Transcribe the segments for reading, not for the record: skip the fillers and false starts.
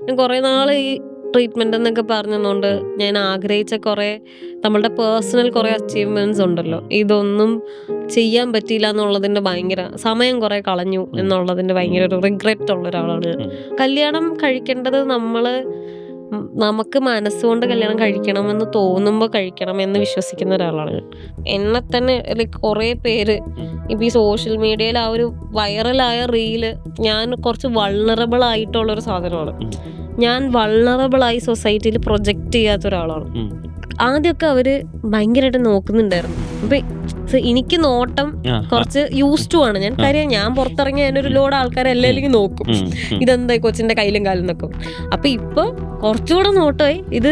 ഞാൻ കുറേ നാൾ ഈ ട്രീറ്റ്മെന്റ് എന്നൊക്കെ പറഞ്ഞതുകൊണ്ട് ഞാൻ ആഗ്രഹിച്ച കുറേ നമ്മളുടെ പേഴ്സണൽ കുറേ അച്ചീവ്മെന്റ്സ് ഉണ്ടല്ലോ, ഇതൊന്നും ചെയ്യാൻ പറ്റിയില്ല എന്നുള്ളതിന്റെ ഭയങ്കര സമയം കുറേ കളഞ്ഞു എന്നുള്ളതിന്റെ ഭയങ്കര ഒരു റിഗ്രറ്റ് ഉള്ള ഒരാളാണ് ഞാൻ. കല്യാണം കഴിക്കേണ്ടത് നമുക്ക് മനസ്സുകൊണ്ട് കല്യാണം കഴിക്കണമെന്ന് തോന്നുമ്പോൾ കഴിക്കണം എന്ന് വിശ്വസിക്കുന്ന ഒരാളാണ് ഞാൻ. എന്നെ തന്നെ കുറേ പേര് ഇപ്പം ഈ സോഷ്യൽ മീഡിയയിൽ ആ ഒരു വൈറലായ റീല് ഞാൻ കുറച്ച് വൾണറബിൾ ആയിട്ടുള്ളൊരു സാധനമാണ്. ഞാൻ വൾണറബിളായി സൊസൈറ്റിയിൽ പ്രൊജക്റ്റ് ചെയ്യാത്ത ഒരാളാണ്. ആദ്യമൊക്കെ അവര് ഭയങ്കരമായിട്ട് നോക്കുന്നുണ്ടായിരുന്നു. അപ്പൊ എനിക്ക് നോട്ടം കുറച്ച് യൂസ് ടു ആണ് ഞാൻ. കാര്യം ഞാൻ പുറത്തിറങ്ങി അതിനൊരു ലോഡ് ആൾക്കാരെ എല്ലാവരും നോക്കും, ഇതെന്താ കൊച്ചിന്റെ കയ്യിലും കാലും നോക്കും. അപ്പൊ ഇപ്പൊ കുറച്ചുകൂടെ നോട്ടമായി, ഇത്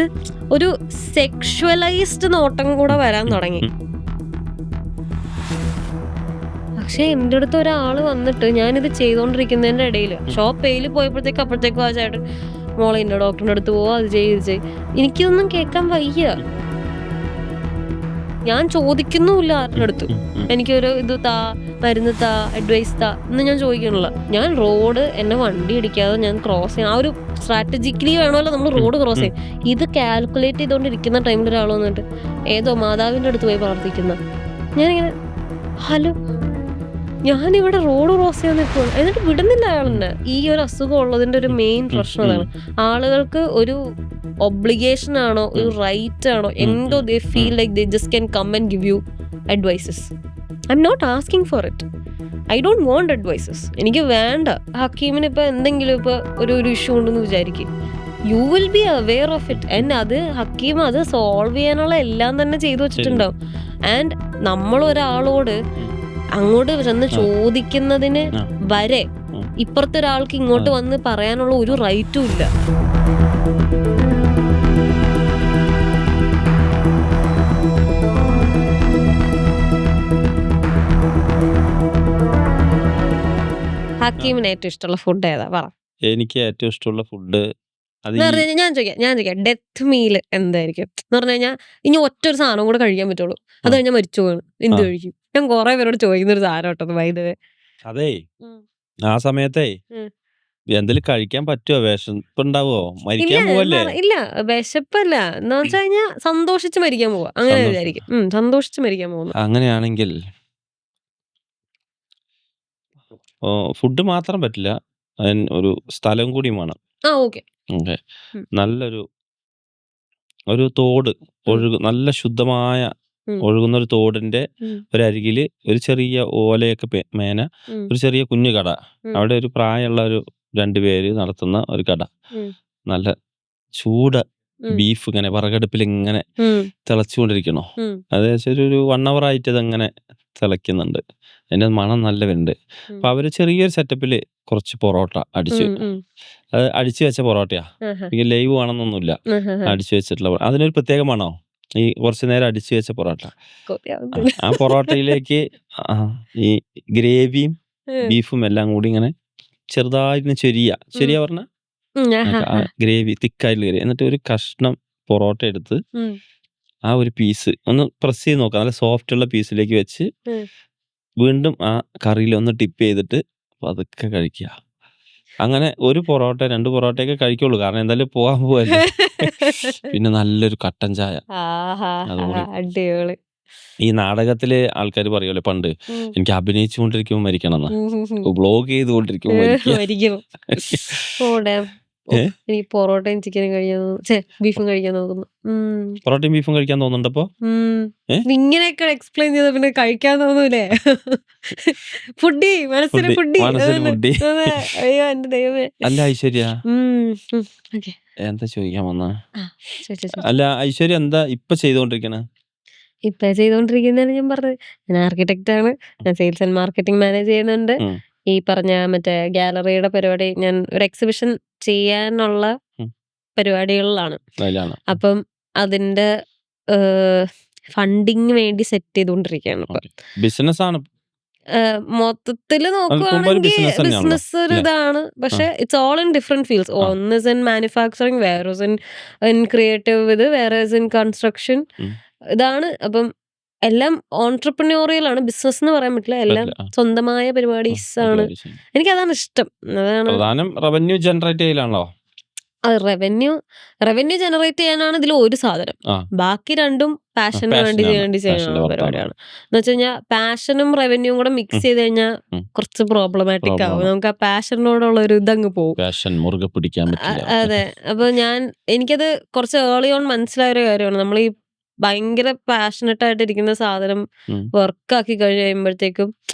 ഒരു സെക്ഷുവലൈസ്ഡ് നോട്ടം കൂടെ വരാൻ തുടങ്ങി. പക്ഷെ എൻ്റെ അടുത്ത് ഒരാള് വന്നിട്ട് ഞാനിത് ചെയ്തോണ്ടിരിക്കുന്നതിന്റെ ഇടയിൽ ഷോപ്പേയിൽ പോയപ്പോഴത്തേക്ക് അപ്പോഴത്തേക്കും ആ ചേട്ടൻ മോളെ ഇന്ന ഡോക്ടറിന്റെ അടുത്ത് പോവാ, അത് ചെയ്ത് എനിക്കൊന്നും കേൾക്കാൻ വയ്യ. ഞാൻ ചോദിക്കുന്നുമില്ല ആരുടെ അടുത്ത്, എനിക്കൊരു ഇത് താ, മരുന്ന് താ, അഡ്വൈസ് താ എന്ന് ഞാൻ ചോദിക്കണില്ല. ഞാൻ റോഡ് എന്നെ വണ്ടി ഇടിക്കാതെ ഞാൻ ക്രോസ് ചെയ്യാം. ആ ഒരു സ്ട്രാറ്റജിക്കലി വേണമല്ലോ നമ്മൾ റോഡ് ക്രോസ് ചെയ്യാം. ഇത് കാൽക്കുലേറ്റ് ചെയ്തുകൊണ്ടിരിക്കുന്ന ടൈമിൽ ഒരാൾ വന്നിട്ട് ഏതോ മാതാവിന്റെ അടുത്ത് പോയി പ്രാർത്ഥിക്കുന്ന, ഞാനിങ്ങനെ ഹലോ, ഞാനിവിടെ റോഡ് ക്രോസ് ചെയ്യാൻ നിൽക്കുകയാണ്, എന്നിട്ട് വിടുന്നില്ല അയാളെന്നെ. ഈ ഒരു അസുഖം ഉള്ളതിന്റെ ഒരു മെയിൻ പ്രശ്നം അതാണ്. ആളുകൾക്ക് ഒരു ഒബ്ലിഗേഷൻ ആണോ ഒരു റൈറ്റ് ആണോ എന്തോ they feel like they just can come and give you advices. I'm not asking for it. I don't want advices. എനിക്ക് വേണ്ട. ഹക്കീമിന് ഇപ്പൊ എന്തെങ്കിലും ഇപ്പൊ ഒരു ഇഷ്യൂ ഉണ്ടെന്ന് വിചാരിക്കും, U will be aware of it. And അത് ഹക്കീം അത് സോൾവ് ചെയ്യാനുള്ള എല്ലാം തന്നെ ചെയ്തു വെച്ചിട്ടുണ്ടാവും. ആൻഡ് നമ്മൾ ഒരാളോട് അങ്ങോട്ട് ചെന്ന് ചോദിക്കുന്നതിന് വരെ ഇപ്പുറത്തെ ഒരാൾക്ക് ഇങ്ങോട്ട് വന്ന് പറയാനുള്ള ഒരു റൈറ്റും ഇല്ല. ഹക്കീമിന് ഏറ്റവും ഇഷ്ടമുള്ള ഫുഡ് ഏതാ പറ? എനിക്ക് ഏറ്റവും ഇഷ്ടമുള്ള ഫുഡ് ഞാൻ ചോദിക്കാം ഡെത്ത് മീൽ എന്തായിരിക്കും എന്ന് പറഞ്ഞു കഴിഞ്ഞാൽ ഇനി ഒറ്റൊരു സാധനം കൂടെ കഴിക്കാൻ പറ്റുള്ളൂ, അത് കഴിഞ്ഞാൽ മരിച്ചു പോകണം, എന്ത് കഴിക്കും? ഞാൻ കുറെ പേരോട് ചോദിക്കുന്ന ഒരു സാധനം കേട്ടോ വൈദ്യുവേ. അതേ ആ സമയത്തേ എന്തെങ്കിലും കഴിക്കാൻ പറ്റുമോ? വിശപ്പുണ്ടാവോ? മരിക്കാൻ പോവല്ലേ? ഇല്ല, വിശപ്പല്ല, എന്താ വെച്ച് കഴിഞ്ഞാൽ സന്തോഷിച്ച് മരിക്കാൻ പോവാ, അങ്ങനെ വിചാരിക്കും. സന്തോഷിച്ച് മരിക്കാൻ പോകുന്നു. അങ്ങനെയാണെങ്കിൽ ഫുഡ് മാത്രം പറ്റില്ല, ഒരു സ്ഥലം കൂടി വേണം. ഓക്കെ. നല്ലൊരു തോട് നല്ല ശുദ്ധമായ ഒഴുകുന്ന ഒരു തോടിന്റെ ഒരരികില് ഒരു ചെറിയ ഓലയൊക്കെ മേന ഒരു ചെറിയ കുഞ്ഞു കട. അവിടെ ഒരു പ്രായമുള്ള ഒരു 2 പേര് നടത്തുന്ന ഒരു കട. നല്ല ചൂട് ബീഫ് ഇങ്ങനെ വിറകടുപ്പിൽ ഇങ്ങനെ തിളച്ചുകൊണ്ടിരിക്കണോ. അത് ഒരു 1 hour ആയിട്ട് അതങ്ങനെ തിളയ്ക്കുന്നുണ്ട്. അതിന്റെ മണം നല്ല വരുന്നുണ്ട്. അപ്പൊ അവര് ചെറിയൊരു സെറ്റപ്പില് കുറച്ച് പൊറോട്ട അത് അടിച്ചു വെച്ച പൊറോട്ടയാ, ലൈവ് ആണെന്നൊന്നുമില്ല, അടിച്ചു വെച്ചിട്ടുള്ള. അതിനൊരു പ്രത്യേക മണോ ഈ കുറച്ചു നേരം അടിച്ചു വെച്ച പൊറോട്ട. ആ പൊറോട്ടയിലേക്ക് ഈ ഗ്രേവിയും ബീഫും എല്ലാം കൂടി ഇങ്ങനെ ചെറുതായിട്ട് ചെറിയ പറഞ്ഞ ഗ്രേവി, തിക്കായിട്ടുള്ള ഗ്രേവി. എന്നിട്ട് ഒരു കഷ്ണം പൊറോട്ട എടുത്ത് ആ ഒരു പീസ് ഒന്ന് പ്രസ് ചെയ്ത് നോക്കാം, നല്ല സോഫ്റ്റ് ഉള്ള പീസിലേക്ക് വെച്ച് വീണ്ടും ആ കറിയിൽ ഒന്ന് ടിപ്പ് ചെയ്തിട്ട് പതുക്കെ കഴിക്കുക. അങ്ങനെ ഒരു പൊറോട്ട 2 പൊറോട്ടയൊക്കെ കഴിക്കുള്ളൂ, കാരണം എന്തായാലും പോകാൻ പോവല്ലേ. പിന്നെ നല്ലൊരു കട്ടൻ ചായ. അടിപൊളി. ഈ നാടകത്തില് ആൾക്കാർ പറയുമല്ലോ പണ്ട്, എനിക്ക് അഭിനയിച്ചുകൊണ്ടിരിക്കുമ്പോൾ മരിക്കണം എന്ന്, വ്ലോഗ് ചെയ്തുകൊണ്ടിരിക്കുമ്പോൾ മരിക്കണം. എനിക്ക് പൊറോട്ടയും ചിക്കനും ബീഫും കഴിക്കാൻ നോക്കുന്നു. പൊറോട്ടയും ബീഫും കഴിക്കാൻ തോന്നുന്നുണ്ടപ്പോ ഇങ്ങനെയൊക്കെ എക്സ്പ്ലെയിൻ ചെയ്ത പിന്നെ കഴിക്കാൻ തോന്നൂലേ? ഫുഡി മനസ്സിൽ ഫുഡി. അയ്യോ എന്റെ ദൈവമേ. അല്ല ഐശ്വര്യ, എന്താ ചോദിക്കാൻ വന്ന? അല്ല ഐശ്വര്യ എന്താ ഇപ്പൊ ചെയ്തോണ്ടിരിക്കണ? ഇപ്പൊ ചെയ്തോണ്ടിരിക്കുന്നതാണ് ഞാൻ പറഞ്ഞത്. ഞാൻ ആർക്കിടെക്റ്റ് ആണ്, ഞാൻ സെയിൽസ് ആൻഡ് മാർക്കറ്റിംഗ് മാനേജ് ചെയ്യുന്നുണ്ട്. ഈ പറഞ്ഞ മറ്റേ ഗാലറിയുടെ പരിപാടി, ഞാൻ ഒരു എക്സിബിഷൻ ചെയ്യാനുള്ള പരിപാടികളിലാണ്. അപ്പം അതിന്റെ ഫണ്ടിങ് വേണ്ടി സെറ്റ് ചെയ്തുകൊണ്ടിരിക്കുകയാണ് ഇപ്പൊ. ബിസിനസ് ആണ് മൊത്തത്തില് നോക്കുവാണെങ്കിൽ ബിസിനസ് ഒരു ഇതാണ്. പക്ഷെ it's all in different fields. ഒന്ന് ഇൻ മാനുഫാക്ചറിങ്, വേറെ ഇൻ ക്രിയേറ്റീവ്, വേറെ ഇൻ കൺസ്ട്രക്ഷൻ. ഇതാണ്. അപ്പം എല്ലാം ഓൺട്രപ്രന്യൂറിയൽ ആണ്, ബിസിനസ് എന്ന് പറയാൻ പറ്റില്ല, എല്ലാം സ്വന്തമായ പരിപാടീസ് ആണ്. എനിക്ക് അതാണ് ഇഷ്ടം. അതാണ് പ്രധാനം റവന്യൂ ജനറേറ്റ് ചെയ്യലാണല്ലോ. റവന്യൂ ജനറേറ്റ് ചെയ്യാനാണ് ഇതിൽ ഒരു സാധനം. ആ ബാക്കി രണ്ടും പാഷന് വേണ്ടി പാഷനാണ്, ചെയ്യുന്ന പാഷന്റെ പുറത്താണ്. പരിപാടിയാണ്. എന്ന് വെച്ച് കഴിഞ്ഞാൽ പാഷനും റവന്യൂവും കൂടെ മിക്സ് ഉം, ചെയ്ത് കഴിഞ്ഞാൽ ഉം. കുറച്ച് പ്രോബ്ലമാറ്റിക് ആവും. പ്രോബ്ലമാണ്. നമുക്ക് ആ പാഷനോടുള്ള ഒരു ഇതങ്ങ് പോകും. പാഷൻ മുറുകെ പിടിക്കാൻ പറ്റില്ല. അതെ. അപ്പൊ എനിക്കത് കുറച്ച് ഏർലി ഓൺ മനസ്സിലായ ഒരു കാര്യമാണ്. നമ്മൾ ഈ ഭയങ്കര പാഷനറ്റ് ആയിട്ട് ഇരിക്കുന്ന സാധനം ഉം. വർക്കാക്കി കഴിയുമ്പോഴത്തേക്കും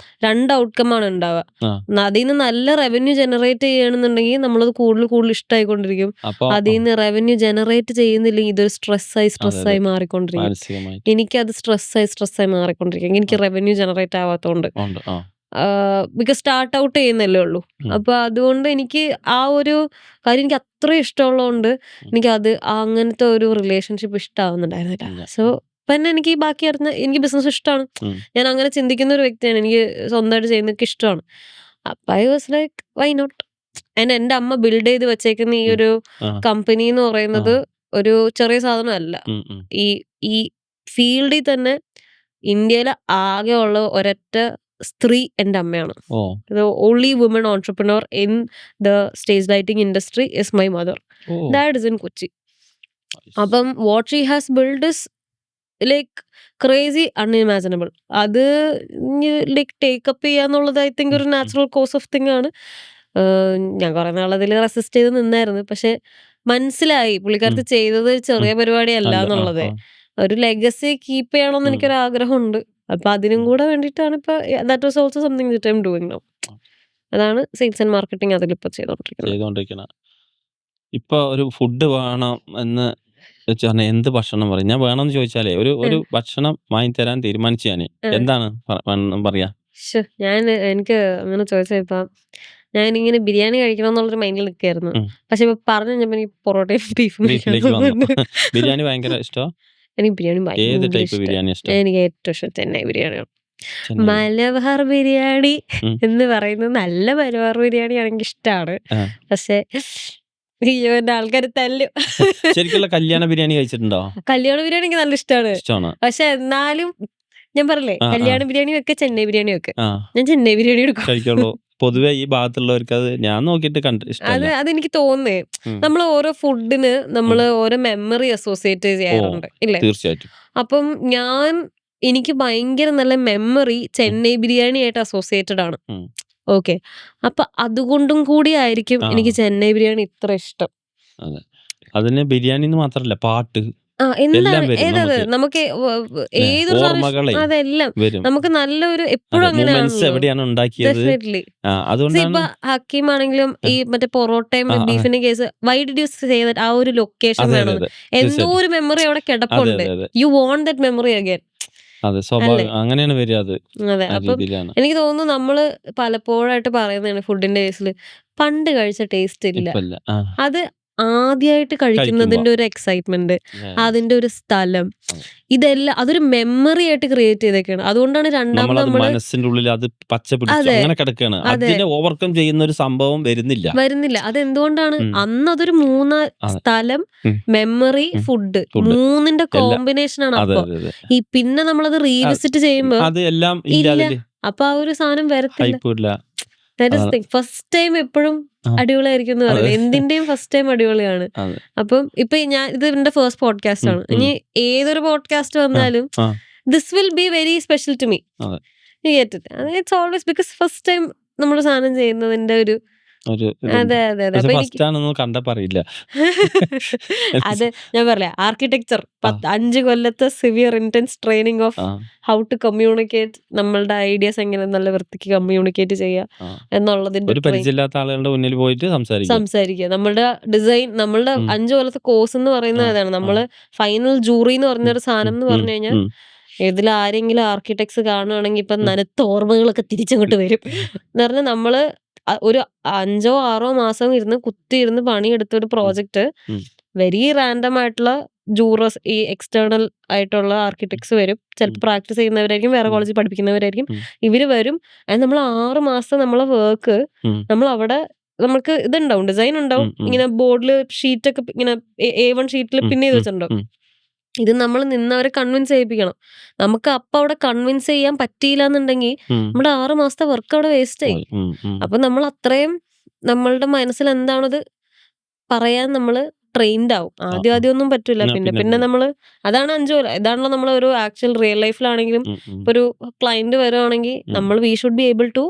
2 ഔട്ട്കമാണ് ഉണ്ടാവുക. ആ അതിൽ നിന്ന് നല്ല റവന്യൂ ജനറേറ്റ് ചെയ്യണമെന്നുണ്ടെങ്കിൽ നമ്മളത് കൂടുതൽ ഇഷ്ടമായിക്കൊണ്ടിരിക്കും. അപ്പൊ അതിൽ നിന്ന് റവന്യൂ ജനറേറ്റ് ചെയ്യുന്നില്ലെങ്കിൽ ഇതൊരു അതെ സ്ട്രെസ്സായി അതെ മാറിക്കൊണ്ടിരിക്കും. മാനസികമായിട്ട് എനിക്കത് സ്ട്രെസ്സായി മാറിക്കൊണ്ടിരിക്കും. എനിക്ക് റവന്യൂ ജനറേറ്റ് ആവാത്തതുകൊണ്ട്. ഉണ്ട്. ആ ബിക്കോസ് സ്റ്റാർട്ട് ഔട്ട് ചെയ്യുന്നല്ലേ ഉള്ളൂ. ഉം, അപ്പൊ അതുകൊണ്ട് എനിക്ക് ആ ഒരു കാര്യം എനിക്ക് അത്രയും ഇഷ്ടമുള്ളതുകൊണ്ട് ഉം. എനിക്കത് അങ്ങനത്തെ ഒരു റിലേഷൻഷിപ്പ് ഇഷ്ടമാവുന്നുണ്ടായിരുന്നില്ല. ഇല്ല. സോ പിന്നെ എനിക്ക് ഈ ബാക്കി അറിഞ്ഞ എനിക്ക് ബിസിനസ് ഇഷ്ടമാണ്. ഉം. ഞാൻ അങ്ങനെ ചിന്തിക്കുന്ന ഒരു വ്യക്തിയാണ്. എനിക്ക് സ്വന്തമായിട്ട് ചെയ്യുന്നതൊക്കെ ഇഷ്ടമാണ്. അപ്പൊ I was like why not. എന്റെ അമ്മ ബിൽഡ് ചെയ്ത് വെച്ചേക്കുന്ന ഈ ഉം. ഒരു ആ കമ്പനി എന്ന് ആ പറയുന്നത് ഒരു ചെറിയ സാധനമല്ല. ഉം, ഉം. ഈ ഈ ഫീൽഡിൽ തന്നെ ഇന്ത്യയിലെ ആകെ ഉള്ള ഒരൊറ്റ സ്ത്രീ എൻ്റെ അമ്മയാണ്. ഓ The only woman entrepreneur in the stage lighting industry is my mother. ഓ That is in Kochi. nice. അപ്പം what she has built is like crazy unimaginable. അത് ലൈക്ക് ടേക്കപ്പ് ചെയ്യാന്നുള്ളത് ഐ തിങ്ക് ഒരു നാച്ചുറൽ കോഴ്സ് ഓഫ് തിങ് ആണ്. ഞാൻ കുറെ നാളതിൽ resist ചെയ്ത് നിന്നായിരുന്നു. പക്ഷെ മനസ്സിലായി പുള്ളിക്കാരത്തി ചെയ്തത് ചെറിയ പരിപാടിയല്ല അല്ല. ആ എന്നുള്ളത്. ആ ഒരു ലെഗസി കീപ്പ് ചെയ്യണമെന്ന് ഉം, എനിക്കൊരു ആഗ്രഹമുണ്ട്. അപ്പൊ അതിനും ഉം. കൂടെ വേണ്ടിയിട്ടാണ് ഇപ്പൊ that was also something that I am doing now. അതാണ് സെയിൽസ് ആൻഡ് മാർക്കറ്റിംഗ് അതിലിപ്പോ ചെയ്തോണ്ടിരിക്കുന്നത്. ചെയ്തോണ്ടിരിക്കണ ഇപ്പൊ ഒരു ഫുഡ് വേണം എന്ന് വെച്ച് പറഞ്ഞാൽ എന്ത് ഭക്ഷണം പറയും? ഞാൻ വേണമെന്ന് ചോദിച്ചാലേ ഒരു ഭക്ഷണം വാങ്ങിത്തരാൻ തീരുമാനിച്ചു ഞാന്. എന്താണ് പറയാ? എനിക്ക് അങ്ങനെ ചോദിച്ചാൽ ഇപ്പൊ ഞാനിങ്ങനെ ബിരിയാണി കഴിക്കണം എന്നുള്ളൊരു മൈൻഡിൽ നിൽക്കായിരുന്നു. ഉം. പക്ഷെ ഇപ്പൊ പറഞ്ഞു കഴിഞ്ഞപ്പോ എനിക്ക് പൊറോട്ടയും ബീഫും കഴിക്കാൻ ബീഫിലേക്ക് വന്നു. തോന്നുന്നുണ്ട്. ബിരിയാണി ഭയങ്കര ഇഷ്ടോ? എനിക്ക് ബിരിയാണി ഏത് ഭയങ്കര ടൈപ്പ് ഇഷ്ടം. ബിരിയാണി ഇഷ്ടം? എനിക്ക് ഏറ്റവും ഇഷ്ടം ചെന്നൈ ബിരിയാണിയാണ്. ചെന്നൈ. മലബാർ ബിരിയാണി ഉം. എന്ന് പറയുന്നത് നല്ല മലബാർ ബിരിയാണി ആണെങ്കിൽ ഇഷ്ടമാണ്. ആ. പക്ഷെ അയ്യോ എന്റെ ആൾക്കാർ തല്ലും. ശരിക്കുള്ള കല്യാണ ബിരിയാണി കഴിച്ചിട്ടുണ്ടോ? കല്യാണ ബിരിയാണി എനിക്ക് നല്ല ഇഷ്ടമാണ്. ഇഷ്ടമാണ്. പക്ഷെ എന്നാലും ഞാൻ പറഞ്ഞില്ലേ ആ ആ കല്യാണ ബിരിയാണി വെക്കെ ചെന്നൈ ബിരിയാണി വെക്കെ ആ ഞാൻ ചെന്നൈ ബിരിയാണി എടുക്കും. കഴിക്കുള്ളൂ. പൊതുവെ ഈ ഭാഗത്തുള്ളവർക്ക് അത് ഞാൻ നോക്കിയിട്ട് ഇഷ്ടമല്ല. അതെനിക്ക് തോന്നുന്നേ ഉം. നമ്മൾ ഓരോ ഫുഡിന് നമ്മൾ ഓരോ മെമ്മറി അസോസിയേറ്റ് ചെയ്യാറുണ്ട് ഇല്ലേ? തീർച്ചയായിട്ടും. അപ്പം എനിക്ക് ഭയങ്കര നല്ല മെമ്മറി ചെന്നൈ ബിരിയാണി ആയിട്ട് അസോസിയേറ്റഡ് ആണ്. ഉം. ഓക്കെ. അപ്പൊ അതുകൊണ്ടും കൂടി ആയിരിക്കും ആ എനിക്ക് ചെന്നൈ ബിരിയാണി ഇത്ര ഇഷ്ടം. അതെ. അതിന് ബിരിയാണി എന്ന് മാത്രല്ല പാട്ട് എന്താണ് എല്ലാം വരും ഏതത് നമുക്ക്. നമുക്ക് ല്ലേ? ഏതൊരു സാധനം ഓർമ്മകളെ അതെല്ലാം വരും. നമുക്ക് നല്ലൊരു അതെ. എപ്പോഴും മൂമെന്റ്സ് അങ്ങനെയാണല്ലോ. എവിടെയാണ് ഉണ്ടാക്കിയത്? ഡെഫിനറ്റ്ലി. അതുകൊണ്ടാണ്. ഇപ്പൊ ഹക്കീം ആണെങ്കിലും ഈ മറ്റേ പൊറോട്ടയും ആ, ആ. ബീഫിന്റെ case why did you say that ആ ഒരു ലൊക്കേഷൻ അതെ അതെ വേണം അതെ എന്തോ തീർച്ചയായിട്ടും. ഒരു മെമ്മറി അവിടെ അതെ കിടപ്പുണ്ട്. അതെ അതെ you want that memory again. അതെ അല്ലേ? സ്വാഭാവികം അങ്ങനെയാണ് വരിക. അത് അതെ. ആ അപ്പം രീതിയിലാണ്. എനിക്ക് തോന്നുന്നു നമ്മള് പലപ്പോഴായിട്ട് പറയുന്നതാണ് ഫുഡിന്റെ കേസിൽ പണ്ട് കഴിച്ച ടേസ്റ്റ് ഇല്ല. ഇപ്പല്ല. അത് ആദ്യമായിട്ട് കഴിക്കുമ്പോ കഴിക്കുന്നതിന്റെ ഒരു എക്സൈറ്റ്മെന്റ്, Yes. അതിന്റെ ഒരു സ്ഥലം, അതെ. ഇതെല്ലാം അതൊരു മെമ്മറി ആയിട്ട് ക്രിയേറ്റ് ചെയ്തേക്കാണ്. അതുകൊണ്ടാണ് രണ്ടാമത് നമ്മളത് നമ്മള് മനസ്സിന്റെ ഉള്ളിൽ അത് പച്ച പിടിച്ചു അതെ അങ്ങനെ കിടക്കുകയാണ്. അതെ അതിനെ ഓവർകം ചെയ്യുന്ന ഒരു സംഭവം വരുന്നില്ല. വരുന്നില്ല. അതെന്തുകൊണ്ടാണ്? ഉം. അന്ന് അതൊരു മൂന്ന് അതെ. സ്ഥലം, ഉം. മെമ്മറി, ഉം. ഫുഡ് ഫുഡ് മൂന്നിന്റെ എല്ലാം. കോമ്പിനേഷൻ ആണ്. അതെ അപ്പൊ അതെ അതെ ഈ പിന്നെ നമ്മളത് റീവിസിറ്റ് ചെയ്യുമ്പോ അത് എല്ലാം ഇല്ല ഇല്ല. അതില്. അപ്പൊ ആ ഒരു സാധനം വരത്തില്ല. ഹൈപ്പ് ഇല്ല. ദാറ്റ് ഇസ് അതാണ്. തിങ്. ഫസ്റ്റ് ടൈം എപ്പോഴും ആ. അടിപൊളിയായിരിക്കും എന്ന് അതെ പറയുന്നത്. എന്തിന്റെയും ഫസ്റ്റ് ടൈം അടിപൊളിയാണ്. അതെ. അപ്പം ഇപ്പൊ ഇത് എന്റെ ഫസ്റ്റ് പോഡ്കാസ്റ്റ് ഉം. ആണ്. ഉം. ഇനി ഏതൊരു പോഡ്കാസ്റ്റ് ആ. വന്നാലും ആ. This will be very special to me. അതെ. It's always because first time നമ്മൾ സാധനം ചെയ്യുന്നതിന്റെ ഒരു ഒരു ഇതുണ്ട്. അതെ അതെ അതെ. പക്ഷെ അപ്പൊ ഫസ്റ്റ് ആണെന്നൊന്നും കണ്ടപ്പോ അറിയില്ല. അത് ഞാൻ പറയാ ആർക്കിടെക്ചർ ആ. 5 കൊല്ലത്തെ സിവിയർ ഇന്റൻസ് ട്രെയിനിങ് ഓഫ് ആ. ഹൗ ടു കമ്മ്യൂണിക്കേറ്റ്, നമ്മളുടെ ഐഡിയാസ് എങ്ങനെ നല്ല വൃത്തിക്ക് കമ്മ്യൂണിക്കേറ്റ് ചെയ്യുക ആ. എന്നുള്ളതിന്റെ ഒരു പരിചയമില്ലാത്ത ആളുകളുടെ മുന്നിൽ പോയിട്ട് സംസാരിക്കും. സംസാരിക്കുക. നമ്മളുടെ ഡിസൈൻ, നമ്മളുടെ ഉം. 5 കൊല്ലത്തെ കോഴ്സ് എന്ന് ആ. പറയുന്നത് അതാണ്. ആ. നമ്മള് ഫൈനൽ ജൂറി എന്ന് ഉം. പറഞ്ഞൊരു സാധനം എന്ന് ഉം. പറഞ്ഞു കഴിഞ്ഞാൽ ഉം. ഇതിൽ ആരെങ്കിലും ആർക്കിടെക്ട്സ് കാണുകയാണെങ്കിൽ ഇപ്പൊ ഉം. നനുത്ത ഓർമ്മകളൊക്കെ തിരിച്ചങ്ങോട്ട് വരും. എന്ന് പറഞ്ഞാൽ നമ്മള് ഒരു 5-6 മാസം ഇരുന്ന് കുത്തിയിരുന്ന് പണിയെടുത്ത ഒരു പ്രോജക്റ്റ് ഉം. വെരി റാൻഡം ആയിട്ടുള്ള ജൂറസ്, ഈ എക്സ്റ്റേണൽ ആയിട്ടുള്ള ആർക്കിടെക്ട്സ് വരും. ചിലപ്പോൾ പ്രാക്ടീസ് ചെയ്യുന്നവരായിരിക്കും, വേറെ ഉം. കോളേജിൽ പഠിപ്പിക്കുന്നവരായിരിക്കും. ഉം. ഇവര് വരും. അത് നമ്മൾ 6 മാസം നമ്മളെ വർക്ക് ഉം. നമ്മൾ അവിടെ നമുക്ക് ഇതുണ്ടാവും, ഡിസൈൻ ഉണ്ടാവും. ഉം. ഉം. ഇങ്ങനെ ബോർഡില് ഷീറ്റൊക്കെ ഇങ്ങനെ A1 ഷീറ്റിൽ ഉം. പിൻ ചെയ്ത് ഉം. വെച്ചിട്ടുണ്ടാവും. ഉം. ഇത് നമ്മൾ നിന്നവരെ കൺവിൻസ് ചെയ്യിപ്പിക്കണം. നമുക്ക് അപ്പൊ അവിടെ കൺവിൻസ് ചെയ്യാൻ പറ്റിയില്ല എന്നുണ്ടെങ്കിൽ ഉം. നമ്മുടെ 6 മാസത്തെ വർക്ക് അവിടെ വേസ്റ്റ് ആയി. പോയി. ഉം. ഉം. അപ്പൊ നമ്മൾ അത്രയും നമ്മളുടെ മനസ്സിൽ എന്താണത് പറയാൻ നമ്മള് ട്രെയിൻഡ് ആവും. ആദ്യം ഒന്നും പറ്റൂല. പിന്നെ നമ്മള് അതാണ് 5 കൊല്ലം. ഇതാണല്ലോ നമ്മൾ ഒരു ആക്ച്വൽ റിയൽ ലൈഫിലാണെങ്കിലും ഇപ്പൊ ഒരു ക്ലയന്റ് വരുവാണെങ്കിൽ നമ്മൾ we should be able to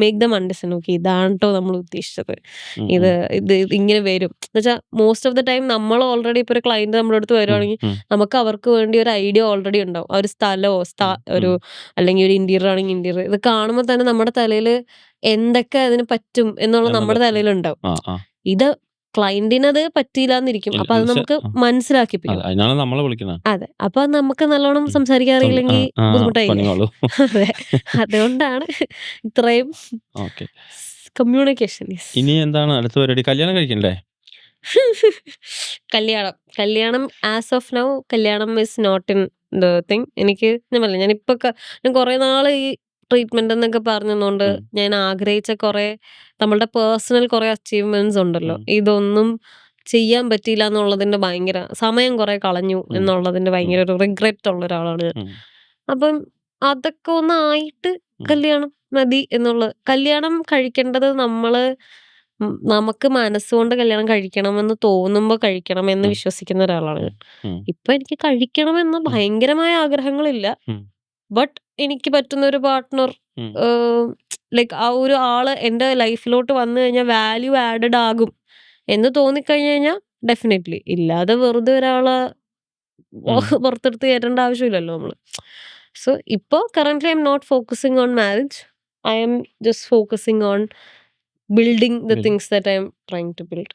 make them understand. Okay, ഇതാണ് ട്ടോ നമ്മൾ ഉദ്ദേശിച്ചത്. ഇത് ഇങ്ങനെ വരും എന്നുവെച്ചാൽ മോസ്റ്റ് ഓഫ് ദ ടൈം നമ്മൾ ഓൾറെഡി ഇപ്പൊ ഒരു ക്ലയന്റ് നമ്മുടെ അടുത്ത് വരുവാണെങ്കിൽ നമുക്ക് അവർക്ക് വേണ്ടി ഒരു ഐഡിയ ഓൾറെഡി ഉണ്ടാവും. ഒരു സ്ഥലമോ ഒരു അല്ലെങ്കിൽ ഒരു ഇന്റീരിയർ ആണെങ്കിൽ ഇന്റീരിയർ ഇത് കാണുമ്പോൾ തന്നെ നമ്മുടെ തലയിൽ എന്തൊക്കെ അതിന് പറ്റും എന്നുള്ളത് നമ്മുടെ തലയിലുണ്ടാവും. ഇത് ക്ലയന്റിനത് പറ്റിയില്ലാന്നിരിക്കും. അപ്പൊ അത് നമുക്ക് മനസ്സിലാക്കിപ്പിക്കും. അതിനാണ് നമ്മളെ വിളിക്കുന്നത്. അതെ, അപ്പൊ നമുക്ക് നല്ലോണം സംസാരിക്കാൻ അറിയില്ലെങ്കിൽ ബുദ്ധിമുട്ടായില്ലേ? അതെ, അതുകൊണ്ടാണ് ഇത്രയും കമ്മ്യൂണിക്കേഷൻ. ഇനി എന്താണ് അടുത്ത പരിപാടി? കല്യാണം കഴിക്കണ്ടേ? കല്യാണം ആസ് ഓഫ് നൗ കല്യാണം is not in the thing. എനിക്ക് ഞാൻ കുറെ നാള് ഈ ട്രീറ്റ്മെന്റ് എന്നൊക്കെ പറഞ്ഞതുകൊണ്ട് ഞാൻ ആഗ്രഹിച്ച കുറെ നമ്മളുടെ പേഴ്സണൽ കുറെ അച്ചീവ്മെന്റ്സ് ഉണ്ടല്ലോ, ഇതൊന്നും ചെയ്യാൻ പറ്റിയില്ല എന്നുള്ളതിന്റെ ഭയങ്കര സമയം കുറെ കളഞ്ഞു എന്നുള്ളതിന്റെ ഭയങ്കര ഒരു റിഗ്രറ്റ് ഉള്ള ഒരാളാണ് ഞാൻ. അപ്പം അതൊക്കെ ഒന്നായിട്ട് കല്യാണം മതി എന്നുള്ളത്. കല്യാണം കഴിക്കേണ്ടത് നമുക്ക് മനസ്സുകൊണ്ട് കല്യാണം കഴിക്കണമെന്ന് തോന്നുമ്പോ കഴിക്കണമെന്ന് വിശ്വസിക്കുന്ന ഒരാളാണ് ഞാൻ. ഇപ്പൊ എനിക്ക് കഴിക്കണമെന്ന് ഭയങ്കരമായ ആഗ്രഹങ്ങളില്ല. ബട്ട് എനിക്ക് പറ്റുന്ന ഒരു പാർട്ട്ണർ ലൈക്ക് ആ ഒരു ആള് എന്റെ ലൈഫിലോട്ട് വന്നു കഴിഞ്ഞാൽ വാല്യൂ ആഡഡ് ആകും എന്ന് തോന്നിക്കഴിഞ്ഞു കഴിഞ്ഞാൽ ഡെഫിനറ്റ്ലി. ഇല്ലാതെ വെറുതെ ഒരാളെ പുറത്തെടുത്ത് കയറ്റേണ്ട ആവശ്യമില്ലല്ലോ നമ്മള്. സോ ഇപ്പൊ currently I'm not focusing on marriage. I'm just focusing on building the things that I'm trying to build.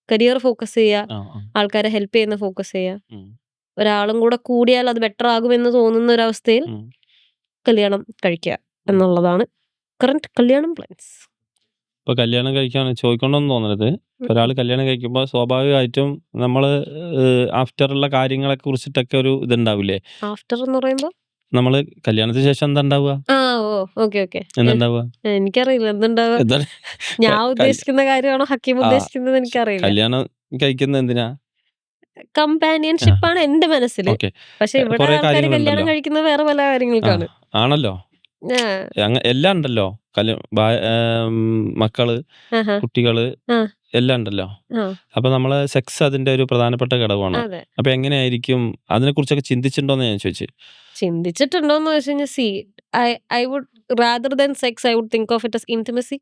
Career focus ചെയ്യുക, ആൾക്കാരെ ഹെൽപ്പ് ചെയ്യുന്ന ഫോക്കസ് ചെയ്യുക. ഒരാളും കൂടെ കൂടിയാൽ അത് ബെറ്റർ ആകുമെന്ന് തോന്നുന്ന ഒരവസ്ഥയിൽ കല്യാണം കഴിക്കുക എന്നുള്ളതാണ് കറന്റ് കല്യാണം പ്ലാൻസ്. ഇപ്പൊ കല്യാണം കഴിക്കാൻ ചോദിക്കണമെന്ന് തോന്നരുത്. ഒരാൾ കല്യാണം കഴിക്കുമ്പോൾ സ്വാഭാവികമായിട്ടും നമ്മള് ആഫ്റ്ററുള്ള കാര്യങ്ങളെ കുറിച്ചിട്ടൊക്കെ ഒരു ഇതുണ്ടാവില്ലേ? ആഫ്റ്റർ എന്ന് പറയുമ്പോ നമ്മള് കല്യാണത്തിന് ശേഷം എന്താ ഉണ്ടാവുക? എന്തുണ്ടാവുക എനിക്കറിയില്ല. എന്തുണ്ടാവുക ഞാൻ ഉദ്ദേശിക്കുന്ന കാര്യമാണോ ഹക്കീം ഉദ്ദേശിക്കുന്നത് എനിക്കറിയില്ല. കല്യാണം കഴിക്കുന്നത് എന്തിനാ? കമ്പാനിയൻഷിപ്പ് ആണ് എന്റെ മനസ്സിൽ. പക്ഷെ ഇവിടെ ആൾക്കാർ കല്യാണം കഴിക്കുന്നത് വേറെ പല കാര്യങ്ങൾക്കാണ്. ആണല്ലോ, എല്ലാം ഉണ്ടല്ലോ. മക്കള്, കുട്ടികള് എല്ലാം ഉണ്ടല്ലോ. അപ്പൊ നമ്മളെ സെക്സ് അതിന്റെ ഒരു പ്രധാനപ്പെട്ട ഘടകമാണ്. അപ്പൊ എങ്ങനെയായിരിക്കും അതിനെ കുറിച്ചൊക്കെ ചിന്തിച്ചിട്ടുണ്ടോന്ന് ഞാൻ ചോദിച്ചു. ചിന്തിച്ചിട്ടുണ്ടോന്ന് വെച്ച് കഴിഞ്ഞാൽ I would rather than sex I would think of it as intimacy.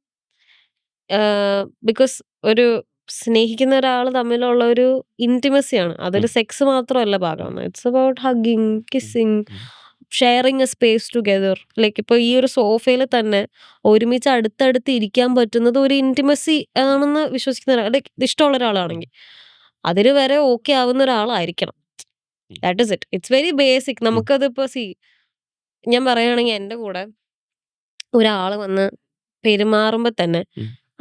Because ഒരു സ്നേഹിക്കുന്ന ഒരാൾ തമ്മിലുള്ള ഒരു ഇന്റിമസിയാണ്. അതൊരു സെക്സ് മാത്രമല്ല ഭാഗമാണ്. It's about hugging, kissing, sharing A space together. Like ഇപ്പൊ ഈ ഒരു സോഫയിൽ തന്നെ ഒരുമിച്ച് അടുത്തടുത്ത് ഇരിക്കാൻ പറ്റുന്നത് ഒരു ഇന്റിമസി ആണെന്ന് വിശ്വസിക്കുന്ന ഒരാൾ, ഇഷ്ടമുള്ള ഒരാളാണെങ്കിൽ അതിന് വരെ ഓക്കെ ആവുന്ന ഒരാളായിരിക്കണം. That is it. It's very basic. നമുക്കതിപ്പോ ഞാൻ പറയുകയാണെങ്കിൽ എൻ്റെ കൂടെ ഒരാൾ വന്ന് പെരുമാറുമ്പോൾ തന്നെ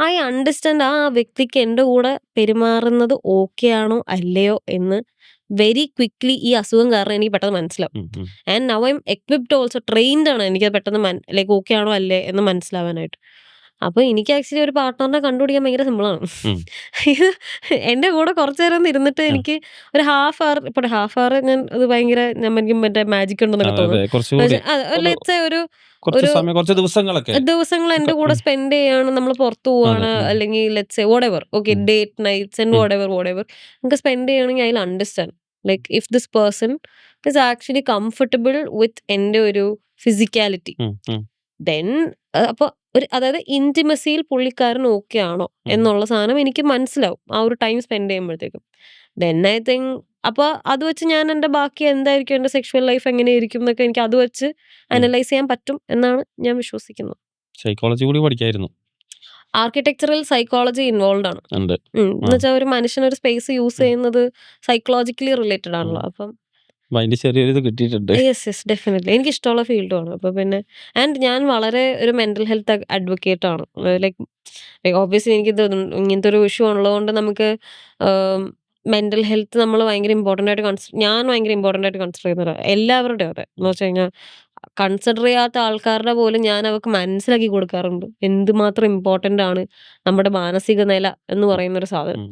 ഐ അണ്ടർസ്റ്റാൻഡ് ആ വ്യക്തിക്ക് എൻ്റെ കൂടെ പെരുമാറുന്നത് ഓക്കെ ആണോ അല്ലയോ എന്ന് വെരി ക്വിക്ലി ഈ അസുഖം കാരണം എനിക്ക് പെട്ടെന്ന് മനസ്സിലാവും. And now I M equipped also, trained ആണ് എനിക്ക് പെട്ടെന്ന് ലൈക്ക് ഓക്കെ ആണോ അല്ലേ എന്ന് മനസ്സിലാവാനായിട്ട്. അപ്പൊ എനിക്ക് ആക്ച്വലി ഒരു പാർട്ട്ണറിനെ കണ്ടുപിടിക്കാൻ ഭയങ്കര സിമ്പിളാണ്. എൻ്റെ കൂടെ കുറച്ചു നേരം ഇരുന്നിട്ട് എനിക്ക് ഒരു ഹാഫ് അവർ ഞാൻ അത് ഭയങ്കര എനിക്ക് മറ്റേ മാജിക് ഉണ്ടെന്നൊക്കെ തോന്നുന്നു. ദിവസങ്ങൾ എൻ്റെ കൂടെ സ്പെൻഡ് ചെയ്യാണ്, നമ്മൾ പുറത്തു പോവാണ്, അല്ലെങ്കിൽ let's say whatever, okay, date nights and whatever നമുക്ക് സ്പെൻഡ് ചെയ്യണമെങ്കിൽ I will understand like if this person is actually comfortable വിത്ത് എൻ്റെ ഒരു ഫിസിക്കാലിറ്റി. ദെൻ അപ്പൊ അതായത് ഇന്റിമസിയിൽ പുള്ളിക്കാരൻ ഓക്കെ ആണോ എന്നുള്ള സാധനം എനിക്ക് മനസ്സിലാവും ആ ഒരു ടൈം സ്പെൻഡ് ചെയ്യുമ്പോഴത്തേക്കും. ദെൻ ഐ തിങ്ക് അപ്പൊ അത് വെച്ച് ഞാൻ എൻ്റെ ബാക്കി എന്തായിരിക്കും എൻ്റെ സെക്ഷുവൽ ലൈഫ് എങ്ങനെയായിരിക്കും എന്നൊക്കെ എനിക്ക് അത് വെച്ച് അനലൈസ് ചെയ്യാൻ പറ്റും എന്നാണ് ഞാൻ വിശ്വസിക്കുന്നത്. സൈക്കോളജി കൂടി പഠിക്കായിരുന്നു. ആർക്കിടെക്ചറൽ സൈക്കോളജി ഇൻവോൾവ് ആണ്. എന്നുവെച്ചാൽ ഒരു മനുഷ്യൻ ഒരു സ്പേസ് യൂസ് ചെയ്യുന്നത് സൈക്കോളജിക്കലി റിലേറ്റഡ് ആണല്ലോ. അപ്പം ചെറിയൊരു കിട്ടിയിട്ടുണ്ട്. യെസ് ഡെഫിനറ്റ്ലി എനിക്ക് ഇഷ്ടമുള്ള ഫീൽഡുമാണ്. അപ്പൊ പിന്നെ ആൻഡ് ഞാൻ വളരെ ഒരു മെന്റൽ ഹെൽത്ത് അഡ്വക്കേറ്റ് ആണ്. ലൈക്ക് ഓബ്വിയസ്ലി എനിക്കിത് ഇങ്ങനത്തെ ഒരു ഇഷ്യൂ ഉള്ളതുകൊണ്ട് നമുക്ക് മെന്റൽ ഹെൽത്ത് നമ്മൾ ഭയങ്കര ഇമ്പോർട്ടൻ്റ് ആയിട്ട് ഞാൻ ഭയങ്കര ഇമ്പോർട്ടൻ്റ് ആയിട്ട് കൺസിഡർ ചെയ്യുന്ന എല്ലാവരുടെയും. അതെ എന്ന് വെച്ച് കഴിഞ്ഞാൽ കൺസിഡർ ചെയ്യാത്ത ആൾക്കാരുടെ പോലും ഞാൻ അവർക്ക് മനസ്സിലാക്കി കൊടുക്കാറുണ്ട് എന്തുമാത്രം ഇമ്പോർട്ടൻ്റ് ആണ് നമ്മുടെ മാനസിക നില എന്ന് പറയുന്ന ഒരു സാധനം.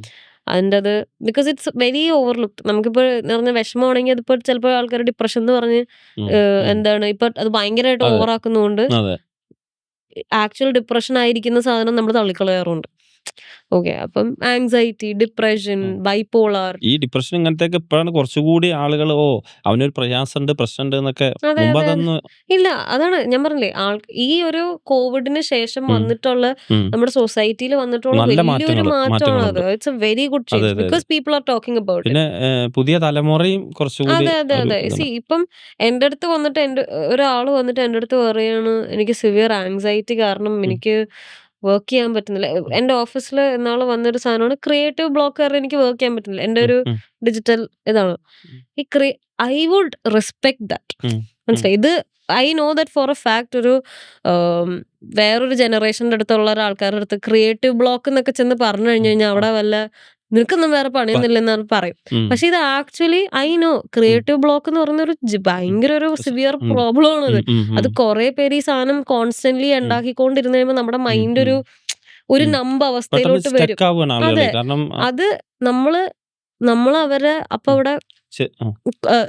അതിൻ്റെ അത് ബിക്കോസ് ഇറ്റ്സ് വെരി ഓവർലുക്ഡ്. നമുക്കിപ്പോൾ പറഞ്ഞ വിഷമമാണെങ്കിൽ അതിപ്പോൾ ചിലപ്പോൾ ആൾക്കാർ ഡിപ്രഷൻ എന്ന് പറഞ്ഞ് എന്താണ് ഇപ്പൊ അത് ഭയങ്കരമായിട്ട് ഓവറാക്കുന്നതുകൊണ്ട് ആക്ച്വൽ ഡിപ്രഷൻ ആയിരിക്കുന്ന സാധനം നമ്മൾ തള്ളിക്കളയാറുണ്ട്. ഓക്കെ. അപ്പം ആങ്സൈറ്റി, ഡിപ്രഷൻ, ഉം. ബൈപോളാർ. ഈ ഡിപ്രഷൻ ഇങ്ങനത്തെയൊക്കെ ഇപ്പോഴാണ് കുറച്ചുകൂടി ആളുകൾ അവനൊരു പ്രയാസമുണ്ട്, പ്രശ്നമുണ്ട് എന്നൊക്കെ. അതെ, മുമ്പ് അതെ, അതെ. അതൊന്നും. ഇല്ല. അതാണ് ഞാൻ പറഞ്ഞില്ലേ, ഈ ഒരു കോവിഡിന് ശേഷം ഉം, വന്നിട്ടുള്ള ഉം. നമ്മുടെ സൊസൈറ്റിയിൽ വന്നിട്ടുള്ള നല്ല വലിയൊരു മാറ്റമാണ് അത്. മാറ്റങ്ങളുണ്ട്. ഇറ്റ്സ് എ വെരി ഗുഡ് അതെ, ചേഞ്ച് അതെ, അതെ. Because people are talking about it. പിന്നെ പുതിയ തലമുറയും കുറച്ചുകൂടി അതെ, അതെ, ഒരു അതെ. ഇതാണ്. ഇപ്പം എൻ്റെ അടുത്ത് വന്നിട്ട് ഒരാള് വന്നിട്ട് എൻ്റെ അടുത്ത് പറയാണ്, എനിക്ക് സിവിയർ ആങ്സൈറ്റി കാരണം ഉം, എനിക്ക് വർക്ക് ചെയ്യാൻ പറ്റുന്നില്ല. ഉം, എൻ്റെ ഓഫീസിൽ ഇന്നാള് വന്നൊരു സാധനമാണ് ക്രിയേറ്റീവ് ബ്ലോക്ക് കാരണം എനിക്ക് വർക്ക് ചെയ്യാൻ പറ്റുന്നില്ല. എൻ്റെ ഉം, ഒരു ഉം, ഡിജിറ്റൽ ഇതാണ്. ഉം, ഈ ഐ വുഡ് റെസ്പെക്ട് ദാറ്റ്. ഉം, ഉം, മനസ്സിലായി? ഇത് I know that for a fact ഒരു വേറൊരു ജനറേഷൻ്റെ അടുത്തുള്ള ആൾക്കാരുടെ അടുത്ത് ക്രിയേറ്റീവ് ബ്ലോക്ക് എന്നൊക്കെ ചെന്ന് പറഞ്ഞു കഴിഞ്ഞു കഴിഞ്ഞാൽ അവിടെ വല്ല നിനക്കൊന്നും വേറെ പണിയൊന്നുമില്ലെന്ന് പറയും. ഉം, പക്ഷെ ഇത് ആക്ച്വലി ഐ നോ ഉം, ക്രിയേറ്റീവ് ബ്ലോക്ക് എന്ന് പറയുന്ന ഒരു ഭയങ്കര ഒരു സിവിയർ ഉം, പ്രോബ്ലം ആണത്. ഉം, ഉം, അത് കുറെ പേര് ഈ സാധനം കോൺസ്റ്റന്റ്ലി ഉം, ഉണ്ടാക്കിക്കൊണ്ടിരുന്ന് കഴിയുമ്പോൾ നമ്മുടെ ഉം, മൈൻഡ് ഉം, ഒരു ഉം. നമ്പ് പെട്ടെന്ന് അവസ്ഥയിലോട്ട് വരും. സ്റ്റക്ക് ആവുകയാണ് ആളുകൾ. അതെ. കാരണം അത് നമ്മള് അവരെ അപ്പൊ അവിടെ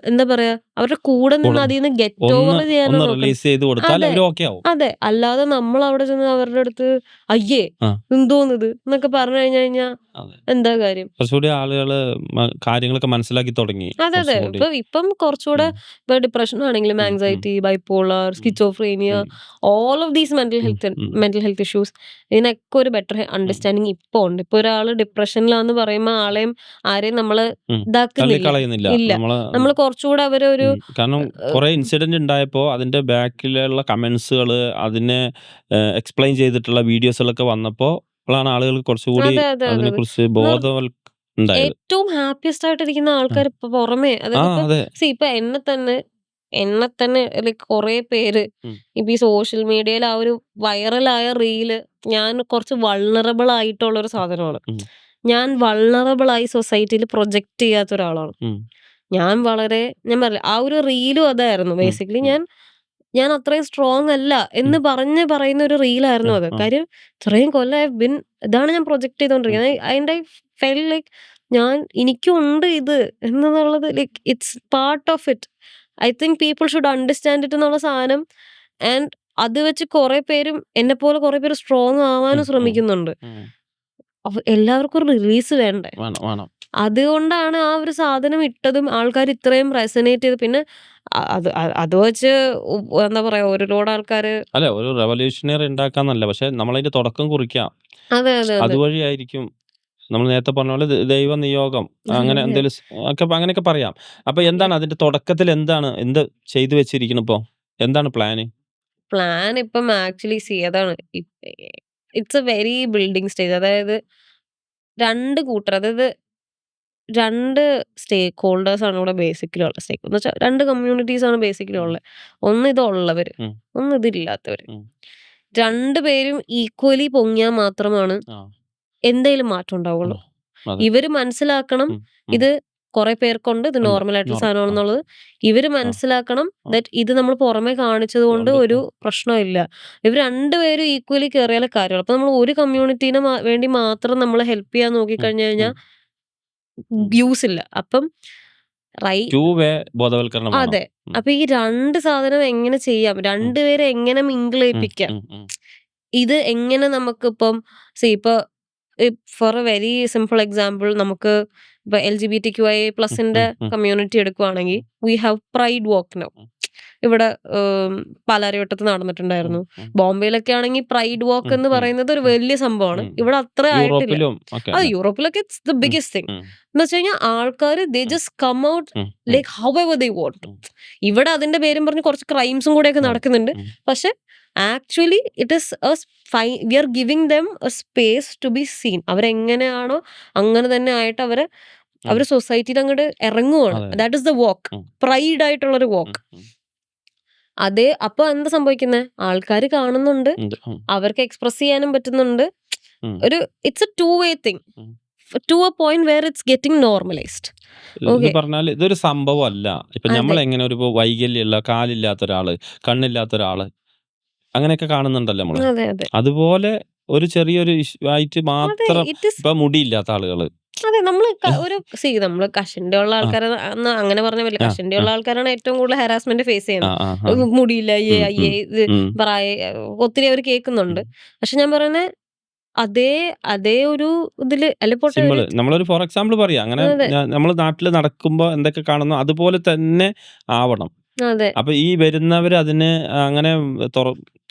എന്താ പറയാ, അവരുടെ കൂടെ നിന്ന് അതിൽ നിന്ന് ഗെറ്റ് ഓവർ ചെയ്യാനോ ഒന്ന് നോക്കണം. റിലീസ് ചെയ്ത് കൊടുത്താൽ അതെ, അവർ ഓക്കെ ആവും. അതെ. അല്ലാതെ നമ്മൾ അവിടെ ചെന്ന് അവരുടെ അടുത്ത് അയ്യേ ആ, എന്തോന്നത് എന്നൊക്കെ പറഞ്ഞു കഴിഞ്ഞാൽ അതെ. എന്താ കാര്യം? കുറച്ചുകൂടി ആളുകൾ കാര്യങ്ങളൊക്കെ മനസ്സിലാക്കി തുടങ്ങി. അതെ, അതെ. കുറച്ചുകൂടി. ഇപ്പം കുറച്ചുകൂടെ ഉം, ഇപ്പൊ ഡിപ്രഷൻ ആണെങ്കിലും ഉം, ഉം, ആങ്സൈറ്റി, ബൈപോളാർ, ഉം, സ്കിസോഫ്രീനിയ, ഉം, ഓൾ ഓഫ് ദീസ് ഉം, ഉം, മെന്റൽ ഹെൽത്ത് ഇഷ്യൂസ്, ഇതിനൊക്കെ ഒരു ബെറ്റർ ഉം, അണ്ടർസ്റ്റാൻഡിങ് ഇപ്പൊ ഉണ്ട്. ഇപ്പൊ ഒരാള് ഡിപ്രഷനിലാന്ന് പറയുമ്പോൾ ആരെയും നമ്മള് ഉം. ഇതാക്കുന്നില്ല. തള്ളിക്കളയുന്നില്ല ഇല്ല. നമ്മള്. നമ്മൾ കുറച്ചുകൂടെ അവരൊരു കാരണം കുറെ ഇൻസിഡന്റ് ഉണ്ടായപ്പോൾ അതിന്റെ ബാക്കിലുള്ള കമന്റ്സുകൾ, അതിനെ എക്സ്പ്ലെയിൻ ചെയ്തിട്ടുള്ള വീഡിയോസുകളൊക്കെ വന്നപ്പോൾ ാണ് ആളുകൾക്ക് കുറച്ചുകൂടി അതെ, അതെ, അതെ, അതെ. അതിനെക്കുറിച്ച് ഉണ്ടായത്. ഏറ്റവും ഹാപ്പിയസ്റ്റ് ആയിട്ടിരിക്കുന്ന ആ, ആൾക്കാർ ഇപ്പൊ പുറമെ, ആ, അതായത് ഇപ്പൊ അതെ. ഇപ്പൊ എന്നെ തന്നെ ലൈക്ക് കുറെ പേര് ഉം, ഇപ്പൊ ഈ സോഷ്യൽ മീഡിയയിൽ ആ ഒരു വൈറലായ റീല്, ഞാൻ കുറച്ച് വൾണറബിൾ ആയിട്ടുള്ള ഒരു സാധനമാണ്. ഉം, ഞാൻ വൾണറബിൾ ആയി സൊസൈറ്റിയിൽ പ്രൊജക്ട് ചെയ്യാത്ത ഒരാളാണ്. ഉം, ഞാൻ പറഞ്ഞില്ല, ആ ഒരു റീലും അതായിരുന്നു ഉം, ബേസിക്കലി. ഉം. ഞാൻ അത്രയും സ്ട്രോങ് അല്ല എന്ന് പറയുന്ന ഒരു റീലായിരുന്നു അത്. ആ, കാര്യം ഇത്രയും കൊല്ലം ഇതാണ് ഞാൻ പ്രൊജക്ട് ചെയ്തോണ്ടിരിക്കുന്നത്. അതിന്റെ ഫെൽ ലൈക്ക് എനിക്കും ഉണ്ട് ഇത് എന്നുള്ളത്, like it's part of it. I think people should understand it എന്നുള്ള സാധനം. ആൻഡ് അത് വെച്ച് കുറെ പേരും എന്നെ പോലെ കുറെ പേര് സ്ട്രോങ് ആവാനും ശ്രമിക്കുന്നുണ്ട്. എല്ലാവർക്കും ഒരു റിലീസ് വേണ്ടേ? വേണം. അതുകൊണ്ടാണ് ആ ഒരു സാധനം ഇട്ടതും ആൾക്കാർ ഇത്രയും റെസനേറ്റ് ചെയ്ത്. പിന്നെ അത് വെച്ച് എന്താ പറയാ, ഒരുപാട് ആൾക്കാര്. അല്ല, ഒരു റെവല്യൂഷണറി ഉണ്ടാക്കാന്നല്ല, പക്ഷെ നമ്മളതിന്റെ തുടക്കം കുറിക്കാം. അതെ, അതെ, അതെ. അതുവഴിയായിരിക്കും നമ്മൾ നേരത്തെ പറഞ്ഞ പോലെ ദൈവ നിയോഗം, അങ്ങനെ അതെ. എന്തെങ്കിലും ഒക്കെ അങ്ങനെയൊക്കെ പറയാം. അപ്പൊ എന്താണ് അതിന്റെ തുടക്കത്തിൽ എന്ത് ചെയ്തു വെച്ചിരിക്കണം ഇപ്പൊ? എന്താണ് പ്ലാന്? പ്ലാൻ ഇപ്പം ആക്ച്വലി അതാണ്. It's A very building stage. അതായത് അതായത് 2 സ്റ്റേക്ക് ഹോൾഡേഴ്സ് ആണ് ഇവിടെ ബേസിക്കലി ഉള്ളത്. എന്ന് വെച്ചാൽ 2 കമ്മ്യൂണിറ്റീസ് ആണ് ബേസിക്കലി ഉള്ളത്. ഒന്ന് ഇതുള്ളവര്, ഉം, ഒന്ന് ഇതില്ലാത്തവര്. ഉം. 2 പേരും ഈക്വലി പൊങ്ങിയാൽ മാത്രമാണ് ആ, എന്തേലും മാറ്റം ഉണ്ടാവുള്ളൂ. അതെ. ഇവര് മനസ്സിലാക്കണം ഉം, ഉം. ഇത് കുറെ പേർക്കുണ്ട്, ഇത് ഉണ്ട്. നോർമൽ ആയിട്ടുള്ള നോർമൽ. സാധനമാണെന്നുള്ളത്. ഇവര് മനസ്സിലാക്കണം ആ. ദാറ്റ് ഇത് നമ്മൾ പുറമെ കാണിച്ചത് കൊണ്ട് ഉണ്ട്. ഒരു പ്രശ്നമില്ല. ഇവർ 2 പേരും ഈക്വലി കേറിയാലേ കാര്യമുള്ളൂ. അപ്പൊ നമ്മൾ ഒരു കമ്മ്യൂണിറ്റീനെ വേണ്ടി മാത്രം നമ്മൾ ഹെൽപ്പ് ചെയ്യാൻ നോക്കിക്കഴിഞ്ഞു കഴിഞ്ഞാൽ യൂസ് ഇല്ല. അപ്പം ടു വേ ബോധവൽക്കരണം വേണം. അതെ. അപ്പൊ ഈ 2 സാധനം എങ്ങനെ ചെയ്യാം? 2 പേരെ എങ്ങനെ മിങ്കിൾ ചെയ്യിപ്പിക്കാം? ഇത് എങ്ങനെ നമുക്കിപ്പം ഇപ്പൊ for a very simple example, നമുക്ക് ഇപ്പൊ LGBTQIA+ കമ്മ്യൂണിറ്റി എടുക്കുവാണെങ്കിൽ we have pride walk now. ഇവിടെ പാലാരിവട്ടത്ത് നടന്നിട്ടുണ്ടായിരുന്നു. ബോംബെയിലൊക്കെ ആണെങ്കിൽ പ്രൈഡ് വാക്ക് എന്ന് പറയുന്നത് ഒരു വലിയ സംഭവമാണ്. ഇവിടെ അത്ര ആയിട്ടില്ല. അത് യൂറോപ്പിലൊക്കെ ഇറ്റ്സ് ദ ബിഗ്ഗസ്റ്റ് തിങ്. എന്ന് വെച്ച് കഴിഞ്ഞാൽ ആൾക്കാർ they just come out like however they want. ഇവിടെ അതിന്റെ പേരും പറഞ്ഞ് കുറച്ച് ക്രൈംസും കൂടെയൊക്കെ നടക്കുന്നുണ്ട്. പക്ഷെ actually it is we are giving them a space to be seen. അവരെങ്ങനെയാണോ അങ്ങനെ തന്നെ ആയിട്ട് അവര് സൊസൈറ്റിയിൽ അങ്ങോട്ട് ഇറങ്ങുവാണ്. ദാറ്റ് ഇസ് ദ വാക്ക്. പ്രൈഡ് ആയിട്ടുള്ളൊരു വാക്ക്. അപ്പൊ എന്താ സംഭവിക്കുന്നത്? ആൾക്കാർ കാണുന്നുണ്ട്, അവർക്ക് എക്സ്പ്രസ് ചെയ്യാനും പറ്റുന്നുണ്ട്. It's a two way thing to a point where it's getting normalised. ഇത് പറഞ്ഞാൽ ഇതൊരു സംഭവമല്ല. ഇപ്പൊ നമ്മൾ എങ്ങനെ ഒരു വൈകല്യമുള്ള, കാലില്ലാത്ത ഒരാള്, കണ്ണില്ലാത്ത ഒരാള്, അങ്ങനെയൊക്കെ കാണുന്നുണ്ടല്ലോ നമ്മള്. അതുപോലെ ഒരു ചെറിയൊരു ആയിട്ട് മാത്രം. ഇപ്പൊ മുടിയില്ലാത്ത ആളുകള്, അതെ. നമ്മള് നമ്മള് കഷന്റെ ഉള്ള ആൾക്കാരെ അങ്ങനെ പറഞ്ഞ പറ്റില്ല. കഷന്റെ ഉള്ള ആൾക്കാരാണ് ഏറ്റവും കൂടുതൽ ഹരാസ്മെന്റ് ഫേസ് ചെയ്യുന്നത്. മുടിയില്ല, അയ്യേ ഇത് ഒത്തിരി അവർ കേൾക്കുന്നുണ്ട്. പക്ഷെ ഞാൻ പറയുന്നത് അതേ ഒരു ഇതില് അല്ലെ പോട്ടെ സിമ്പിള്. നമ്മളൊരു ഫോർ എക്സാമ്പിൾ പറയാം. അങ്ങനെ അതെ നമ്മള് നാട്ടില് നടക്കുമ്പോ എന്തൊക്കെ കാണുന്നോ അതുപോലെ തന്നെ ആവണം. അതെ അപ്പൊ ഈ വരുന്നവര് അതിന് അങ്ങനെ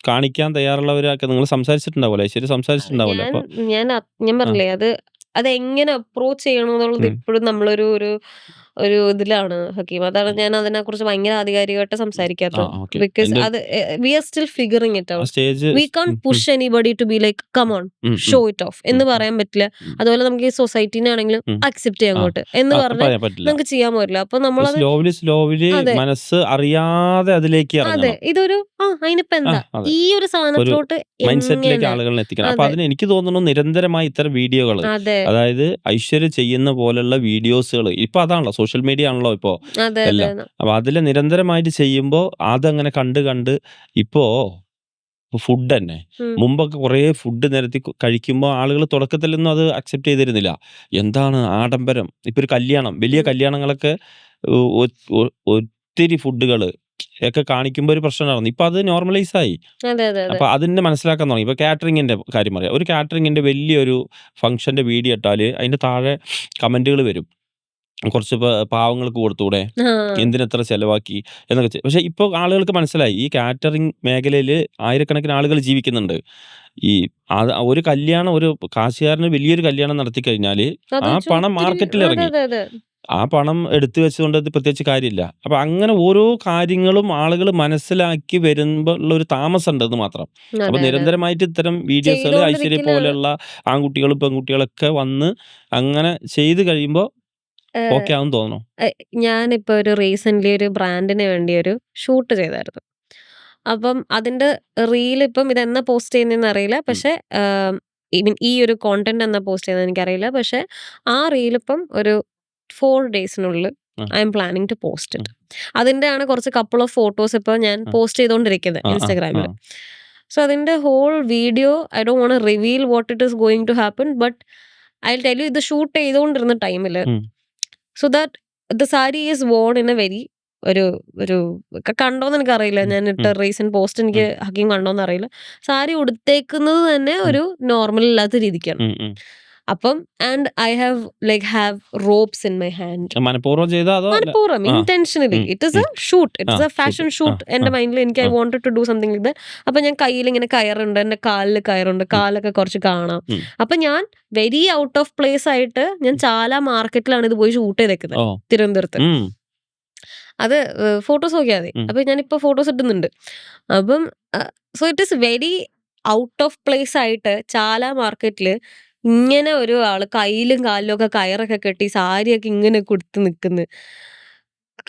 കാണിക്കാൻ തയ്യാറുള്ളവരൊക്കെ നിങ്ങൾ സംസാരിച്ചിട്ടുണ്ടാവുമല്ലോ. ഐശ്വര്യ സംസാരിച്ചിട്ടുണ്ടാവുമല്ലോ. ഞാൻ അപ്പൊ ഞാൻ ആ. പറഞ്ഞില്ലേ അതെങ്ങനെ അപ്രോച്ച് ചെയ്യണം എന്നുള്ളത് ഉം. ഇപ്പോഴും നമ്മളൊരു ഒരു ഒരു ഇതിലാണ് ഹക്കീം. അതാണ് ഞാൻ അതിനെക്കുറിച്ച് ഭയങ്കര ആധികാരികമായിട്ട് ആ സംസാരിക്കാത്തത്. ഓക്കെ. ബിക്കോസ് അതിന്റെ അത് we are still figuring it uh out. Stage we can push anybody to be like come on show it off എന്ന് പറയാൻ പറ്റില്ല. ഉം. അതുപോലെ നമുക്ക് ഈ സൊസൈറ്റീനെ ആണെങ്കിലും ഉം. അക്സെപ്റ്റ് ചെയ്യാൻ ആ. അങ്ങോട്ട് എന്ന് പറഞ്ഞ് പറയാൻ പറ്റില്ല. നമുക്ക് ചെയ്യാൻ പറ്റില്ല. അപ്പൊ നമ്മളത് സ്ലോവിലി അതെ മനസ്സ് അറിയാതെ അതിലേക്ക് അതെ ഇറങ്ങണം. ഇതൊരു അതിനിപ്പോ എന്താ അതെ. ഈ ഒരു ഒരു സാധനത്തിലോട്ട് മൈൻഡ് സെറ്റിലേക്ക് എങ്ങനെ ആളുകളെ എത്തിക്കണം. അപ്പൊ അതെ അതിന് എനിക്ക് തോന്നുന്നു നിരന്തരമായി ഇത്തരം വീഡിയോകള്, അതെ അതായത് ഐശ്വര്യ ചെയ്യുന്ന പോലുള്ള വീഡിയോസുകള് ഇപ്പൊ അതാണല്ലോ സോഷ്യൽ മീഡിയ ആണല്ലോ ഇപ്പോ അതെ അതെ എല്ലാം. അപ്പൊ അതില് നിരന്തരമായിട്ട് ചെയ്യുമ്പോ അതങ്ങനെ കണ്ട് ഇപ്പോ ഫുഡ് തന്നെ. ഉം. മുമ്പൊക്കെ കുറേ ഫുഡ് നിരത്തി കഴിക്കുമ്പോ ആളുകൾ തുടക്കത്തിലൊന്നും അത് അക്സെപ്റ്റ് ചെയ്തിരുന്നില്ല. എന്താണ് ആഡംബരം. ഇപ്പൊ ഒരു കല്യാണം, വലിയ ഉം. കല്യാണങ്ങളൊക്കെ ഒ ഒ ഒ ഒത്തിരി ഫുഡുകള് ഒക്കെ കാണിക്കുമ്പോ ഒരു പ്രശ്നം നടന്നു. ഇപ്പൊ അത് നോർമലൈസ് ആയി. അതെ അതെ അതെ അപ്പൊ അതിനെ മനസ്സിലാക്കാൻ തുടങ്ങി. ഇപ്പൊ കാറ്ററിംഗിന്റെ കാര്യം പറയാം. ഒരു കാറ്ററിംഗിന്റെ വലിയൊരു ഫംഗ്ഷന്റെ വീഡിയോ ഇട്ടാല് അതിന്റെ താഴെ കമന്റുകൾ വരും. കുറച്ച് പാവങ്ങൾക്ക് കൊടുത്തൂടെ? ആ എന്തിനെത്ര ചെലവാക്കി? എന്നൊക്കെ. പക്ഷെ ഇപ്പൊ ആളുകൾക്ക് മനസ്സിലായി. ഈ കാറ്ററിംഗ് മേഖലയില് ആയിരക്കണക്കിന് ആളുകൾ ജീവിക്കുന്നുണ്ട്. ഈ ഒരു കല്യാണം ഒരു കാശുകാരന് വലിയൊരു കല്യാണം നടത്തിക്കഴിഞ്ഞാല് അത് ആ വെച്ച് പണം ഒത്തിരി മാർക്കറ്റിൽ അതെ ഇറങ്ങി. അതെ അതെ ആ പണം എടുത്തു വെച്ചുകൊണ്ട് അത് പ്രത്യേകിച്ച് കാര്യമില്ല. അപ്പൊ അങ്ങനെ ഓരോ കാര്യങ്ങളും ആളുകൾ മനസ്സിലാക്കി വരുമ്പോ ഉള്ള ഒരു താമസമുണ്ട് എന്ന് മാത്രം. അപ്പൊ അതെ അതെ നിരന്തരമായിട്ട് ഇത്തരം വീഡിയോസുകള് ഐശ്വര്യ ചെയ്തോണ്ടിരിക്കലാണ്. പോലെയുള്ള ആൺകുട്ടികളും പെൺകുട്ടികളൊക്കെ വന്ന് അങ്ങനെ ചെയ്ത് കഴിയുമ്പോ ഓക്കെ ആവും തോന്നണു. ഞാനിപ്പോ ഒരു റീസെന്റ്ലി ഒരു ബ്രാൻഡിന് വേണ്ടി ഒരു ഷൂട്ട് ചെയ്തായിരുന്നു. അപ്പം അതിന്റെ റീൽ ഇപ്പം ഇതെന്നാ പോസ്റ്റ് ചെയ്യുന്നതെന്ന് അറിയില്ല. ഉം. പക്ഷെ ഈ ഒരു കോണ്ടന്റ് എന്നാ പോസ്റ്റ് ചെയ്യുന്നത് എനിക്കറിയില്ല. പക്ഷെ ആ റീൽ ഇപ്പം ഒരു 4 ഡേയ്സിനുള്ളിൽ ആ. I'm planning to post um. It. അതിന്റെയാണ് കുറച്ച് കപ്പിൾ ഓഫ് ഫോട്ടോസ് ഇപ്പൊ ഞാൻ ആ. പോസ്റ്റ് ചെയ്തുകൊണ്ടിരിക്കുന്നത് ആ. ആ. ആ. ഇൻസ്റ്റാഗ്രാമിൽ. സോ അതിന്റെ whole video I don't want to reveal what it is going to happen. But I will tell you ഇത് ഷൂട്ട് ചെയ്തുകൊണ്ടിരുന്ന ടൈമില് um. So that the sari is worn in a very ഒരു ഒരു കണ്ടോന്ന് എനിക്കറിയില്ല. ഉം. ഞാൻ ഇട്ട ഉം. റീസെന്റ് പോസ്റ്റ് എനിക്ക് ഉം. ഹക്കീം കണ്ടോന്ന് അറിയില്ല. സാരി ഉടുത്തേക്കുന്നത് തന്നെ ഉം. ഒരു നോർമൽ ഇല്ലാത്ത രീതിക്കാണ്. ഉം. ഉം. അപ്പം and I have ropes in my hand. മനഃപൂർവ്വം ചെയ്തോ അതോ അല്ല? മനഃപൂർവ്വം ആ. Intentionally um. It is um. A shoot. Uh. It's a shoot. Fashion uh. Shoot. Uh. എന്റെ മൈൻഡിൽ എനിക്ക് I uh. Wanted to do something like that. അപ്പൊ ഞാൻ കയ്യിൽ ഇങ്ങനെ കയറുണ്ട്, എന്റെ കാലിൽ കയറുണ്ട്, ഉം. കാലൊക്കെ കുറച്ച് കാണാം. ഉം. അപ്പൊ ഞാൻ വെരി ഔട്ട് ഓഫ് പ്ലേസ് ആയിട്ട് ഞാൻ ചാല മാർക്കറ്റിലാണ് ഇത് പോയി ഷൂട്ട് ചെയ്തേക്കുന്നത്, ഓ. തിരുവനന്തപുരത്ത്. ഉം. അത് ഫോട്ടോസ് നോക്കിയാൽ മതി. ഉം. അപ്പൊ ഞാനിപ്പോ ഫോട്ടോസ് ഇടുന്നുണ്ട്. അപ്പം so it is very out of place ആയിട്ട് ചാല മാർക്കറ്റില് ഇങ്ങനെ ഒരു ആള് കയ്യിലും കാലിലും ഒക്കെ കയറൊക്കെ കെട്ടി സാരിയൊക്കെ ഇങ്ങനെ കൊടുത്ത് നിൽക്കുന്നു.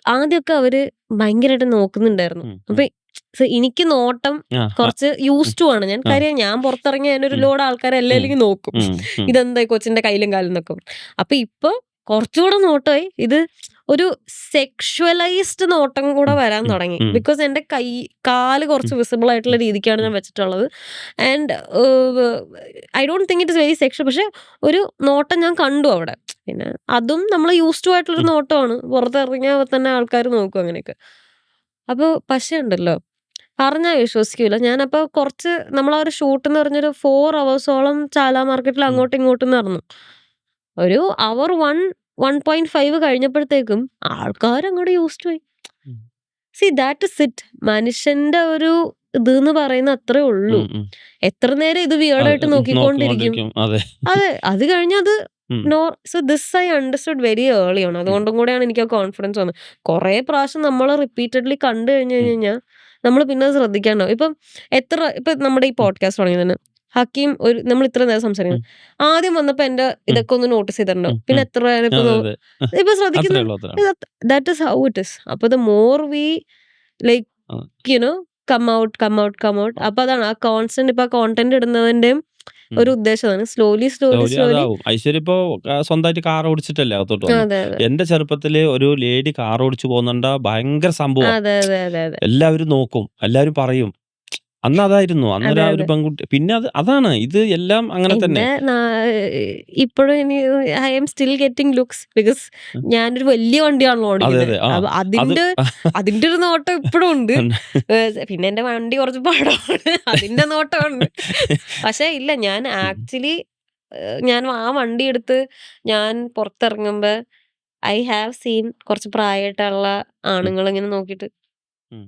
ആദ്യമൊക്കെ അവര് ഭയങ്കരമായിട്ട് നോക്കുന്നുണ്ടായിരുന്നു. ഉം. അപ്പൊ എനിക്ക് നോട്ടം ആ. ആ. കുറച്ച് ഉം. യൂസ് ടു ആണ്. ഞാൻ ആ. കാര്യം ഞാൻ പുറത്തിറങ്ങി അതിനൊരു ഉം. ലോഡ് ആൾക്കാരെ ഉം. എല്ലാവരും നോക്കും. ഉം. ഉം. ഇതെന്താ ഈ കൊച്ചിന്റെ കയ്യിലും കാലിലും എന്നൊക്കെ. അപ്പൊ ഇപ്പൊ കുറച്ചുകൂടെ നോട്ടമായി. ഇത് ഒരു സെക്ഷുവലൈസ്ഡ് നോട്ടം കൂടെ ഉം. വരാൻ ഉം. തുടങ്ങി. ഉം. ബിക്കോസ് എന്റെ കാല് കുറച്ച് ഉം. വിസിബിൾ ആയിട്ടുള്ള രീതിക്കാണ് ഞാൻ ഉം. വെച്ചിട്ടുള്ളത്. And I don't think it is very sexual. പക്ഷെ ഒരു നോട്ടം ഞാൻ കണ്ടു അവിടെ. പിന്നെ അതും നമ്മൾ യൂസ് ടു ആയിട്ടുള്ളൊരു ഉം. നോട്ടമാണ്. പുറത്തിറങ്ങിയാൽ തന്നെ ആൾക്കാർ നോക്കും അങ്ങനെയൊക്കെ. അപ്പൊ പക്ഷേ ഉണ്ടല്ലോ, പറഞ്ഞാൽ വിശ്വസിക്കൂല. ഞാനപ്പോ കുറച്ച് നമ്മളാ ഒരു ഷൂട്ട് എന്ന് പറഞ്ഞൊരു 4 അവേഴ്സോളം ചാല മാർക്കറ്റിൽ ഉം. അങ്ങോട്ടും ഇങ്ങോട്ടും നടന്നു. ഒരു അവർ 1.5 കഴിഞ്ഞപ്പോഴത്തേക്കും ആൾക്കാരങ്ങോട്ട് യൂസ്ഡ് ആയി. ഉം. That is it. മനുഷ്യന്റെ ഒരു ഇതെന്ന് പറയുന്നത് അത്രേ ഉള്ളൂ. ഉം. ഉം. എത്ര നേരം ഇത് വിയേർഡായിട്ട് നോക്കിക്കൊണ്ടിരിക്കും. നോക്കിക്കൊണ്ടിരിക്കും. അതെ. അതെ. അത് കഴിഞ്ഞത് ഉം. So this I understood very early ആണ്. ഉം. അതുകൊണ്ടും കൂടെയാണ് എനിക്ക് ആ കോൺഫിഡൻസ് വന്നത്. കുറേ പ്രാവശ്യം നമ്മൾ റിപ്പീറ്റഡ്ലി കണ്ടു കഴിഞ്ഞു ഉം. കഴിഞ്ഞാൽ നമ്മൾ പിന്നെ അത് ശ്രദ്ധിക്കാണ്ടാവും. ഇപ്പം നമ്മുടെ ഈ ഉം. പോഡ്കാസ്റ്റ് തുടങ്ങിയതിന് ഹക്കീം നമ്മൾ ഇത്ര നേരം ഉം. സംസാരിക്കുന്നത്. ആദ്യം വന്നപ്പോ എന്റെ ഉം. ഇതൊക്കെ ഒന്ന് നോട്ടീസ് ചെയ്തിട്ടുണ്ടോ? ഉം. പിന്നെ ഉം. എത്ര നേരം അതെ. അതെ. ഇപ്പൊ അത്രേ ശ്രദ്ധിക്കുന്നു. ഉള്ളൂ. അത്രേ ഉള്ളൂ. That is how it is. അപ്പൊ the more we like ah. You know come out. അപ്പൊ അതാണ് ആ കോൺസ്റ്റന്റ് ഇപ്പൊ കോണ്ടന്റ് ഇടുന്നതിന്റെയും ഉം. ഒരു ഉദ്ദേശമാണ്. സ്ലോലി അതാവും. ഐശ്വര്യ ഇപ്പോ സ്വന്തമായിട്ട് കാർ ഓടിച്ചിട്ടല്ലേ അകത്തോട്ട് വന്നത്. അതെ അതെ എന്റെ ചെറുപ്പത്തില് ഒരു ലേഡി കാർ ഓടിച്ചു പോകുന്നുണ്ടാ ഭയങ്കര സംഭവം. അതെ അതെ അതെ അതെ എല്ലാവരും നോക്കും. എല്ലാവരും പറയും. അന്ന് അതായിരുന്നു. അന്നൊരു അതെ ആ ഒരു അതെ പെൺകുട്ടി പിന്നെ അതാണ്. ഇത് എല്ലാം അങ്ങനെ തന്നെ. എന്നെ ഇപ്പോഴും I am still getting looks because ഉം. ഞാനൊരു വലിയ വണ്ടിയാണല്ലോ അതെ, ഓടിക്കുന്നത്. അതെ. ആ. അപ്പൊ അത് അതിന്റെ ഒരു നോട്ടം ഇപ്പോഴും ഉണ്ട്. പിന്നെ എന്റെ വണ്ടി കുറച്ച് പടമാണ്, അതിന്റെ നോട്ടമുണ്ട്. പക്ഷെ ഇല്ല, ഞാൻ ഉം. ആക്ച്വലി ഞാൻ ആ വണ്ടി എടുത്ത് ഞാൻ പുറത്തിറങ്ങുമ്പോ ഐ ഹാവ് സീൻ കുറച്ച് പ്രായമായിട്ടുള്ള ഉം. ആണുങ്ങൾ ഇങ്ങനെ നോക്കിയിട്ട് ഉം.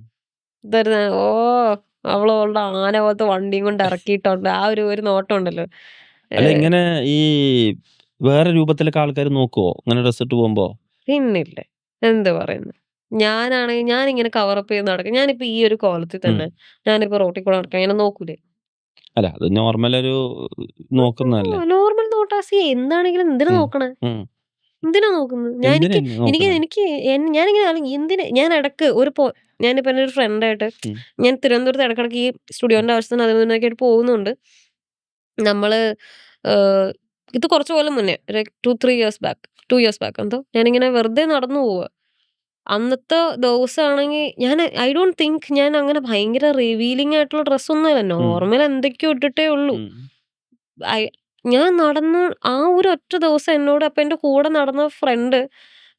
ഇതൊരു ഓ അവളുടെ ആന പോലത്തെ വണ്ടിയും കൊണ്ട് ഇറക്കിയിട്ടുണ്ട്, ആ ഒരു നോട്ടം ഉണ്ടല്ലോ. അല്ല ഇങ്ങനെ ഈ വേറെ രൂപത്തിലൊക്കെ ആൾക്കാര് നോക്കുവോ? ഇങ്ങനെ ഡ്രസ് ഇട്ട് പോകുമ്പോ? പിന്നില്ലേ, എന്ത് പറയുന്നു. ഞാനിങ്ങനെ കവറപ്പ് ചെയ്ത് നടക്കും. ഞാനിപ്പോ ഈ ഒരു കോലത്തിൽ ഉം. തന്നെ ഞാനിപ്പോ റോട്ടിൽ കൂടെ നടക്കാൻ ഇങ്ങനെ നോക്കൂലേ. അല്ല അത് നോർമൽ ഒരു നോക്കുന്നതല്ലേ. നോർമൽ നോട്ടാസി എന്താണെങ്കിലും എന്തിനാ ഉം. നോക്കണേ, ഉം. എന്തിനാ നോക്കുന്നത്? എന്തിനാ എനിക്ക് നോക്കണേ? എനിക്ക് ഞാനിങ്ങനെ എന്തിന് ഞാൻ ഇടക്ക് ഞാനിപ്പോ എൻ്റെ ഒരു ഫ്രണ്ടായിട്ട് ഉം. ഞാൻ തിരുവനന്തപുരത്ത് ഇടക്കിടക്ക് ഈ സ്റ്റുഡിയോന്റെ ആവശ്യത്തിന് അതിൽ നിന്നൊക്കെ ആയിട്ട് പോകുന്നുണ്ട്. നമ്മള് ഇത് കുറച്ച് കൊല്ലം മുന്നേ, ഒരു 2 ഇയേഴ്സ് ബാക്ക് എന്തോ ഞാനിങ്ങനെ വെറുതെ നടന്നു പോവുക. അന്നത്തെ ദിവസമാണെങ്കിൽ ഐ ഡോണ്ട് തിങ്ക് ഞാൻ അങ്ങനെ ഭയങ്കര റിവീലിംഗ് ആയിട്ടുള്ള ഡ്രസ്സൊന്നുമല്ല, ഉം. നോർമൽ എന്തൊക്കെയോ ഇട്ടിട്ടേ ഉള്ളൂ. ഉം. ഐ- ഞാൻ നടന്ന് ആ ഒരു ഒറ്റ ദിവസം എന്നോട് അപ്പം എൻ്റെ കൂടെ നടന്ന ഫ്രണ്ട്,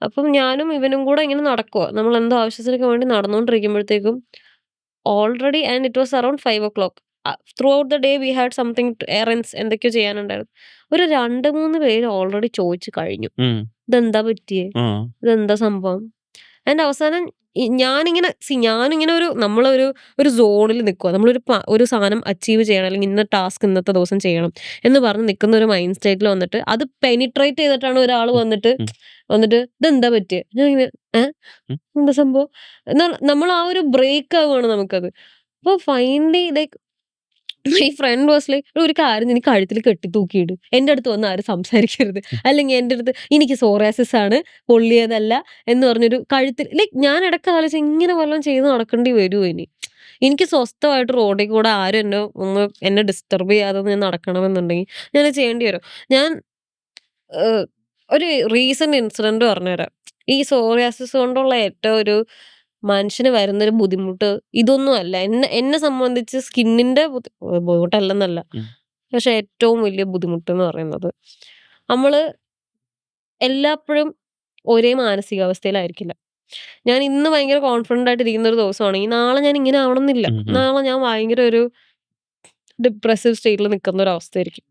അപ്പം ഞാനും ഇവനും കൂടെ ഇങ്ങനെ നടക്കുക, നമ്മൾ എന്തോ ആവശ്യത്തിനൊക്കെ വേണ്ടി നടന്നുകൊണ്ടിരിക്കുമ്പോഴത്തേക്കും already and it was around 5 o'clock. Throughout the day we had something errands എന്തൊക്കെയോ ചെയ്യാനുണ്ടായിരുന്നു. ഒരു 2-3 പേര് ഓൾറെഡി ചോദിച്ചു കഴിഞ്ഞു, ഉം. ഇതെന്താ പറ്റിയേ, ആ. ഇതെന്താ സംഭവം. അതിന്റെ അവസാനം ഞാനിങ്ങനെ നമ്മളൊരു സോണിൽ നിൽക്കുക, ഒരു സാധനം അച്ചീവ് ചെയ്യണം അല്ലെങ്കിൽ ഇന്ന ടാസ്ക് ഇന്നത്തെ ദിവസം ചെയ്യണം എന്ന് പറഞ്ഞ് നിൽക്കുന്ന ഒരു മൈൻഡ് സ്റ്റേറ്റിൽ വന്നിട്ട് അത് പെനിട്രേറ്റ് ചെയ്തിട്ടാണ് ഒരാൾ ഉം. വന്നിട്ട് ഉം. ഇതെന്താ പറ്റിയത്, ഞാൻ ഇങ്ങനെ ഉം. എന്താ സംഭവം എന്നാൽ നമ്മൾ ആ ഒരു ബ്രേക്ക് ആവുകയാണ് നമുക്കത്. അപ്പൊ finally like my friend was like, ഒരു കാര്യം നീ കഴുത്തിൽ കെട്ടി തൂക്കിയിട്, എൻ്റെ അടുത്ത് വന്ന് ആരും സംസാരിക്കരുത്, അല്ലെങ്കിൽ എൻ്റെ അടുത്ത് എനിക്ക് സോറിയാസിസ് ആണ്, പൊള്ളിയതല്ല എന്ന് പറഞ്ഞൊരു കഴുത്തിൽ ലൈക്ക് ഞാൻ ഇടയ്ക്ക് ആലോചിച്ച് ഇങ്ങനെ വല്ലതും ചെയ്ത് നടക്കേണ്ടി വരുമോ ഇനി. എനിക്ക് സ്വസ്ഥമായിട്ട് റോഡിൽ കൂടെ ആരും എന്നെ ഡിസ്റ്റർബ് ചെയ്യാതെ ഞാൻ നടക്കണമെന്നുണ്ടെങ്കിൽ ഞാൻ ചെയ്യേണ്ടി വരും. ഞാൻ ഏഹ്, ഒരു റീസെന്റ് ഇൻസിഡന്റ് പറഞ്ഞുതരാം. ഈ സോറിയാസിസ് കൊണ്ടുള്ള ഏറ്റവും ഒരു മനുഷ്യന് വരുന്നൊരു ബുദ്ധിമുട്ട് ഇതൊന്നും അല്ല. എന്നെ സംബന്ധിച്ച് സ്കിന്നിന്റെ ബുദ്ധിമുട്ടല്ലെന്നല്ല. ഉം. പക്ഷെ ഏറ്റവും വലിയ ബുദ്ധിമുട്ടെന്ന് പറയുന്നത്, നമ്മള് എല്ലാപ്പഴും ഒരേ മാനസികാവസ്ഥയിലായിരിക്കില്ല. ഞാൻ ഇന്ന് ഭയങ്കര കോൺഫിഡന്റ് ആയിട്ട് ഇരിക്കുന്ന ഒരു ദിവസമാണെങ്കിൽ നാളെ ഞാൻ ഇങ്ങനെ ആവണമെന്നില്ല. ഉം. ഉം. നാളെ ഞാൻ ഭയങ്കര ഒരു ഡിപ്രസീവ് സ്റ്റേറ്റിൽ നിൽക്കുന്ന ഒരു അവസ്ഥയായിരിക്കും.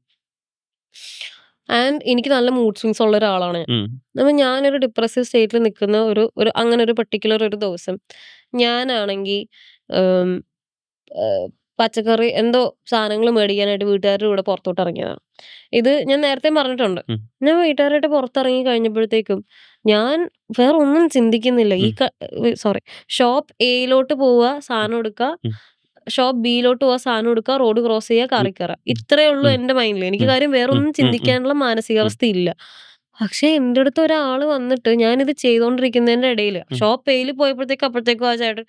ആൻഡ് എനിക്ക് നല്ല മൂഡ് സ്വിങ്സ് ഉള്ള ഒരാളാണ് ഞാൻ. ഉം. അപ്പം ഞാനൊരു ഡിപ്രസീവ് സ്റ്റേറ്റിൽ നിൽക്കുന്ന അങ്ങനെ ഒരു പർട്ടിക്കുലർ ഒരു ദിവസം ഞാനാണെങ്കിൽ പച്ചക്കറി എന്തോ സാധനങ്ങൾ മേടിക്കാനായിട്ട് വീട്ടുകാരുടെ കൂടെ പുറത്തോട്ട് ഇറങ്ങിയതാണ്. ഇത് ഞാൻ നേരത്തെ പറഞ്ഞിട്ടുണ്ട്. ഉം. ഞാൻ വീട്ടുകാരായിട്ട് പുറത്തിറങ്ങി കഴിഞ്ഞപ്പോഴത്തേക്കും ഞാൻ വേറെ ഒന്നും ചിന്തിക്കുന്നില്ല. ഉം. സോറി, ഷോപ്പ് എയിലോട്ട് പോവുക, സാധനം എടുക്കുക, ഉം. ഷോപ്പ് ബിയിലോട്ട് പോവുക, സാധനം എടുക്കുക, റോഡ് ക്രോസ് ചെയ്യുക, ഉം. കാറിൽ കയറുക. ഇത്രയേ ഉള്ളൂ ഉം. എൻ്റെ മൈൻഡിൽ. എനിക്ക് ഉം. കാര്യം വേറെ ഉം. ഒന്നും ഉം. ഉം. ചിന്തിക്കാനുള്ള ഉം. മാനസികാവസ്ഥ ഇല്ല. പക്ഷെ എൻ്റെ അടുത്ത് ഒരാൾ വന്നിട്ട് ഞാനിത് ചെയ്തുകൊണ്ടിരിക്കുന്നതിന്റെ ഇടയിൽ ഉം. ഷോപ്പ് എയിൽ അപ്പോഴത്തേക്കും ആ ചേട്ടൻ,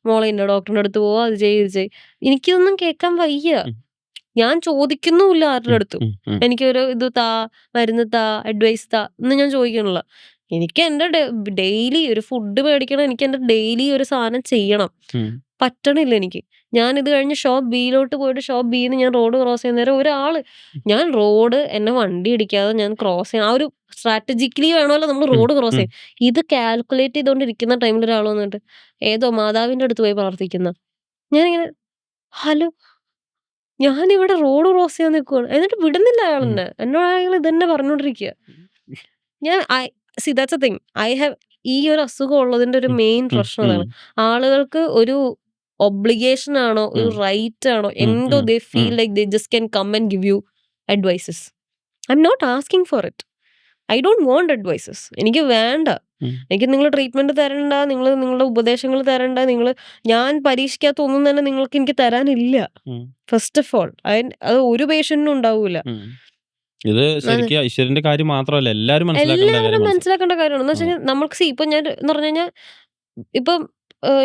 മോളെ ഇന്ന ഡോക്ടറിന്റെ അടുത്ത് പോവാ, അത് ചെയ്യ് ഇത് ചെയ്യ്. എനിക്കിതൊന്നും കേൾക്കാൻ വയ്യ. ഉം. ഞാൻ ചോദിക്കുന്നുമില്ല ആരുടെ ഉം. അടുത്തും. ഉം. ഉം. എനിക്കൊരു ഇത് താ, മരുന്ന് താ, അഡ്വൈസ് താ എന്ന് ഞാൻ ചോദിക്കണില്ല. എനിക്ക് എൻ്റെ ഡെയിലി ഒരു ഫുഡ് മേടിക്കണം, എനിക്ക് എൻ്റെ ഡെയിലി ഒരു സാധനം ചെയ്യണം. ഉം. പറ്റണില്ല എനിക്ക്. ഞാനിത് കഴിഞ്ഞ് ഷോപ്പ് ബിയിലോട്ട് പോയിട്ട് ഷോപ്പ് ബിന്ന് ഞാൻ റോഡ് ക്രോസ് ചെയ്യുന്ന നേരം ഞാൻ എന്നെ വണ്ടി ഇടിക്കാതെ ഞാൻ ക്രോസ് ചെയ്യാൻ, ആ ഒരു സ്ട്രാറ്റജിക്കലി വേണമല്ലോ നമ്മൾ ഉം. റോഡ് ക്രോസ് ഉം. ചെയ്യാൻ. ഇത് കാൽക്കുലേറ്റ് ചെയ്തുകൊണ്ടിരിക്കുന്ന ടൈമിൽ ഒരാൾ വന്നിട്ട് ഏതോ മാതാവിന്റെ അടുത്ത് പോയി പ്രാർത്ഥിക്കുന്ന, ഞാനിങ്ങനെ ഹലോ, ഞാനിവിടെ റോഡ് ക്രോസ് ചെയ്യാൻ നിൽക്കുവാണ്, എന്നിട്ട് വിടുന്നില്ല അയാൾ ഉം. എന്നെ. എന്നോട് അയാൾ ഇതന്നെ പറഞ്ഞോണ്ടിരിക്കുക. ഞാൻ that's A thing I have. ഈ ഒരു അസുഖം ഉള്ളതിന്റെ ഒരു ഉം. മെയിൻ ഉം. പ്രശ്നം ഉം. അതാണ്. ആളുകൾക്ക് ഒരു ഒബ്ലിഗേഷൻ ആണോ ഒരു ഉം. റൈറ്റ് ആണോ ഉം. എന്തോ, ഉം. They um. Feel like they just can come and give you advices. I'm not asking for it. I don't want advices. എനിക്ക് വേണ്ട. ഉം. എനിക്ക് നിങ്ങൾ ട്രീറ്റ്മെന്റ് തരണ്ട, നിങ്ങളുടെ ഉപദേശങ്ങൾ തരണ്ട, ഞാൻ പരീക്ഷിക്കാത്ത ഒന്നും തന്നെ നിങ്ങൾക്ക് എനിക്ക് തരാനില്ല. ഉം. ഫസ്റ്റ് ഓഫ് ഓൾ അത് ഒരു പേഷ്യന്റിനും ഉണ്ടാവൂല. ഉം. ഇത് ശരിക്കും ഈശ്വരന്റെ കാര്യം മാത്രമല്ല, എല്ലാവരും മനസ്സിലാക്കേണ്ട എല്ലാവരും കാര്യം മനസ്സിലാക്കേണ്ട കാര്യമാണ്. എന്ന് വെച്ച് ആ. കഴിഞ്ഞാൽ നമുക്ക് ഇപ്പൊ ഞാൻ എന്ന് പറഞ്ഞു കഴിഞ്ഞാൽ ഇപ്പം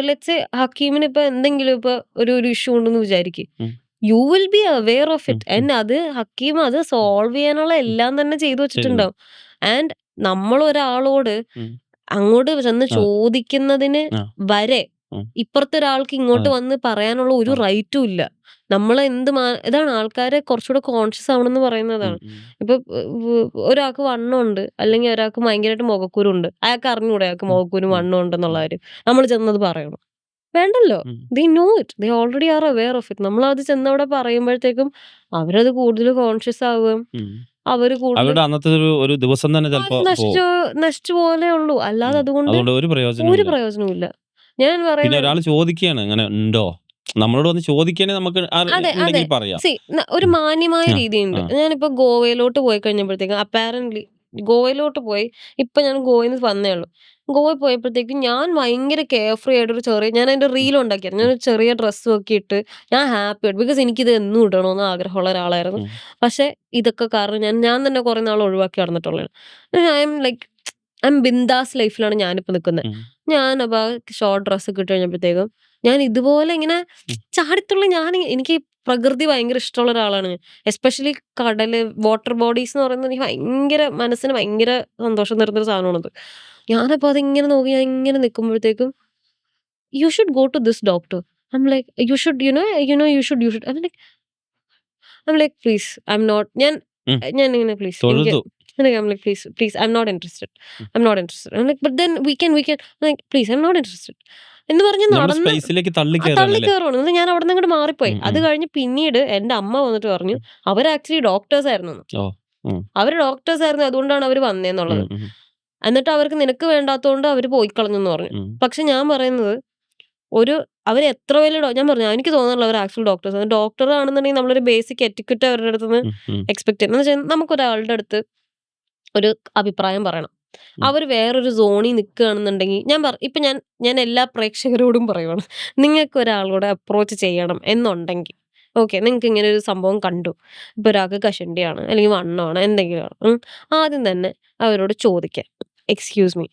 ലെറ്റ്സ് സേ ഹക്കീമിന് ഇപ്പൊ എന്തെങ്കിലും ഇപ്പൊ ഒരു ഇഷ്യൂ ഉണ്ടെന്ന് വിചാരിക്കും. ഉം. U will be aware of ഉം. ഇറ്റ്. ഉം. ആൻഡ് അത് ഹക്കീം അത് സോൾവ് ചെയ്യാനുള്ള ഉം. എല്ലാം തന്നെ ചെയ്തു ശരിയാണ്. വെച്ചിട്ടുണ്ടാവും. ആൻഡ് നമ്മൾ ഒരാളോട് ഉം. അങ്ങോട്ട് ചെന്ന് അതെ. ചോദിക്കുന്നതിന് ആ. വരെ ഇപ്പുറത്തെ ഒരാൾക്ക് ഇങ്ങോട്ട് അതെ. വന്ന് പറയാനുള്ള ഒരു അതെ. റൈറ്റും ഇല്ല. നമ്മള് എന്ത് ഇതാണ് ആൾക്കാരെ കുറച്ചുകൂടെ കോൺഷ്യസ് ആവണമെന്ന് പറയുന്നതാണ്. ഇപ്പൊ ഒരാൾക്ക് വണ്ണമുണ്ട്, അല്ലെങ്കിൽ ഒരാൾക്ക് ഭയങ്കരമായിട്ട് മുഖക്കുരുണ്ട്. അയാൾക്ക് അറിഞ്ഞൂടെ അയാൾക്ക് മുഖക്കുരും വണ്ണവും ഉണ്ടെന്നുള്ള കാര്യം? നമ്മള് ചെന്നത് പറയണം? വേണ്ടല്ലോ. They know it. They already R aware of it. നമ്മളത് ചെന്നവിടെ പറയുമ്പോഴത്തേക്കും അവരത് കൂടുതൽ കോൺഷ്യസ് ആവുകയും അവര് കൂടുതൽ അവരുടെ അന്നത്തെ ഒരു ദിവസം തന്നെ ചിലപ്പോ നശിച്ചു നശിച്ചു പോലേ ഉള്ളൂ. അല്ലാതെ അതുകൊണ്ട് അതുകൊണ്ട് ഒരു ഒരു പ്രയോജനമില്ല. പ്രയോജനവുമില്ല. ഞാൻ പിന്നെ പറയുന്നത് ഒരാൾ ചോദിക്കുകയാണ് ഇങ്ങനെ ഉണ്ടോ? നമ്മളോട് വന്ന് ചോദിക്കുകയാണെങ്കിൽ നമുക്ക് അതെ, അതെ. ഉണ്ടെങ്കിൽ പറയാം. സീ ഒരു മാന്യമായ ആ, രീതിയുണ്ട്. ആ. ഞാനിപ്പോ ഗോവയിലോട്ട് പോയി കഴിഞ്ഞപ്പോഴത്തേക്കും അപ്പാരന്റ്ലി ഗോവയിലോട്ട് പോയി. ഇപ്പൊ ഞാൻ ഗോവയിൽ നിന്ന് വന്നേ ഉള്ളൂ. ഗോവയിൽ പോയപ്പോഴത്തേക്കും ഞാൻ ഭയങ്കര കെയർ ഫ്രീ ആയിട്ടൊരു ഞാൻ അതിന്റെ റീൽ ഉണ്ടാക്കിയായിരുന്നു. ഞാനൊരു ചെറിയ ഡ്രസ്സും ഒക്കെ ഇട്ട് ഞാൻ ഹാപ്പി ആയിട്ട് ബിക്കോസ് എനിക്കിത് എന്നും ഇടണമെന്ന് ആഗ്രഹമുള്ള ഒരാളായിരുന്നു. പക്ഷെ ഇതൊക്കെ കാരണം ഞാൻ തന്നെ കുറെ നാൾ ഒഴിവാക്കി നടന്നിട്ടുള്ളതാണ്. I'm like I'm ബിന്ദാസ് ലൈഫിലാണ് ഞാനിപ്പോ നിൽക്കുന്നത്. ഞാനപ്പോ ഷോർട്ട് ഡ്രസ്സ് ഒക്കെ ഇട്ട് കഴിഞ്ഞപ്പോഴത്തേക്കും ഞാൻ ഇതുപോലെ ഇങ്ങനെ ചാടിത്തുള്ളി എനിക്ക് പ്രകൃതി ഭയങ്കര ഇഷ്ടമുള്ള ഒരാളാണ്. എസ്പെഷ്യലി കടല്, വാട്ടർ ബോഡീസ് എന്ന് പറയുന്നത് എനിക്ക് ഭയങ്കര മനസ്സിന് ഭയങ്കര സന്തോഷം തരുന്നൊരു സാധനമാണത്. ഞാനപ്പോ അതിങ്ങനെ നോക്കി ഞാൻ ഇങ്ങനെ നിൽക്കുമ്പോഴത്തേക്കും you should go to this doctor. I'm like you should you should I'm like please I'm not ഞാൻ ഇങ്ങനെ പ്ലീസ് എനിക്ക് തൊഴുതു. I'm like, please, I'm not interested. I'm not interested. I'm like, but then we can. I'm like, please, I'm not interested. എന്ന് പറഞ്ഞ് നമ്മുടെ നടന്ന് സ്പേസിലേക്ക് തള്ളിക്കയറാണ് അല്ലേ? തള്ളിക്കയറുവാണ്. എന്നിട്ട് ഞാൻ അവിടുന്ന് അങ്ങോട്ട് മാറിപ്പോയി. അത് കഴിഞ്ഞ് പിന്നീട് എന്റെ അമ്മ വന്നിട്ട് പറഞ്ഞു, അവര് ആക്ച്വലി ഡോക്ടേഴ്സ് ആയിരുന്നെന്ന്. ഓ. അവര് ഡോക്ടേഴ്സ് ആയിരുന്നു, അതുകൊണ്ടാണ് അവര് വന്നേന്നുള്ളത്. എന്നിട്ട് അവർക്ക് നിനക്ക് വേണ്ടാത്തോണ്ട് അവര് പോയി കളഞ്ഞെന്ന് പറഞ്ഞു. പക്ഷെ ഞാൻ പറയുന്നത് അവര് എത്ര വലിയ ഞാൻ പറഞ്ഞു എനിക്ക് തോന്നുന്നില്ല അവർ ആക്ച്വൽ ഡോക്ടേഴ്സ്. ഡോക്ടർ ആണെന്നുണ്ടെങ്കിൽ നമ്മളൊരു ബേസിക് എറ്റിക്വറ്റ് അവരുടെ അടുത്ത് നിന്ന് എക്സ്പെക്ട് ചെയ്യുന്നത്. എന്ന് വെച്ചാൽ നമുക്കൊരാളുടെ അടുത്ത് ഒരു അഭിപ്രായം പറയണം. അവര് വേറൊരു സോണിൽ നിൽക്കുകയാണെന്നുണ്ടെങ്കിൽ ഇപ്പൊ ഞാൻ എല്ലാ പ്രേക്ഷകരോടും പറയുവാണ്. നിങ്ങൾക്ക് ഒരാളോട് അപ്രോച്ച് ചെയ്യണം എന്നുണ്ടെങ്കിൽ ഓക്കെ, നിങ്ങൾക്ക് ഇങ്ങനെ ഒരു സംഭവം കണ്ടു. ഇപ്പൊ ഒരാൾക്ക് കഷണ്ടിയാണ് അല്ലെങ്കിൽ വണ്ണമാണ് എന്തെങ്കിലുമാണ്. ആദ്യം തന്നെ അവരോട് ചോദിക്കാം, എക്സ്ക്യൂസ് മീ,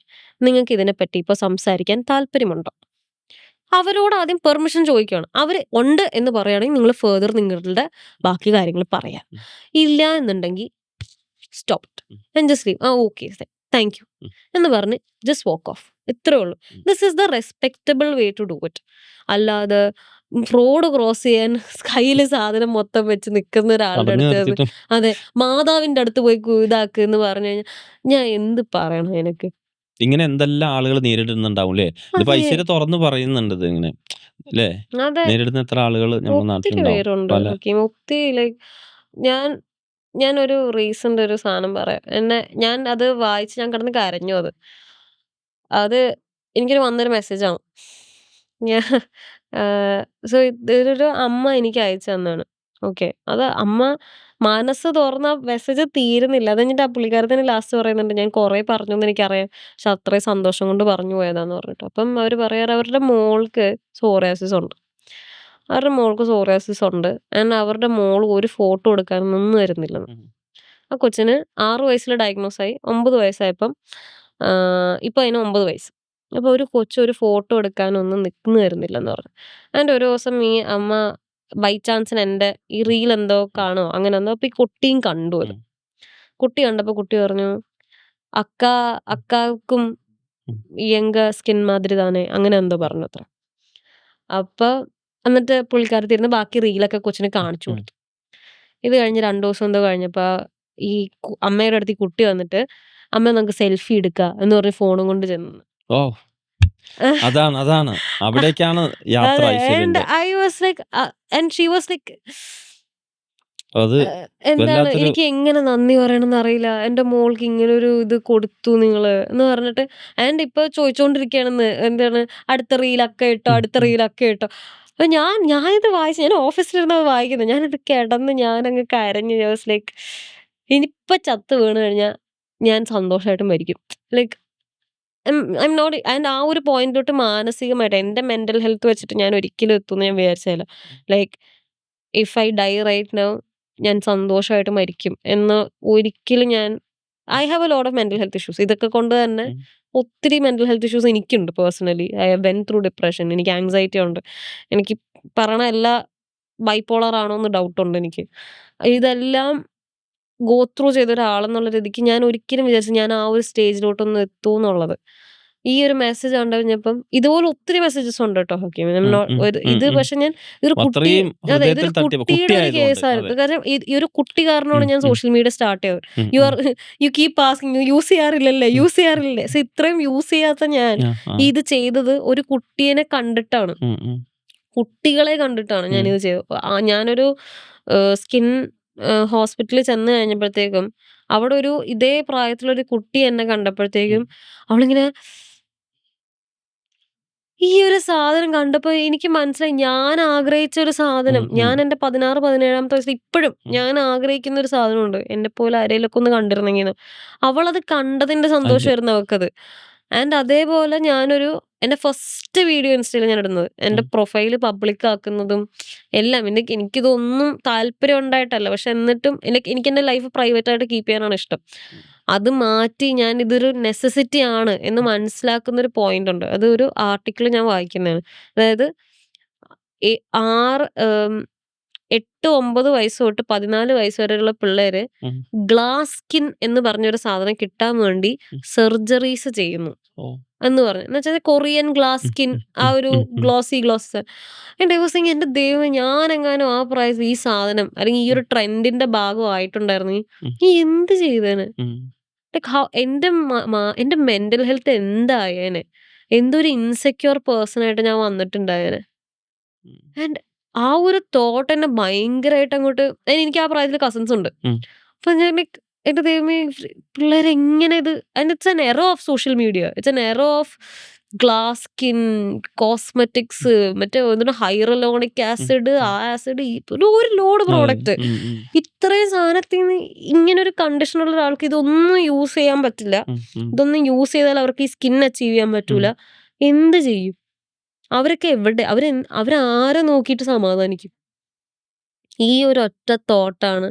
നിങ്ങൾക്ക് ഇതിനെപ്പറ്റി ഇപ്പൊ സംസാരിക്കാൻ താല്പര്യമുണ്ടോ? അവരോട് ആദ്യം പെർമിഷൻ ചോദിക്കുകയാണ്. അവര് ഉണ്ട് എന്ന് പറയുകയാണെങ്കിൽ നിങ്ങൾ ഫെർദർ നിങ്ങളുടെ ബാക്കി കാര്യങ്ങൾ പറയാം. ഇല്ല എന്നുണ്ടെങ്കിൽ stop and just leave. Okay thank you എന്ന് പറഞ്ഞ് ജസ്റ്റ് വാക്ക് ഓഫ്. ഇത്രേ ഉള്ളൂ. This is the respectable way to do it. അല്ലാതെ റോഡ് ക്രോസ് ചെയ്യാൻ കയ്യില് സാധനം മൊത്തം വെച്ച് നിൽക്കുന്ന ഒരാളുടെ തടഞ്ഞു അടുത്ത് നിർത്തിയിട്ടും അതെ മാതാവിന്റെ അടുത്ത് പോയി ഇതാക്ക് എന്ന് പറഞ്ഞു കഴിഞ്ഞാൽ ഞാൻ എന്ത് പറയണം എനിക്ക്? ഇങ്ങനെ എന്തെല്ലാം ആളുകൾ നേരിടുന്നുണ്ടാവും അല്ലേ? ഇതിപ്പോ അതെ, ഐശ്വര്യ തുറന്ന് പറയുന്നുണ്ട് ഇത് ഇങ്ങനെ അല്ലേ? അതെ. നേരിടുന്ന എത്ര ആളുകൾ നമ്മുടെ ഒത്തിരി നാട്ടിലുണ്ടാവും. പേരുണ്ട് പല ഹക്കീം. ഒത്തിരി ലൈക്ക് ഞാൻ ഞാനൊരു റീസെന്റ് ഒരു സാധനം പറയാം. ഞാൻ അത് വായിച്ച് ഞാൻ കിടന്ന് കരഞ്ഞു അത്. അത് എനിക്കൊരു വന്നൊരു മെസ്സേജാണ്. ഞാൻ സോ ഇതൊരു അമ്മ എനിക്ക് അയച്ചു തന്നതാണ്. ഓക്കെ. അത് അമ്മ മനസ്സ് തുറന്ന മെസ്സേജ് തീരുന്നില്ല. അത് കഴിഞ്ഞിട്ട് ആ പുള്ളിക്കാരത്തിന് ലാസ്റ്റ് പറയുന്നുണ്ട്, ഞാൻ കുറേ പറഞ്ഞൂന്ന് എനിക്കറിയാം. പക്ഷെ അത്രയും സന്തോഷം കൊണ്ട് പറഞ്ഞു പോയതാന്ന് പറഞ്ഞിട്ട്. അപ്പം അവര് പറയാറ് അവരുടെ മോൾക്ക് സോറിയാസിസ് ഉണ്ട്. അവരുടെ മോൾക്ക് സോറിയാസിസ് ഉണ്ട്. അവരുടെ മോൾ ഒരു ഫോട്ടോ എടുക്കാൻ നിന്ന് തരുന്നില്ലെന്ന്. ആ കൊച്ചിന് 6 വയസ്സിൽ ഡയഗ്നോസ് ആയി. 9 വയസ്സായപ്പം ഇപ്പൊ അതിന് 9 വയസ്സ്. അപ്പൊ ഒരു കൊച്ച് ഒരു ഫോട്ടോ എടുക്കാനൊന്നും നിന്ന് തരുന്നില്ലെന്ന് പറഞ്ഞു. ഒരു ദിവസം ഈ അമ്മ ബൈ ചാൻസിന് എന്റെ ഈ റീൽ എന്തോ കാണുമോ അങ്ങനെ എന്തോ. അപ്പൊ ഈ കുട്ടിയും കണ്ടു അത്. കുട്ടി കണ്ടപ്പോ കുട്ടി പറഞ്ഞു, അക്ക അക്കാക്കും എങ്ക സ്കിൻ മാതിരി താനെ അങ്ങനെ എന്തോ പറഞ്ഞു അത്ര. അപ്പൊ എന്നിട്ട് പുള്ളിക്കാരത്തി ഇരുന്ന് ബാക്കി റീലൊക്കെ കൊച്ചിന് കാണിച്ചു കൊടുത്തു. ഇത് കഴിഞ്ഞ് 2 ദിവസം എന്തോ കഴിഞ്ഞപ്പോ ഈ അമ്മയുടെ അടുത്ത് ഈ കുട്ടി വന്നിട്ട്, അമ്മ നമുക്ക് സെൽഫി എടുക്കാം എന്ന് പറഞ്ഞ് ഫോണും കൊണ്ട് ചെന്നു. ഓ, അതാണ് അവിടേക്കാണ് യാത്ര അതെ. ഐശ്വര്യന്റെ. I was like she was like അത് എന്താണ് വല്ലാത്തൊരു എനിക്ക് എങ്ങനെ നന്ദി പറയണമെന്ന് അറിയില്ല. എന്റെ മോൾക്ക് ഇങ്ങനൊരു ഇത് കൊടുത്തു നിങ്ങള് എന്ന് പറഞ്ഞിട്ട് ഇപ്പൊ ചോദിച്ചോണ്ടിരിക്കുകയാണെന്ന് എന്താണ് അടുത്ത റീലൊക്കെ ഇട്ടോ അടുത്ത റീലൊക്കെ ഇട്ടോ. അപ്പൊ ഞാനിത് വായിച്ചു. ഞാൻ ഓഫീസിലിരുന്ന് അത് വായിക്കുന്നത്. ഞാനിത് കിടന്ന് ഞാനങ്ങ് കരഞ്ഞു. ഐ വാസ് ലൈക്ക് ഇനിയിപ്പൊ ചത്ത് വീണ് കഴിഞ്ഞാൽ ഞാൻ സന്തോഷമായിട്ട് മരിക്കും. ലൈക്ക് ഐ എം നോട്ട് ആ ഒരു പോയിന്റിലോട്ട് മാനസികമായിട്ട് എന്റെ മെന്റൽ ഹെൽത്ത് വെച്ചിട്ട് ഞാൻ ഒരിക്കലും എത്തുമെന്ന് ഞാൻ വിചാരിച്ചതല്ല. Like if I die right now ഞാൻ സന്തോഷമായിട്ട് മരിക്കും എന്ന് ഒരിക്കലും I have a lot of mental health issues. ഇതൊക്കെ കൊണ്ട് തന്നെ ഒത്തിരി മെന്റൽ ഹെൽത്ത് ഇഷ്യൂസ് എനിക്കുണ്ട് personally. I have went through depression. എനിക്ക് ആങ്സൈറ്റി ഉണ്ട്. എനിക്ക് പറയണ എല്ലാ ബൈപോളർ ആണോ എന്ന് ഡൗട്ട് ഉണ്ട് എനിക്ക്. ഇതെല്ലാം ഗോ ത്രൂ ചെയ്ത ഒരാളെന്നുള്ള രീതിക്ക് ഞാൻ ഒരിക്കലും വിചാരിച്ചു ഞാൻ ആ ഒരു സ്റ്റേജിലോട്ടൊന്നും എത്തൂന്നുള്ളത്. ഈ ഒരു മെസ്സേജ് കണ്ടു കഴിഞ്ഞപ്പം ഇതുപോലെ ഒത്തിരി മെസ്സേജസ് ഉണ്ട് കേട്ടോ ഹക്കീം. ഇത് പക്ഷെ ഞാൻ ഇതൊരു കുട്ടി, അത്രയും അതെ ഇതൊരു ഹൃദയത്തിൽ തട്ടിയ കുട്ടിയുടെ ഒരു കുട്ടിയായതുകൊണ്ട്. കേസായിരുന്നു. അതെ. കാരണം ഈ ഒരു കുട്ടി കാരണമാണ് ഞാൻ സോഷ്യൽ മീഡിയ സ്റ്റാർട്ട് ചെയ്തത്. Um, you um. Are you keep asking use ചെയ്യാറില്ലല്ലേ, യൂസ് ചെയ്യാറില്ലേ. സോ ഇത്രയും യൂസ് ചെയ്യാത്ത ഞാൻ ആ, ആ. ഇത് ചെയ്തത് ഒരു കുട്ടീനെ കണ്ടിട്ടാണ്, ഉം, ഉം. കുട്ടികളെ കണ്ടിട്ടാണ് ഞാനിത് ചെയ്തത്. ഞാനൊരു സ്കിൻ ഹോസ്പിറ്റലിൽ ചെന്ന് കഴിഞ്ഞപ്പോഴത്തേക്കും അവിടെ ഒരു ഇതേ പ്രായത്തിലൊരു കുട്ടി എന്നെ കണ്ടപ്പോഴത്തേക്കും അവളിങ്ങനെ ഈ ഒരു സാധനം കണ്ടപ്പോ എനിക്ക് മനസ്സിലായി ഞാൻ ആഗ്രഹിച്ച ഒരു സാധനം. ഞാൻ എന്റെ 16, 17-ാമത്തെ വയസ്സിൽ ഇപ്പോഴും ഞാൻ ആഗ്രഹിക്കുന്ന ഒരു സാധനമുണ്ട്. എന്നെ പോലെ ആരെയിലൊക്കെ ഒന്ന് കണ്ടിരുന്നെങ്കിന്ന്. അവളത് കണ്ടതിന്റെ സന്തോഷമായിരുന്നു അവൾക്കത്. ആൻഡ് അതേപോലെ ഞാനൊരു എന്റെ ഫസ്റ്റ് വീഡിയോ ഇൻസ്റ്റയിൽ ഞാൻ ഇടുന്നത്, എന്റെ പ്രൊഫൈല് പബ്ലിക് ആക്കുന്നതും എല്ലാം എനിക്കിതൊന്നും താല്പര്യം ഉണ്ടായിട്ടല്ല. പക്ഷെ എന്നിട്ടും എനിക്ക് എന്റെ ലൈഫ് പ്രൈവറ്റ് ആയിട്ട് കീപ്പ് ചെയ്യാനാണ് ഇഷ്ടം. അത് മാറ്റി ഞാൻ ഇതൊരു നെസസിറ്റി ആണ് എന്ന് മനസ്സിലാക്കുന്ന ഒരു പോയിന്റ് ഉണ്ട്. അത് ഒരു ആർട്ടിക്കിൾ ഞാൻ വായിക്കുന്നതാണ്. അതായത് 8, 9 വയസ്സ് തൊട്ട് 14 വയസ്സ് വരെയുള്ള പിള്ളേര് ഗ്ലാസ് സ്കിൻ എന്ന് പറഞ്ഞൊരു സാധനം കിട്ടാൻ വേണ്ടി സർജറീസ് ചെയ്യുന്നു എന്ന് പറഞ്ഞു. എന്ന് വെച്ചാൽ കൊറിയൻ ഗ്ലാസ് സ്കിൻ, ആ ഒരു ഗ്ലോസി എന്റെ ദിവസം എന്റെ ദൈവം, ഞാനെങ്ങാനും ആ പ്രായത്തിൽ ഈ സാധനം അല്ലെങ്കിൽ ഈ ഒരു ട്രെൻഡിന്റെ ഭാഗമായിട്ടുണ്ടായിരുന്നെങ്കിൽ നീ എന്ത് ചെയ്തേനെ? എന്റെ മെന്റൽ ഹെൽത്ത് എന്തായേനെ? എന്തൊരു ഇൻസെക്യൂർ പേഴ്സൺ ആയിട്ട് ഞാൻ വന്നിട്ടുണ്ടായേനെ. ആൻഡ് ആ ഒരു തോട്ട് എന്നെ ഭയങ്കരമായിട്ട് അങ്ങോട്ട്, എനിക്ക് ആ പ്രായത്തിൽ കസിൻസ് ഉണ്ട്. അപ്പൊ ഞാൻ ലൈക്ക് എന്റെ ദൈവമേ, പിള്ളേരെങ്ങനെ ഇത്, and it's an error of social media, it's an error of glass skin, cosmetics, മറ്റേ ഹൈറലോണിക് ആസിഡ്, ആ ആസിഡ്, ഒരു ലോഡ് പ്രോഡക്റ്റ്. ഇത്രയും സാധനത്തിൽ നിന്ന് ഇങ്ങനെ ഒരു കണ്ടീഷനുള്ള ഒരാൾക്ക് ഇതൊന്നും യൂസ് ചെയ്യാൻ പറ്റില്ല. ഇതൊന്നും യൂസ് ചെയ്താൽ അവർക്ക് ഈ സ്കിൻ അച്ചീവ് ചെയ്യാൻ പറ്റൂല. എന്ത് ചെയ്യും അവരൊക്കെ? എവിടെ അവരാരെ നോക്കിയിട്ട് സമാധാനിക്കും? ഈ ഒരു ഒറ്റ തോട്ടാണ്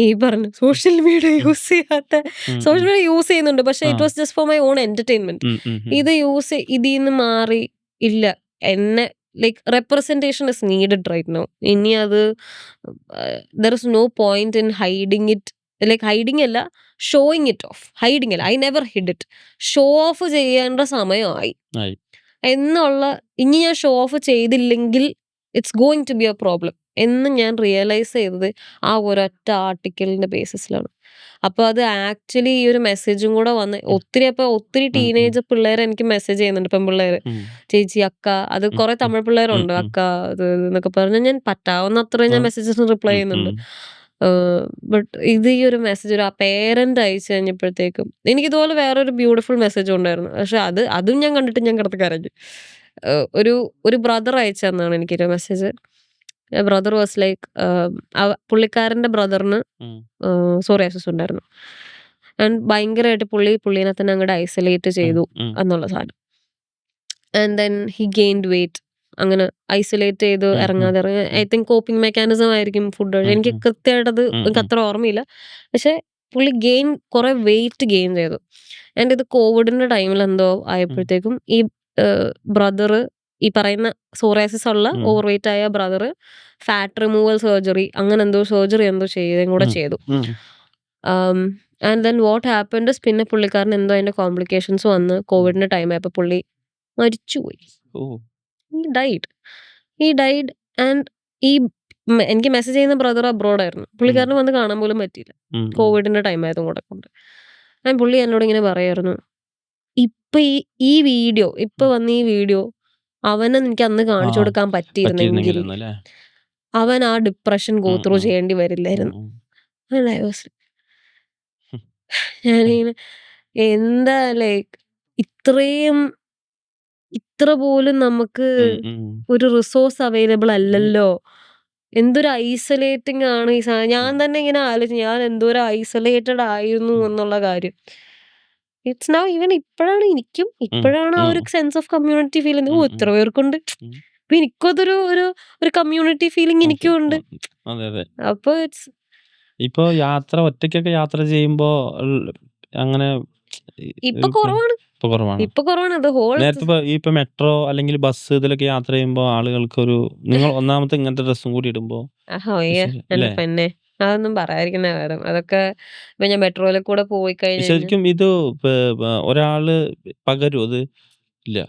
ഈ പറഞ്ഞ സോഷ്യൽ മീഡിയ യൂസ് ചെയ്യാത്ത. സോഷ്യൽ മീഡിയ യൂസ് ചെയ്യുന്നുണ്ട്, പക്ഷെ it was just for my own entertainment. ഇത് ഇതിന്ന് മാറി ഇല്ല. എന്നെ like representation is needed right now. ഇനി അത് there is no point in hiding it, like hiding അല്ല, ഷോയിങ് ഇറ്റ് ഓഫ്. ഹൈഡിങ് അല്ല, I never hid it. Show off ചെയ്യേണ്ട സമയമായി എന്നുള്ള, ഇനി ഞാൻ ഷോ ഓഫ് ചെയ്തില്ലെങ്കിൽ it's going to be a problem എന്ന് ഞാൻ റിയലൈസ് ചെയ്തത് ആ ഒരൊറ്റ ആർട്ടിക്കിളിന്റെ ബേസിസിലാണ്. അപ്പൊ അത് ആക്ച്വലി ഈ ഒരു മെസ്സേജും കൂടെ വന്ന് ഒത്തിരി ടീനേജ് പിള്ളേർ എനിക്ക് മെസ്സേജ് ചെയ്യുന്നുണ്ട്, പെൺപിള്ളേര്. ചേച്ചി, അക്ക, അത് കുറെ തമിഴ് പിള്ളേരുണ്ട്, അക്ക അത് എന്നൊക്കെ പറഞ്ഞ് ഞാൻ പറ്റാവുന്ന അത്രയും ഞാൻ മെസ്സേജസിന് റിപ്ലൈ ചെയ്യുന്നുണ്ട്. ബട്ട് ഇത് ഈ ഒരു മെസ്സേജ് ഒരു പേരന്റ് അയച്ചു കഴിഞ്ഞപ്പോഴത്തേക്കും എനിക്കിതുപോലെ വേറൊരു ബ്യൂട്ടിഫുൾ മെസ്സേജ് ഉണ്ടായിരുന്നു. പക്ഷെ അതും ഞാൻ കണ്ടിട്ട് ഞാൻ കിടന്ന് കരഞ്ഞു. ഒരു ബ്രദർ അയച്ചു തന്നാണ് എനിക്കൊരു മെസ്സേജ്. ബ്രദർ വാസ് ലൈക്ക്, പുള്ളിക്കാരന്റെ ബ്രദറിന് സോറിയാസിസ് ഉണ്ടായിരുന്നു. ആൻഡ് ഭയങ്കരമായിട്ട് പുള്ളീനെ തന്നെ അങ്ങോട്ട് ഐസൊലേറ്റ് ചെയ്തു എന്നുള്ള സാധനം. And then he gained weight. അങ്ങനെ ഐസൊലേറ്റ് ചെയ്ത് ഇറങ്ങാതെ ഐ തിങ്ക് കോപ്പിംഗ് മെക്കാനിസം ആയിരിക്കും ഫുഡ്. എനിക്ക് കൃത്യമായിട്ടത് എനിക്ക് അത്ര ഓർമ്മയില്ല. പക്ഷെ പുള്ളി കുറെ വെയിറ്റ് ഗെയിൻ ചെയ്തു. ആൻഡ് ഇത് കോവിഡിന്റെ ടൈമിൽ എന്തോ ആയപ്പോഴത്തേക്കും ഈ ബ്രദറ്, ഈ പറയുന്ന സോറിയാസിസ് ഉള്ള ഓവർ വെയിറ്റ് ആയ ബ്രദർ ഫാറ്റ് റിമൂവൽ സർജറി, അങ്ങനെ എന്തോ സർജറി ചെയ്തും കൂടെ ചെയ്തു. ആൻഡ് ദെൻ വാട്ട് ഹാപ്പൻഡ്, പിന്നെ പുള്ളിക്കാരൻ എന്തോ അതിന്റെ കോംപ്ലിക്കേഷൻസ് വന്ന് കോവിഡിന്റെ ടൈം ആയപ്പോൾ പുള്ളി മരിച്ചുപോയി. He died. ആൻഡ് എനിക്ക് മെസ്സേജ് ചെയ്യുന്ന ബ്രദർ അബ്രോഡ് ആയിരുന്നു. പുള്ളിക്കാരന് വന്ന് കാണാൻ പോലും പറ്റിയില്ല, കോവിഡിന്റെ ടൈം ആയതും കൂടെ കൊണ്ട്. ആൻഡ് പുള്ളി എന്നോട് ഇങ്ങനെ പറയായിരുന്നു, ഇപ്പൊ ഈ വീഡിയോ വന്ന ഈ വീഡിയോ അവനെ എനിക്ക് അന്ന് കാണിച്ചു കൊടുക്കാൻ പറ്റിയിരുന്നെങ്കിൽ അവൻ ആ ഡിപ്രഷൻ ഗോ ത്രൂ ചെയ്യേണ്ടി വരില്ലായിരുന്നു. ഞാനിങ്ങനെ എന്താ ലൈക്ക് ഇത്ര പോലും നമുക്ക് ഒരു റിസോഴ്സ് അവൈലബിൾ അല്ലല്ലോ. എന്തൊരു ഐസൊലേറ്റിംഗ് ആണ് ഈ സാധനം. ഞാൻ തന്നെ ഇങ്ങനെ ആലോചിച്ചു, ഞാൻ എന്തോരം ഐസൊലേറ്റഡ് ആയിരുന്നു എന്നുള്ള കാര്യം. ഇറ്റ്സ് നൗ ഈവൻ ഇപ്പോഴാണ് ആ ഒരു സെൻസ് ഓഫ് കമ്മ്യൂണിറ്റി ഫീലിംഗ് ഇത്ര പേർക്കുണ്ട്. അപ്പൊ എനിക്കതൊരു ഒരു കമ്മ്യൂണിറ്റി ഫീലിംഗ് എനിക്കും ഉണ്ട്. അപ്പൊ ഇപ്പൊ ഒറ്റയ്ക്കൊക്കെ യാത്ര ചെയ്യുമ്പോ അങ്ങനെ ഇപ്പൊ കുറവാണ്. നേരത്തെ ഇപ്പൊ മെട്രോ അല്ലെങ്കിൽ ബസ് ഇതിലൊക്കെ യാത്ര ചെയ്യുമ്പോ ആളുകൾക്ക് നിങ്ങൾ ഒന്നാമത്തെ ഇങ്ങനത്തെ ഡ്രസ്സും കൂടി ഇടുമ്പോ പിന്നെ അതൊന്നും പറയാതിരിക്കുന്ന കാര്യം. അതൊക്കെ ഇപ്പൊ ഞാൻ മെട്രോയിലെ കൂടെ പോയി കഴിഞ്ഞാൽ ശരിക്കും ഇത് ഒരാള് പകരും അത് ഇല്ല.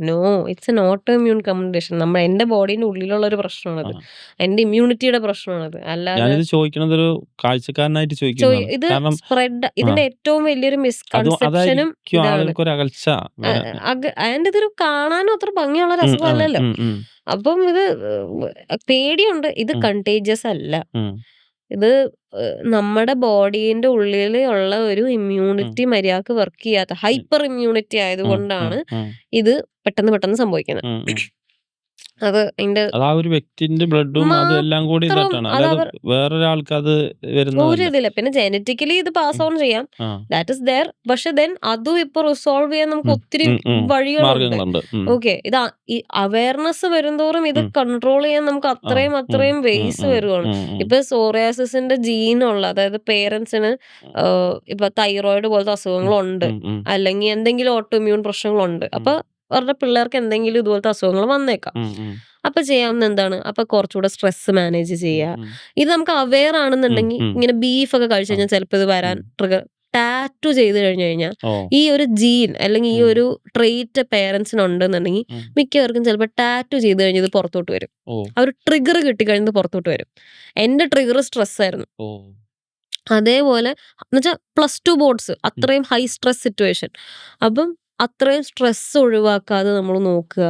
No, it's an auto immune condition. എന്റെ ബോഡീന്റെ ഉള്ളിലുള്ള ഒരു പ്രശ്നമാണത്. ആ. എന്റെ ഇമ്മ്യൂണിറ്റിയുടെ പ്രശ്നമാണത്. അല്ലാതെ ഞാനിത് ചോദിക്കണത് ഒരു കാഴ്ചക്കാരനായിട്ട് ചോദിക്കുന്നതാണ്. ഇത് കാരണം സ്പ്രെഡ്, ഇതിന്റെ ഏറ്റവും വലിയൊരു മിസ്കൺസെപ്ഷനും അതായിരിക്കും ഇതാണ്. ആളുകൾക്ക് ഒരു അകൽച്ച. അതിന്റെ ഇതൊരു കാണാനും അത്ര ഭംഗിയുള്ള ഒരു അസുഖമല്ലല്ലോ. അപ്പം ഇത് പേടിയുണ്ട്. ഇത് കണ്ടേജിയസ് അല്ല. ഇത് നമ്മുടെ ബോഡീന്റെ ഉള്ളിൽ ഉള്ള ഒരു ഇമ്മ്യൂണിറ്റി മര്യാദക്ക് വർക്ക് ചെയ്യാത്ത ഹൈപ്പർ ഇമ്മ്യൂണിറ്റി ആയതുകൊണ്ടാണ് ഇത് പെട്ടെന്ന് സംഭവിക്കുന്നത്. അത് ആ ഒരു വ്യക്തിന്റെ ബ്ലഡും അതെല്ലാം കൂടി ഇതായിട്ടാണ്. അല്ലാതെ വേറൊരാൾക്ക് അത് ഒരു ഇതില്ല. പിന്നെ ജനറ്റിക്കലി ഇത് പാസ് ഓൺ ചെയ്യാം, ദാറ്റ് ഇസ് ദെയർ. പക്ഷെ ദെൻ അതും ഇപ്പൊ റിസോൾവ് ചെയ്യാൻ നമുക്ക് ഒത്തിരി വഴികളുണ്ട്. ഓക്കെ, ഇത് അവയർനെസ് വരുംതോറും ഇത് കൺട്രോൾ ചെയ്യാൻ നമുക്ക് അത്രയും വേസ് വരുവാണ്. ഇപ്പൊ സോറിയാസിന്റെ ജീനുള്ള, അതായത് പേരൻസിന് ഇപ്പൊ തൈറോയിഡ് പോലത്തെ അസുഖങ്ങളുണ്ട്, അല്ലെങ്കിൽ എന്തെങ്കിലും ഓട്ടോ ഇമ്മ്യൂൺ പ്രശ്നങ്ങളുണ്ട്. അപ്പൊ അവരുടെ പിള്ളേർക്ക് എന്തെങ്കിലും ഇതുപോലത്തെ അസുഖങ്ങൾ വന്നേക്കാം. അപ്പൊ ചെയ്യാവുന്ന എന്താണ്? അപ്പൊ കുറച്ചുകൂടെ സ്ട്രെസ് മാനേജ് ചെയ്യുക. ഇത് നമുക്ക് അവെയർ ആണെന്നുണ്ടെങ്കിൽ ഇങ്ങനെ ബീഫ് ഒക്കെ കഴിച്ചു കഴിഞ്ഞാൽ ചിലപ്പോൾ ഇത് വരാൻ ട്രിഗർ. ടാറ്റു ചെയ്ത് കഴിഞ്ഞാൽ ഈ ഒരു ജീൻ അല്ലെങ്കിൽ ഈ ഒരു ട്രെയ്റ്റ് പേരൻസിന് ഉണ്ടെന്നുണ്ടെങ്കിൽ മിക്കവർക്കും ചിലപ്പോൾ ടാറ്റു ചെയ്ത് കഴിഞ്ഞാൽ ഇത് പുറത്തോട്ട് വരും. ആ ഒരു ട്രിഗർ കിട്ടിക്കഴിഞ്ഞത് പുറത്തോട്ട് വരും. എന്റെ ട്രിഗർ സ്ട്രെസ് ആയിരുന്നു. അതേപോലെ എന്നുവെച്ചാൽ +2 ബോർഡ്സ്, അത്രയും ഹൈ സ്ട്രെസ് സിറ്റുവേഷൻ. അപ്പം അത്രയും സ്ട്രെസ് ഒഴിവാക്കാതെ നമ്മൾ നോക്കുക.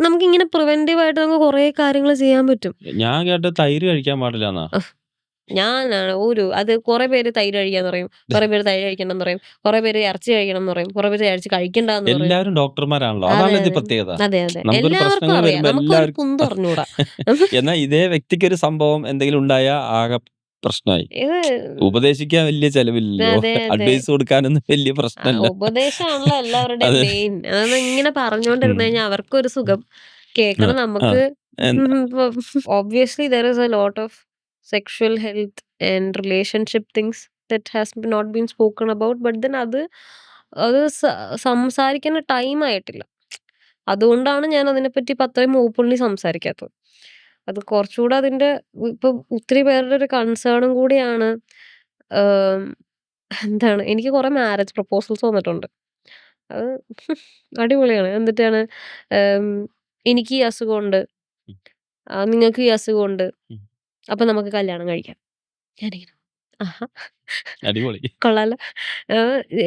നമുക്കിങ്ങനെ പ്രിവെന്റീവ് ആയിട്ട് നമുക്ക് കുറെ കാര്യങ്ങൾ ചെയ്യാൻ പറ്റും. ഞാൻ കേട്ട തൈര് കഴിക്കാൻ പാടില്ല. ഞാനാണ് അത് കുറെ പേര് തൈര് കഴിക്കാന്ന് പറയും, കുറെ പേര് തൈര് കഴിക്കണമെന്ന് പറയും, കുറെ പേര് ഇറച്ചി കഴിക്കണം എന്ന് പറയും, കുറെ പേര് ഇറച്ചി കഴിക്കണ്ടെന്ന് പറയും. എല്ലാവരും ഡോക്ടർമാരാണല്ലോ, അതാണ് പ്രത്യേകത. അതെ, എല്ലാവർക്കും അറിയാം, നമുക്കൊരു കുന്ത് അറിഞ്ഞൂടാ. എന്നാൽ ഇതേ വ്യക്തിക്ക് ഒരു സംഭവം എന്തെങ്കിലും ഉണ്ടായ ആകെ പ്രശ്നമായി. ഉപദേശിക്കാൻ വലിയ ചെലവില്ലല്ലോ, അഡ്വൈസ് കൊടുക്കാനൊന്നും വലിയ പ്രശ്നമില്ല. ഉപദേശമാണല്ലോ എല്ലാവരുടെയും മെയിൻ. ഇങ്ങനെ പറഞ്ഞുകൊണ്ടിരുന്നു കഴിഞ്ഞാൽ അവർക്കൊരു സുഖം കേൾക്കണം. നമുക്ക് obviously there is a lot of sexual health and relationship things that has not been spoken about, but then അത് സംസാരിക്കുന്ന ടൈം ആയിട്ടില്ല. അതുകൊണ്ടാണ് ഞാൻ അതിനെപ്പറ്റി അത്രയും ഓപ്പൺലി സംസാരിക്കാത്തത്. അത് കുറച്ചുകൂടെ അതിന്റെ ഇപ്പൊ ഒത്തിരി പേരുടെ ഒരു കൺസേണും കൂടിയാണ്. എന്താണ്, എനിക്ക് കുറെ മാരേജ് പ്രപ്പോസൽസ് വന്നിട്ടുണ്ട്. അത് അടിപൊളിയാണ്. എന്നിട്ടാണ് എനിക്ക് ഈ അസുഖമുണ്ട്, നിങ്ങൾക്ക് ഈ അസുഖമുണ്ട്, അപ്പൊ നമുക്ക് കല്യാണം കഴിക്കാം. ഞാനിങ്ങനെ അടിപൊളി, കൊള്ളാലോ,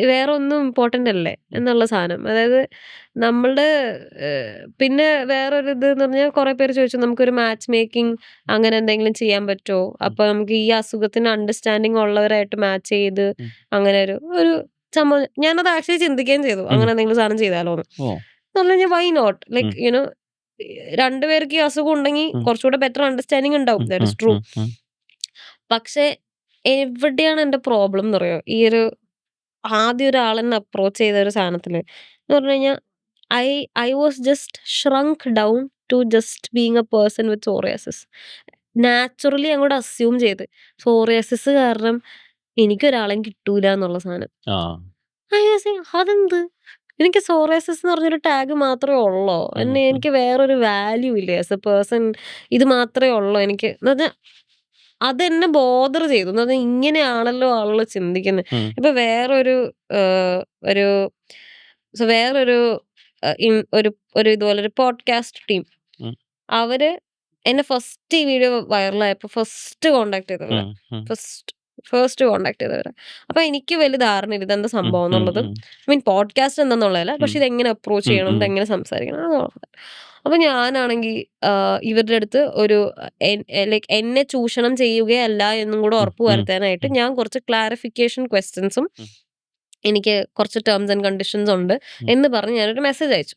വേറെ ഒന്നും ഇമ്പോർട്ടന്റ് അല്ലേ എന്നുള്ള സാധനം. അതായത് നമ്മളുടെ പിന്നെ വേറൊരു ഇത് എന്ന് പറഞ്ഞാൽ കുറെ പേര് ചോദിച്ചു നമുക്കൊരു മാച്ച് മേക്കിംഗ് അങ്ങനെ എന്തെങ്കിലും ചെയ്യാൻ പറ്റുമോ, അപ്പൊ നമുക്ക് ഈ അസുഖത്തിന് അണ്ടർസ്റ്റാൻഡിങ് ഉള്ളവരായിട്ട് മാച്ച് ചെയ്ത് അങ്ങനെ ഒരു സംഭവം. ഞാനത് ആക്ച്വലി ചിന്തിക്കുകയും ചെയ്തു, അങ്ങനെ എന്തെങ്കിലും സാധനം ചെയ്താലോ എന്ന് പറഞ്ഞാൽ വൈ നോട്ട്, ലൈക്ക് യുനോ രണ്ടുപേർക്ക് ഈ അസുഖം ഉണ്ടെങ്കിൽ കുറച്ചുകൂടെ ബെറ്റർ അണ്ടർസ്റ്റാൻഡിങ് ഉണ്ടാവും. That is true. പക്ഷെ എവിടെയാണ് എന്റെ പ്രോബ്ലം എന്ന് പറയുമോ, ഈ ഒരു ആദ്യം ഒരാളെന്നെ അപ്രോച്ച് ചെയ്ത ഒരു സാധനത്തില് എന്ന് പറഞ്ഞു കഴിഞ്ഞാൽ I was just shrunk down to just being a person with psoriasis. Naturally അങ്ങോട്ട് അസ്യൂം ചെയ്ത് സോറിയാസിസ് കാരണം എനിക്കൊരാളെയും കിട്ടൂല എന്നുള്ള സാധനം. അതെന്ത്, എനിക്ക് സോറിയാസിസ് എന്ന് പറഞ്ഞൊരു ടാഗ് മാത്രമേ ഉള്ളോ, എനിക്ക് വേറൊരു വാല്യൂ ഇല്ലേ ആസ് എ പേഴ്സൺ, ഇത് മാത്രമേ ഉള്ളൂ എനിക്ക് എന്ന് പറഞ്ഞാൽ അതെന്നെ ബോദർ ചെയ്തു. എന്ന് പറഞ്ഞാൽ ഇങ്ങനെയാണല്ലോ ആളുകൾ ചിന്തിക്കുന്നത്. ഇപ്പൊ വേറൊരു ഇതുപോലൊരു പോഡ്കാസ്റ്റ് ടീം, അവര് എന്നെ ഫസ്റ്റ് ഈ വീഡിയോ വൈറലായപ്പോ ഫസ്റ്റ് കോണ്ടാക്ട് ചെയ്തവരാ. അപ്പൊ എനിക്ക് വലിയ ധാരണ ഇതെന്താ സംഭവം എന്നുള്ളത്. പോഡ്കാസ്റ്റ് എന്താന്നുള്ളതല്ല, പക്ഷെ ഇതെങ്ങനെ അപ്രോച്ച് ചെയ്യണം, ഇതെങ്ങനെ സംസാരിക്കണം എന്നുള്ളത്. അപ്പൊ ഞാനാണെങ്കിൽ ഇവരുടെ അടുത്ത് ലൈക്ക് എന്നെ ചൂഷണം ചെയ്യുകയല്ല എന്നും കൂടെ ഉറപ്പ് വരുത്താനായിട്ട് ഞാൻ കുറച്ച് ക്ലാരിഫിക്കേഷൻ ക്വസ്റ്റ്യൻസും എനിക്ക് കുറച്ച് ടേംസ് ആൻഡ് കണ്ടീഷൻസ് ഉണ്ട് എന്ന് പറഞ്ഞ് ഞാനൊരു മെസ്സേജ് അയച്ചു.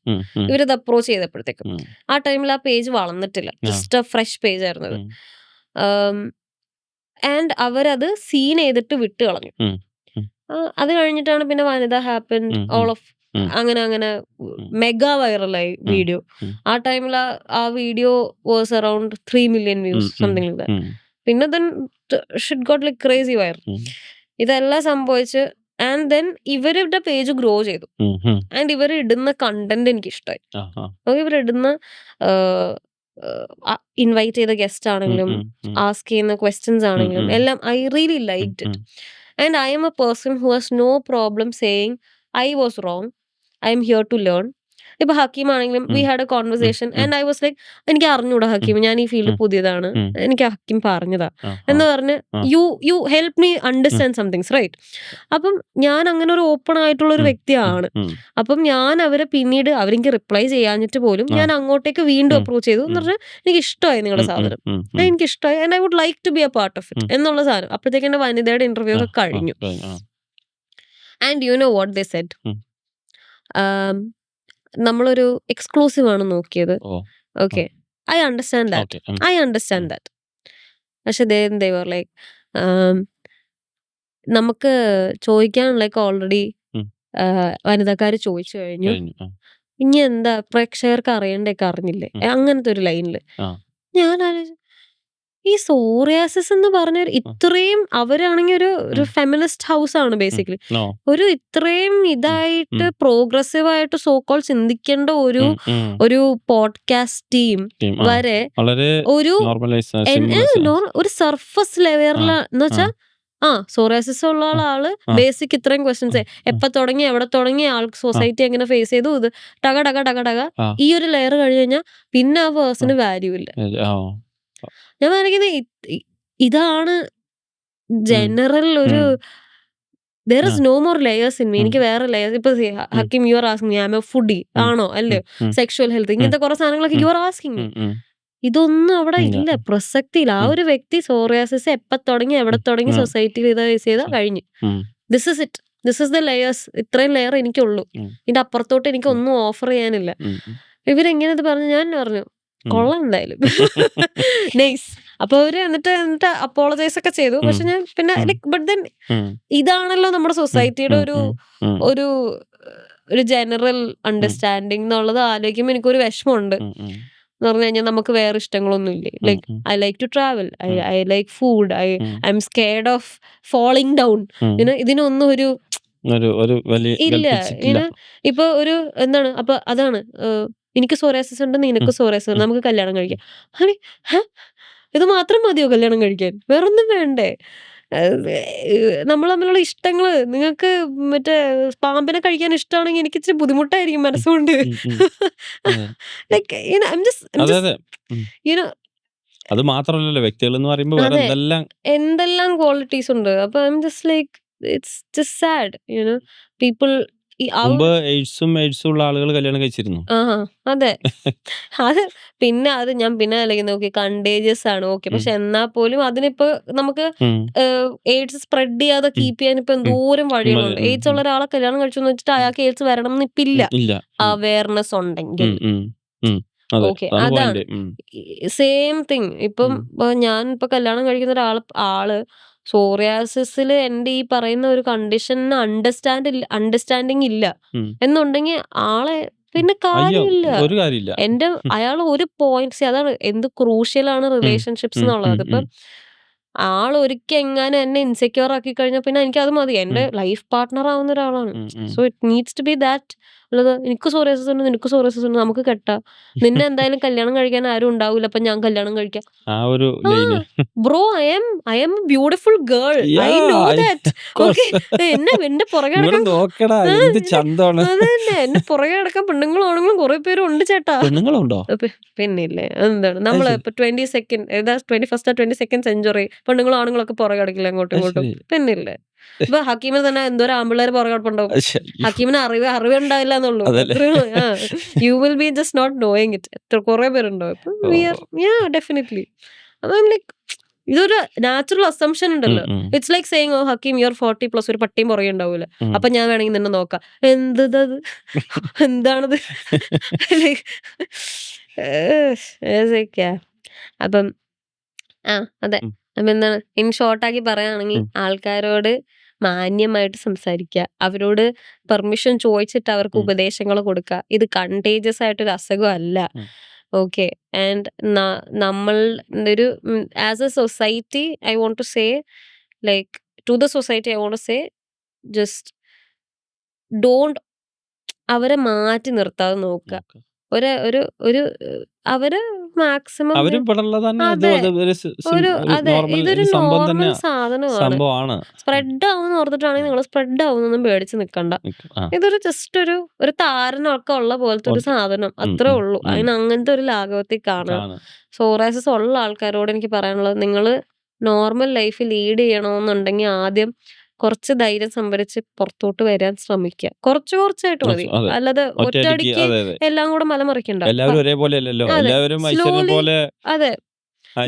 ഇവരിത് അപ്രോച്ച് ചെയ്തപ്പോഴത്തേക്കും ആ ടൈമിൽ ആ പേജ് വളർന്നിട്ടില്ല, ജസ്റ്റ് എ ഫ്രഷ് പേജ് ആയിരുന്നത്. ആൻഡ് അവരത് സീൻ ചെയ്തിട്ട് വിട്ട് കളഞ്ഞു. അത് കഴിഞ്ഞിട്ടാണ് പിന്നെ വനിത ഹാപ്പൻഡ്, ഓൾ ഓഫ് അങ്ങനെ മെഗാ വൈറലായി വീഡിയോ. ആ ടൈമിൽ ആ video was around 3 million views, something like that. പിന്നെ then shit got like crazy viral. ഇതെല്ലാം സംഭവിച്ച് ആൻഡ് ദെൻ ഇവരുടെ പേജ് ഗ്രോ ചെയ്തു. ആൻഡ് ഇവർ ഇടുന്ന കണ്ടന്റ് എനിക്ക് ഇഷ്ടമായി. ഇവരിടുന്ന ഇൻവൈറ്റ് ചെയ്ത ഗസ്റ്റ് ആണെങ്കിലും ആസ്ക് ചെയ്യുന്ന ക്വസ്റ്റ്യൻസ് ആണെങ്കിലും എല്ലാം I really liked it. And I'm a person who has no problem saying I was wrong, I'm here to learn. ഇപ്പൊ ഹക്കീം ആണെങ്കിലും we um. Had a conversation um. And I was like എനിക്ക് അറിഞ്ഞൂടാ ഉം. ഹക്കീം, ഞാൻ ഈ field ഉം. പുതിയതാണ്, ഉം. എനിക്ക് ഹക്കീം പറഞ്ഞതാ ആ, ആ, എന്ന് പറഞ്ഞ് ആ. You help me um. Understand somethings right. അപ്പം ഞാൻ അങ്ങനെ ഒരു ഓപ്പൺ ആയിട്ടുള്ള ഒരു ഉം. ഉം. വ്യക്തിയാണ്. ഉം. അപ്പം ഞാൻ അവരെ പിന്നീട് അവരെനിക്ക് റിപ്ലൈ ചെയ്യാഞ്ഞിട്ട് പോലും ആ. ഞാൻ അങ്ങോട്ടേക്ക് വീണ്ടും ഉം. അപ്രോച്ച് ചെയ്തു എന്ന് ഉം. പറഞ്ഞാൽ എനിക്ക് ഇഷ്ടമായി നിങ്ങളുടെ ഉം. ഉം. സാധനം, ഉം. ഉം. എനിക്ക് ഇഷ്ടമായി and I would like to be a part of it ഉം. എന്നുള്ള സാധനം. അപ്പോഴത്തേക്ക് എന്റെ വനിതയുടെ ഇന്റർവ്യൂ ആ, ഒക്കെ ആ, കഴിഞ്ഞു. ആ. And you know what they said, um. നമ്മളൊരു എക്സ്ക്ലൂസീവ് ആണ് നോക്കിയത്. Oh, okay, I understand that, okay. I understand that. പക്ഷെ they were like, നമുക്ക് ചോദിക്കാൻ ലൈക്ക് ഓൾറെഡി ഉം. വനിതക്കാര് ചോദിച്ചു കഴിഞ്ഞു, കഴിഞ്ഞു. ആ. ഇനി എന്താ പ്രേക്ഷകർക്ക് അറിയണ്ടേക്ക് അറിഞ്ഞില്ലേ, ഉം. അങ്ങനത്തെ ഒരു ലൈനില് ആ. ഞാൻ ആലോചിച്ചു, ഈ സോറിയാസിസ് എന്ന് പറഞ്ഞ ഇത്രയും അവരാണെങ്കിൽ ഒരു ഉം. ഫെമിനിസ്റ്റ് ഹൗസ് ആണ് ഉം. Basically, no. ഒരു ഇത്രയും ഇതായിട്ട് പ്രോഗ്രസീവ് ആയിട്ട് സോക്കോൾ ചിന്തിക്കേണ്ട ഒരു ഉം. ഉം. ഒരു പോഡ്കാസ്റ്റ് ടീം ടീം. ആ. വരെ വളരെ ഒരു നോർമലൈസ് ഒരു സർഫസ് ലെവലിൽ എന്ന് ആ. വെച്ചാൽ സോറിയാസിസ് ഉള്ള ആള് ആ. ബേസിക് ഇത്രയും ക്വസ്റ്റ്യൻസ് എപ്പ തുടങ്ങി എവിടെ തുടങ്ങി ആൾക്ക് സൊസൈറ്റി എങ്ങനെ ഫേസ് ചെയ്തു, ഇത് ടക ടക ടക ടക ആ. ഈ ഒരു ലെയർ കഴിഞ്ഞ് കഴിഞ്ഞാൽ പിന്നെ ആ പേഴ്സണ് വാല്യൂ ഇല്ല. ആ. ഞാൻ പറയുന്നത് ഇതാണ് ജനറൽ ഒരു there is ആ. no more layers in me. എനിക്ക് വേറെ ലെയേഴ്സ് ഇപ്പൊ Hakeem you are asking I'm a foodie ആണോ അല്ലേ, സെക്ഷുവൽ ഹെൽത്ത്, ഇങ്ങനത്തെ കുറെ സാധനങ്ങളൊക്കെ യു ആർ ആസ്കിങ് മീ. ഇതൊന്നും അവിടെ ഇല്ല, പ്രസക്തിയില്ല. ആ ഒരു വ്യക്തി സോറിയാസിസ് എപ്പ തുടങ്ങി എവിടെ തുടങ്ങി സൊസൈറ്റി ഫേസ് ചെയ്താൽ കഴിഞ്ഞു. This is it, this is the layers, ഇത്രയും ലെയർ എനിക്കുള്ളൂ, ഇതിന്റെ അപ്പുറത്തോട്ട് എനിക്ക് ഒന്നും ഓഫർ ചെയ്യാനില്ല. ഇവരെങ്ങനെ ഇത് പറഞ്ഞു, ഞാൻ പറഞ്ഞു കൊള്ളാം എന്തായാലും നൈസ്. അപ്പൊ അവര് എന്നിട്ട് അപ്പോളജൈസ് ഒക്കെ ചെയ്തു. പക്ഷെ ഞാൻ പിന്നെ ബട്ട് ദെൻ ഇതാണല്ലോ നമ്മുടെ സൊസൈറ്റിയുടെ ഒരു ഒരു ഒരു ജനറൽ അണ്ടർസ്റ്റാൻഡിങ് എന്നുള്ളത് ആലോചിക്കുമ്പോൾ എനിക്കൊരു വിഷമമുണ്ട്. എന്ന് പറഞ്ഞു കഴിഞ്ഞാൽ നമുക്ക് വേറെ ഇഷ്ടങ്ങളൊന്നും ഇല്ലേ, like I like to travel, I like food, I'm scared of falling down. ഇതിനൊന്നും ഒരു ഇല്ല. ഇപ്പൊ ഒരു എന്താണ്, അപ്പൊ അതാണ് എനിക്ക് സോറിയാസിസ് ഉണ്ട്, നിനക്ക് സോറിയാസിസ് ഉണ്ട്, നമുക്ക് കല്യാണം കഴിക്കാം. ഇത് മാത്രം മതിയോ കല്യാണം കഴിക്കാൻ, വേറൊന്നും വേണ്ടേ? നമ്മൾ തമ്മിലുള്ള ഇഷ്ടങ്ങള്, നിങ്ങൾക്ക് മറ്റേ പാമ്പിനെ കഴിക്കാൻ ഇഷ്ടമാണെങ്കിൽ എനിക്ക് ഇച്ചിരി ബുദ്ധിമുട്ടായിരിക്കും മനസ്സുകൊണ്ട്. ലൈക്ക് അത് മാത്രമല്ലല്ലോ വ്യക്തികൾ എന്ന് പറയുമ്പോൾ എന്തെല്ലാം ക്വാളിറ്റീസ് ഉണ്ട്. അപ്പൊ I am just like it's just sad people. മുമ്പ് എയ്ഡ്സും ഉള്ള ആളുകൾ കല്യാണം കഴിച്ചിരുന്നു. അതെ, അത് പിന്നെ ഞാൻ പിന്നെ അല്ലെങ്കിൽ നോക്കി കണ്ടേജിയസ് ആണ്, ഓക്കെ, പക്ഷെ എന്നാ പോലും അതിനിപ്പോ നമുക്ക് എയ്ഡ്സ് സ്പ്രെഡ് ചെയ്യാതെ കീപ്പ് ചെയ്യാൻ ഇപ്പൊ എന്തോരം വഴികളുണ്ട്. എയ്ഡ്സ് ഉള്ള ഒരാളെ കല്യാണം കഴിച്ചു വെച്ചിട്ട് അയാൾക്ക് എയ്ഡ്സ് വരണം എന്ന് ഇപ്പില്ല. അവയർനെസ് ഉണ്ടെങ്കിൽ ഓക്കെ, അതാണ് സെയിം തിങ്. ഇപ്പം ഞാൻ ഇപ്പൊ കല്യാണം കഴിക്കുന്ന ആള് സോറിയാസിസിൽ എന്റെ ഈ പറയുന്ന ഒരു കണ്ടീഷന് അണ്ടർസ്റ്റാൻഡിങ് ഇല്ല എന്നുണ്ടെങ്കിൽ ആളെ പിന്നെ കാര്യമില്ല. എന്റെ അയാൾ ഒരു പോയിന്റ്സ്, അതാണ് എന്ത് ക്രൂഷ്യലാണ് റിലേഷൻഷിപ്സ് എന്നുള്ളത്. ഇപ്പം ആൾ ഒരിക്കൽ എങ്ങാനും എന്നെ ഇൻസെക്യൂർ ആക്കി കഴിഞ്ഞാൽ പിന്നെ എനിക്ക് അത് മതി, എന്റെ ലൈഫ് പാർട്ട്ണർ ആവുന്ന ഒരാളാണ്. So it needs to be that. ഉള്ളത് എനിക്ക് സോറിയാസിസ് ഉണ്ട്, നിനക്ക് സോറിയാസിസ് ഉണ്ട്, നമുക്ക് കെട്ടാം. നിന്നെ എന്തായാലും കല്യാണം കഴിക്കാൻ ആരും ഉണ്ടാവില്ല, അപ്പൊ ഞാൻ കല്യാണം കഴിക്കാം. Bro, I M beautiful girl, I know that. എന്റെ പുറകെ അതന്നെ, എന്റെ പുറകെ നടക്കാൻ പെണ്ണുങ്ങളും ആണെങ്കിലും കുറെ പേരും ഉണ്ട് ചേട്ടാ. പിന്നില്ലേ, എന്താണ് നമ്മള് ഇപ്പൊ 21st 22nd പെണ്ണുങ്ങളും ആണുങ്ങളൊക്കെ പുറകെ അടക്കില്ല അങ്ങോട്ടും ഇങ്ങോട്ടും. പിന്നില്ലേ, ഇപ്പൊ ഹക്കീമിന് തന്നെ എന്തോരം ആമ്പിള്ളേര് പുറകെ കിടപ്പുണ്ടാവും. ഹക്കീമിന് അറിവ് ഉണ്ടാവില്ല എന്നുള്ളൂ. You will be just not knowing it. എത്ര കുറെ പേരുണ്ടാവും. ഡെഫിനറ്റ്ലി. ലൈക്ക് ഇതൊരു നാച്ചുറൽ അസംഷൻ ഉണ്ടല്ലോ. It's like saying Hakeem you are 40+ ഒരു പട്ടിയും പുറകെ ഉണ്ടാവൂല, അപ്പൊ ഞാൻ വേണമെങ്കിൽ നിന്നെ നോക്കാം. എന്താണത്? അപ്പം അതെ, അപ്പൊ എന്താണ് ഇൻ ഷോർട്ടാക്കി പറയുകയാണെങ്കിൽ ആൾക്കാരോട് മാന്യമായിട്ട് സംസാരിക്കുക, അവരോട് പെർമിഷൻ ചോദിച്ചിട്ട് അവർക്ക് ഉപദേശങ്ങൾ കൊടുക്കുക. ഇത് കണ്ടേജിയസ് ആയിട്ടൊരു അസുഖം അല്ല. ഓക്കെ, ആൻഡ് നമ്മൾ ഒരു as a society I want to say, like to the society I want to say, just don't അവരെ മാറ്റി നിർത്താതെ നോക്കുക. ഒരു ഒരു ഒരു അവര് മാക്സിമം അവരും ഇവിടെ ഉള്ളത് തന്നെ. ഇത് അതെ ഒരു ഒരു അതെ നോർമൽ ഇതൊരു ഒരു സംഭവം നോർമൽ തന്നെ സാധനമാണ്. സംഭവമാണ്. സ്പ്രെഡ് ആവുമെന്ന് ഓർത്തിട്ടാണെങ്കിൽ നിങ്ങൾ സ്പ്രെഡ് ആവുന്നൊന്നും പേടിച്ച് നിൽക്കണ്ട. ഇതൊരു ജസ്റ്റ് ഒരു താരനൊക്കെ ഉള്ള പോലത്തെ ഒരു സാധനം അത്രേ ഉള്ളൂ. അങ്ങനത്തെ ഒരു ലാഘവത്തിൽ കാണുക. സോറാസിസ് ഉള്ള ആൾക്കാരോട് എനിക്ക് പറയാനുള്ളത്, നിങ്ങൾ നോർമൽ ലൈഫ് ലീഡ് ചെയ്യണമെന്നുണ്ടെങ്കിൽ ആദ്യം കുറച്ച് ധൈര്യം സംഭരിച്ച് പുറത്തോട്ട് വരാൻ ശ്രമിക്കുക. കുറച്ചായിട്ട് മതി, അല്ലാതെ ഒറ്റയടിക്ക് എല്ലാം കൂടെ മലമറിക്കണ്ട. എല്ലാവരും ഒരേപോലെ അല്ലല്ലോ. അതെ എല്ലാവരും സ്ലോലി പോലെ അതെ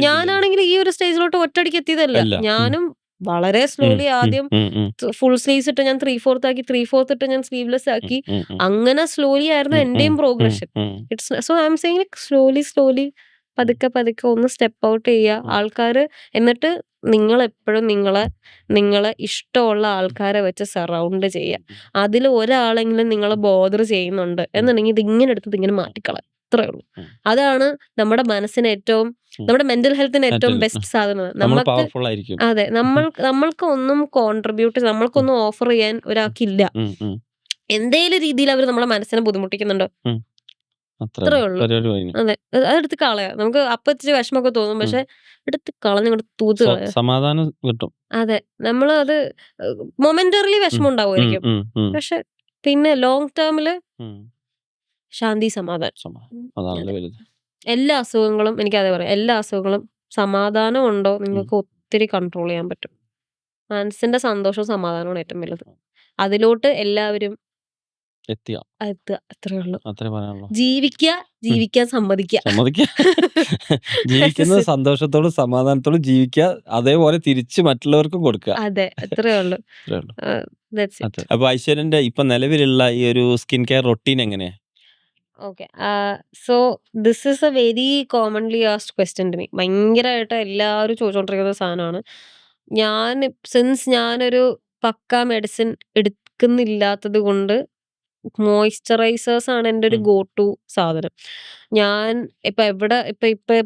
ഞാനാണെങ്കിൽ ഈ ഒരു സ്റ്റേജിലോട്ട് ഒറ്റയടിക്ക് എത്തിയതല്ല. ഞാനും വളരെ സ്ലോലി ആദ്യം ഫുൾ സ്ലീവ്സ് ഇട്ട് ഞാൻ 3/4 ആക്കി, 3/4 ഇട്ട് ഞാൻ സ്ലീവ്ലെസ് ആക്കി. അങ്ങനെ സ്ലോലി ആയിരുന്നു എന്റെയും progression. So I am saying slowly പതുക്കെ ഒന്ന് സ്റ്റെപ്പ് ഔട്ട് ചെയ്യുക ആൾക്കാര്. എന്നിട്ട് നിങ്ങൾ എപ്പോഴും നിങ്ങളെ ഇഷ്ടമുള്ള ആൾക്കാരെ വെച്ച് സറൗണ്ട് ചെയ്യുക. അതിൽ ഒരാളെങ്കിലും നിങ്ങളെ ബോദർ ചെയ്യുന്നുണ്ട് എന്നുണ്ടെങ്കിൽ ഇത് ഇങ്ങനെ എടുത്തത് ഇങ്ങനെ മാറ്റിക്കളയാം. അത്രേ ഉള്ളൂ. അതാണ് നമ്മുടെ മനസ്സിന് ഏറ്റവും, നമ്മുടെ മെന്റൽ ഹെൽത്തിന് ഏറ്റവും ബെസ്റ്റ് സാധനം. നമുക്ക് അതെ നമ്മൾക്ക് ഒന്നും കോൺട്രിബ്യൂട്ട്, നമ്മൾക്കൊന്നും ഓഫർ ചെയ്യാൻ ഒരാൾക്കില്ല. എന്തേലും രീതിയിൽ അവർ നമ്മുടെ മനസ്സിനെ ബുദ്ധിമുട്ടിക്കുന്നുണ്ടോ, അത്രേ ഉള്ളൂ. അതെ അതെടുത്ത് കളയാ. നമുക്ക് അപ്പൊ ഇച്ചിരി വിഷമൊക്കെ തോന്നും, പക്ഷെ എടുത്ത് കളഞ്ഞ് തൂത്ത് കളയാ, സമാധാനം കിട്ടും. അതെ നമ്മൾ അത് മൊമെന്ററിലി വിഷമം ഉണ്ടാവുമായിരിക്കും, പക്ഷെ പിന്നെ ലോങ് ടേമില് ശാന്തി സമാധാനം. എല്ലാ അസുഖങ്ങളും എനിക്ക് അതേ പറയാം. എല്ലാ അസുഖങ്ങളും സമാധാനം ഉണ്ടോ നിങ്ങൾക്ക് ഒത്തിരി കൺട്രോൾ ചെയ്യാൻ പറ്റും. മനസ്സിന്റെ സന്തോഷവും സമാധാനവും ഏറ്റവും വലുത്. അതിലോട്ട് എല്ലാവരും എത്തുക, അത്രേ ഉള്ളൂ. ജീവിക്കാൻ സമ്മതിക്കുക. ജീവിക്കുന്നത് സന്തോഷത്തോടും സമാധാനത്തോടും ജീവിക്കുക, അതേപോലെ തിരിച്ച് മറ്റുള്ളവർക്കും കൊടുക്കുക. അതെ അത്രേ ഉള്ളൂ. അപ്പൊ ഐശ്വര്യന്റെ ഇപ്പൊ നിലവിലുള്ള ഈ ഒരു സ്കിൻ കെയർ റൊട്ടീൻ എങ്ങനെയാ? Okay, so this is a very commonly asked question to me. ഭയങ്കരമായിട്ട് എല്ലാവരും ചോദിച്ചുകൊണ്ടിരിക്കുന്ന സാധനമാണ്. ഞാനൊരു പക്ക മെഡിസിൻ എടുക്കുന്നില്ലാത്തത് കൊണ്ട് മോയ്സ്ചറൈസേഴ്സ് ആണ് എൻ്റെ ഒരു ഗോ ടു സാധനം. ഞാൻ ഇപ്പൊ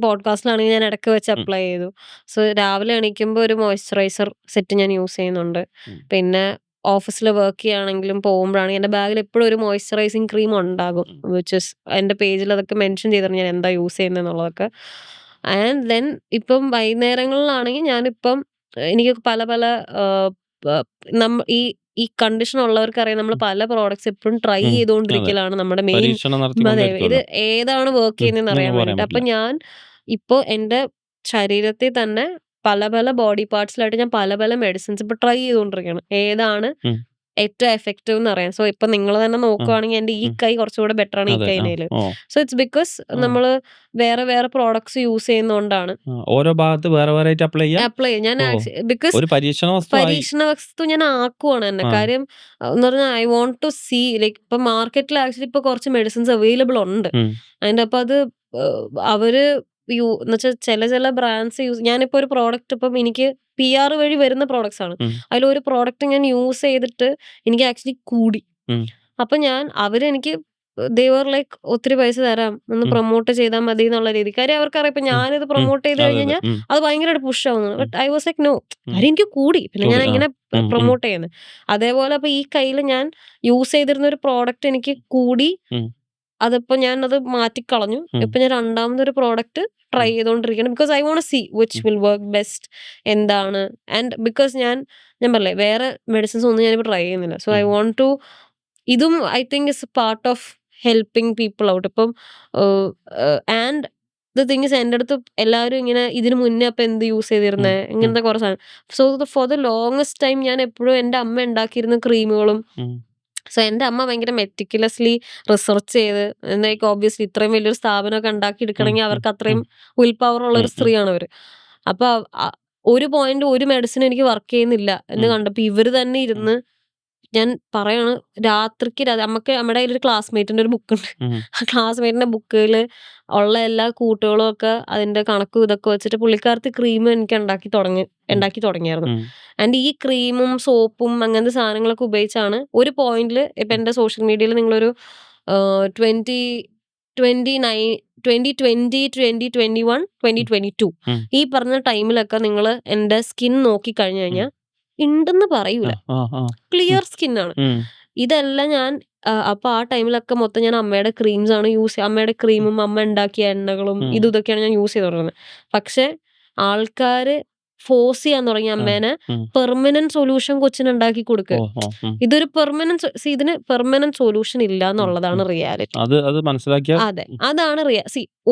പോഡ്കാസ്റ്റിലാണെങ്കിൽ ഞാൻ ഇടയ്ക്ക് വെച്ച് അപ്ലൈ ചെയ്തു. സോ രാവിലെ എണീക്കുമ്പോൾ ഒരു മോയ്സ്ചറൈസർ സെറ്റ് ഞാൻ യൂസ് ചെയ്യുന്നുണ്ട്. പിന്നെ ഓഫീസിൽ വർക്ക് ചെയ്യുകയാണെങ്കിലും പോകുമ്പോഴാണെങ്കിൽ എൻ്റെ ബാഗിൽ എപ്പോഴും ഒരു മോയ്സ്ചറൈസിങ് ക്രീം ഉണ്ടാകും. വിച്ച് ഇസ് എൻ്റെ പേജിൽ അതൊക്കെ മെൻഷൻ ചെയ്തിട്ടുണ്ട് ഞാൻ എന്താ യൂസ് ചെയ്യുന്നതെന്നുള്ളതൊക്കെ. ആൻഡ് ദെൻ ഇപ്പം വൈകുന്നേരങ്ങളിലാണെങ്കിൽ ഞാനിപ്പം എനിക്ക് പല ഈ കണ്ടീഷൻ ഉള്ളവർക്ക് അറിയാം, നമ്മൾ പല പ്രോഡക്ട്സ് എപ്പോഴും ട്രൈ ചെയ്തുകൊണ്ടിരിക്കലാണ് നമ്മുടെ മെയിൻ. അതെ ഇത് ഏതാണ് വർക്ക് ചെയ്യുന്നതെന്ന് അറിയാൻ വേണ്ടിയിട്ട്. അപ്പൊ ഞാൻ ഇപ്പൊ എൻ്റെ ശരീരത്തിൽ തന്നെ പല ബോഡി പാർട്സിലായിട്ട് ഞാൻ പല മെഡിസിൻസ് ഇപ്പൊ ട്രൈ ചെയ്തുകൊണ്ടിരിക്കുകയാണ്. ഏതാണ് ഏറ്റവും എഫക്റ്റീവ് എന്ന് അറിയാം. സോ ഇപ്പൊ നിങ്ങൾ തന്നെ നോക്കുവാണെങ്കിൽ എന്റെ ഈ കൈ കുറച്ചുകൂടെ ബെറ്റർ ആണ് ഈ കൈനേല്. സോ ഇറ്റ്സ് ബിക്കോസ് നമ്മള് വേറെ പ്രോഡക്ട്സ് യൂസ് ചെയ്യുന്നോണ്ടാണ്. ഓരോ ഭാഗത്ത് വേറെ അപ്ലൈ ചെയ്യും ഞാൻ. ബിക്കോസ് പരീക്ഷണ വസ്തു ഞാൻ ആക്കുവാണ് തന്നെ. കാര്യം എന്ന് പറഞ്ഞാൽ I want to see like ഇപ്പൊ മാർക്കറ്റിൽ ആക്ച്വലി ഇപ്പൊ കുറച്ച് മെഡിസിൻസ് അവൈലബിൾ ഉണ്ട്. അതിന്റെ അപ്പൊ അത് അവര് എന്നുവെച്ചാൽ ചില ബ്രാൻഡ്സ് യൂസ്, ഞാനിപ്പോ ഒരു പ്രോഡക്റ്റ് ഇപ്പം എനിക്ക് PR വഴി വരുന്ന പ്രോഡക്ട്സ് ആണ്. അതിലൊരു പ്രോഡക്റ്റ് ഞാൻ യൂസ് ചെയ്തിട്ട് എനിക്ക് ആക്ച്വലി കൂടി. അപ്പൊ അവരെനിക്ക് ദേവർ ലൈക്ക് ഒത്തിരി പൈസ തരാം, ഒന്ന് പ്രൊമോട്ട് ചെയ്താൽ മതി എന്നുള്ള രീതി. കാര്യം അവർക്കറിയാം ഇപ്പൊ ഞാനിത് പ്രൊമോട്ട് ചെയ്ത് കഴിഞ്ഞാൽ അത് ഭയങ്കരമായിട്ട് പുഷ് ആവുന്നു. But I was like no, കാര്യം എനിക്ക് കൂടി, പിന്നെ ഞാൻ എങ്ങനെ പ്രൊമോട്ട് ചെയ്യുന്നത്. അതേപോലെ അപ്പൊ ഈ കയ്യിൽ ഞാൻ യൂസ് ചെയ്തിരുന്ന ഒരു പ്രോഡക്റ്റ് എനിക്ക് കൂടി, അതിപ്പോ ഞാൻ അത് മാറ്റിക്കളഞ്ഞു. ഇപ്പൊ ഞാൻ രണ്ടാമതൊരു പ്രോഡക്റ്റ് ട്രൈ ചെയ്തോണ്ടിരിക്കണം. Because I want see which will work best എന്താണ്. ആൻഡ് ബിക്കോസ് ഞാൻ പറഞ്ഞില്ലേ വേറെ മെഡിസിൻസ് ഒന്നും ഞാനിപ്പോ ട്രൈ ചെയ്യുന്നില്ല. സോ ഐ വോണ്ട് ടു, ഇതും I think is part of helping people out. ഇപ്പം ആൻഡ് ദ തിങ് ഇസ് എൻ്റെ അടുത്ത് എല്ലാവരും ഇങ്ങനെ ഇതിന് മുന്നേ അപ്പൊ എന്ത് യൂസ് ചെയ്തിരുന്നേ ഇങ്ങനത്തെ കുറെ സാധനം. So for the longest time ഞാൻ എപ്പോഴും എൻ്റെ അമ്മ ഉണ്ടാക്കിയിരുന്ന ക്രീമുകളും. സോ എൻ്റെ അമ്മ ഭയങ്കര മെറ്റിക്കുലസ്ലി റിസർച്ച് ചെയ്ത്, ലൈക്ക് ഓബ്വിയസ്ലി ഇത്രയും വലിയൊരു സ്ഥാപനമൊക്കെ ഉണ്ടാക്കി എടുക്കണമെങ്കിൽ അവർക്ക് അത്രയും വിൽ പവർ ഉള്ള ഒരു സ്ത്രീയാണ് അവര്. അപ്പൊ ഒരു പോയിന്റ് ഒരു മെഡിസിൻ എനിക്ക് വർക്ക് ചെയ്യുന്നില്ല എന്ന് കണ്ടപ്പോ ഇവര് തന്നെ ഇരുന്ന്, ഞാൻ പറയാണ് രാത്രിക്ക് നമ്മുടെ കയ്യിലൊരു ക്ലാസ്മേറ്റിന്റെ ഒരു ബുക്കുണ്ട്. ആ ക്ലാസ്മേറ്റിന്റെ ബുക്കിൽ ഉള്ള എല്ലാ കൂട്ടുകളും ഒക്കെ അതിന്റെ കണക്കും ഇതൊക്കെ വെച്ചിട്ട് പുള്ളിക്കാരത്തി ക്രീം എനിക്ക് ഉണ്ടാക്കി തുടങ്ങിയായിരുന്നു. ആൻഡ് ഈ ക്രീമും സോപ്പും അങ്ങനത്തെ സാധനങ്ങളൊക്കെ ഉപയോഗിച്ചാണ് ഒരു പോയിന്റിൽ ഇപ്പൊ എന്റെ സോഷ്യൽ മീഡിയയിൽ നിങ്ങളൊരു 2021 ഈ പറഞ്ഞ ടൈമിലൊക്കെ നിങ്ങൾ എന്റെ സ്കിൻ നോക്കി കഴിഞ്ഞു കഴിഞ്ഞാൽ ഉണ്ടെന്ന് പറയൂല, ക്ലിയർ സ്കിൻ ആണ്. ഇതെല്ലാം ഞാൻ അപ്പൊ ആ ടൈമിലൊക്കെ മൊത്തം ഞാൻ അമ്മയുടെ ക്രീംസ് ആണ് അമ്മയുടെ ക്രീമും അമ്മ ഉണ്ടാക്കിയ എണ്ണകളും ഉം. ഇതൊക്കെയാണ് ഞാൻ യൂസ് ചെയ്തോണ്ടിരുന്നത്. പക്ഷെ ആൾക്കാര് ഫോഴ്സ് ചെയ്യാൻ തുടങ്ങി അമ്മേനെ ഉം. പെർമനന്റ് സൊല്യൂഷൻ കൊച്ചിന് ഉണ്ടാക്കി കൊടുക്കുക. ഇതൊരു ഇതിന് പെർമനന്റ് സൊല്യൂഷൻ ഇല്ല എന്നുള്ളതാണ് റിയാലിറ്റി. അത് മനസ്സിലാക്കിയ അതെ, അതാണ്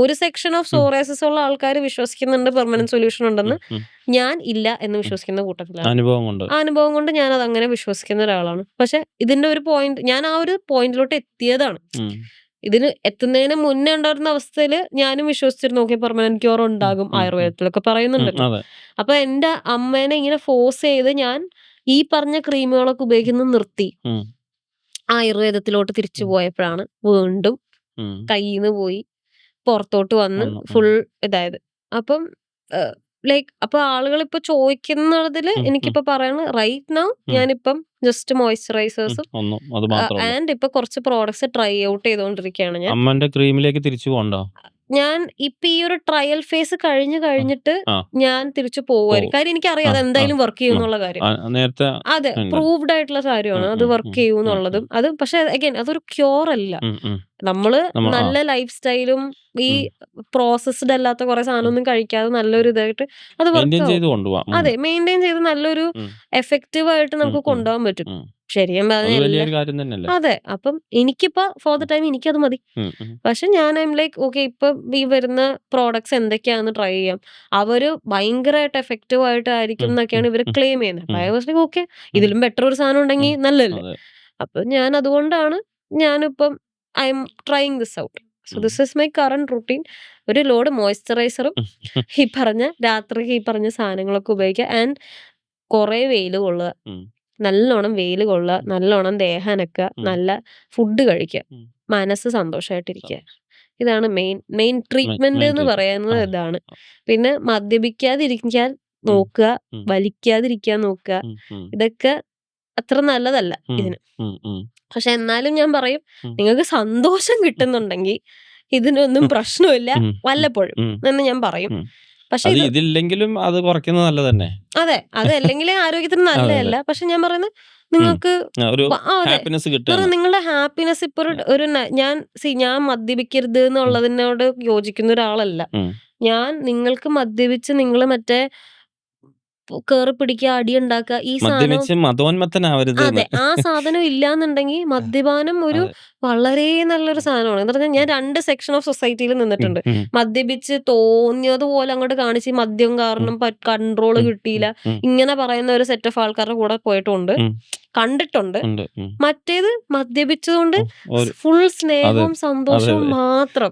ഒരു സെക്ഷൻ ഓഫ് സോറിയാസിസ് ഉള്ള ആൾക്കാർ വിശ്വസിക്കുന്നുണ്ട് പെർമനന്റ് സൊല്യൂഷൻ ഉണ്ടെന്ന്. ഞാൻ ഇല്ല എന്ന് വിശ്വസിക്കുന്ന കൂട്ടത്തിലാണ്. അനുഭവം കൊണ്ട് ഞാൻ അത് അങ്ങനെ വിശ്വസിക്കുന്ന ഒരാളാണ്. പക്ഷെ ഇതിന്റെ ഒരു പോയിന്റ്, ഞാൻ ആ ഒരു പോയിന്റിലോട്ട് എത്തിയതാണ്. ഇതിന് എത്തുന്നതിന് മുന്നേ ഉണ്ടായിരുന്ന അവസ്ഥയിൽ ഞാനും വിശ്വസിച്ചിരുന്നു ഓക്കെ പെർമനന്റ് ക്യൂർ ഉണ്ടാകും, ആയുർവേദത്തിലൊക്കെ പറയുന്നുണ്ടല്ലോ. അപ്പൊ എന്റെ അമ്മേനെ ഇങ്ങനെ ഫോഴ്സ് ചെയ്ത് ഞാൻ ഈ പറഞ്ഞ ക്രീമുകളൊക്കെ ഉപയോഗിക്കുന്നത് നിർത്തി. ആയുർവേദത്തിലോട്ട് തിരിച്ചു പോയപ്പോഴാണ് വീണ്ടും കയ്യിൽ നിന്ന് പോയി പുറത്തോട്ട് വന്ന് ഫുൾ ഇതായത്. അപ്പം അപ്പൊ ആളുകൾ ഇപ്പൊ ചോദിക്കുന്നതില് എനിക്കിപ്പോ പറയണത് റൈറ്റ് നൗ ഞാനിപ്പം ജസ്റ്റ് മോയ്സ്ചറൈസേഴ്സും ആൻഡ് ഇപ്പൊ കുറച്ച് പ്രോഡക്ട്സ് ട്രൈ ഔട്ട് ചെയ്തോണ്ടിരിക്കുകയാണ് ഞാൻ. അമ്മന്റെ ക്രീമിലേക്ക് തിരിച്ചു പോകണ്ടോ? ഞാൻ ഇപ്പൊ ഈ ഒരു ട്രയൽ ഫേസ് കഴിഞ്ഞിട്ട് ഞാൻ തിരിച്ചു പോവുമായിരിക്കും. കാര്യം എനിക്കറിയാം അത് എന്തായാലും വർക്ക് ചെയ്യും എന്നുള്ള കാര്യം. അതെ, പ്രൂവ്ഡ് ആയിട്ടുള്ള കാര്യമാണ് അത് വർക്ക് ചെയ്യും എന്നുള്ളതും. അത് പക്ഷെ അഗൈൻ അതൊരു ക്യൂർ അല്ല. നമ്മള് നല്ല ലൈഫ് സ്റ്റൈലും ഈ പ്രോസസ്ഡ് അല്ലാത്ത കുറെ സാധനം ഒന്നും കഴിക്കാതെ നല്ലൊരു ഇതായിട്ട് അത് വർക്ക് ആവും. അതെ, മെയിൻറ്റെയിൻ ചെയ്ത് നല്ലൊരു എഫക്റ്റീവ് ആയിട്ട് നമുക്ക് കൊണ്ടുപോകാൻ പറ്റും. ശരിയും പറഞ്ഞ അതെ. അപ്പം എനിക്കിപ്പോ ഫോർ ദ ടൈം എനിക്കത് മതി. പക്ഷെ ഞാൻ ഓക്കെ ഇപ്പൊ ഈ വരുന്ന പ്രോഡക്ട്സ് എന്തൊക്കെയാണെന്ന് ട്രൈ ചെയ്യാം. അവര് ഭയങ്കരമായിട്ട് എഫക്റ്റീവ് ആയിട്ടായിരിക്കും എന്നൊക്കെയാണ് ഇവര് ക്ലെയിം ചെയ്യുന്നത്. ഓക്കെ, ഇതിലും ബെറ്റർ ഒരു സാധനം ഉണ്ടെങ്കിൽ നല്ലല്ലേ. അപ്പൊ ഞാൻ അതുകൊണ്ടാണ് ഞാനിപ്പം I M trying this out. So this is my current routine. ഒരു ലോഡ് മോയ്സ്ചറൈസറും ഈ പറഞ്ഞ രാത്രിക്ക് ഈ പറഞ്ഞ സാധനങ്ങളൊക്കെ ഉപയോഗിക്കുക. ആൻഡ് കുറെ വെയില് കൊള്ളുക, നല്ലോണം വെയില് കൊള്ളുക, നല്ലോണം ദേഹം അനക്കുക, നല്ല ഫുഡ് കഴിക്കുക, മനസ്സ് സന്തോഷമായിട്ടിരിക്കുക. ഇതാണ് മെയിൻ ട്രീറ്റ്മെന്റ് എന്ന് പറയുന്നത് ഇതാണ്. പിന്നെ മദ്യപിക്കാതിരിക്കാൻ നോക്കുക, വലിക്കാതിരിക്കാൻ നോക്കുക. ഇതൊക്കെ അത്ര നല്ലതല്ല ഇതിന്. പക്ഷെ എന്നാലും ഞാൻ പറയും, നിങ്ങൾക്ക് സന്തോഷം കിട്ടുന്നുണ്ടെങ്കിൽ ഇതിനൊന്നും പ്രശ്നമില്ല വല്ലപ്പോഴും എന്ന് ഞാൻ പറയും. പക്ഷെ ഇതില്ലെങ്കിലും അത് കുറയ്ക്കുന്നത് നല്ലത് തന്നെ. അതെ, അതല്ലെങ്കിൽ ആരോഗ്യത്തിന് നല്ലതല്ല. പക്ഷെ ഞാൻ പറയുന്നത് നിങ്ങൾക്ക് നിങ്ങളുടെ ഹാപ്പിനെസ് ഇപ്പൊ ഞാൻ മദ്യപിക്കരുത് എന്നുള്ളതിനോട് യോജിക്കുന്ന ഒരാളല്ല ഞാൻ. നിങ്ങൾക്ക് മദ്യപിച്ച് നിങ്ങൾ മറ്റേ കേറി പിടിക്കുക, അടി ഉണ്ടാക്കുക, ഈ സാധനം അതെ ആ സാധനം ഇല്ലാന്നുണ്ടെങ്കിൽ മദ്യപാനം ഒരു വളരെ നല്ലൊരു സാധനമാണ്. എന്താ പറഞ്ഞാൽ ഞാൻ 2 സെക്ഷൻ ഓഫ് സൊസൈറ്റിയിൽ നിന്നിട്ടുണ്ട്. മദ്യപിച്ച് തോന്നിയതുപോലെ അങ്ങോട്ട് കാണിച്ച് മദ്യം കാരണം കൺട്രോള് കിട്ടിയില്ല ഇങ്ങനെ പറയുന്ന ഒരു സെറ്റ് ഓഫ് ആൾക്കാരുടെ കൂടെ പോയിട്ടുണ്ട്, കണ്ടിട്ടുണ്ട്. മറ്റേത് മദ്യപിച്ചതുകൊണ്ട് ഫുൾ സ്നേഹവും സന്തോഷവും മാത്രം.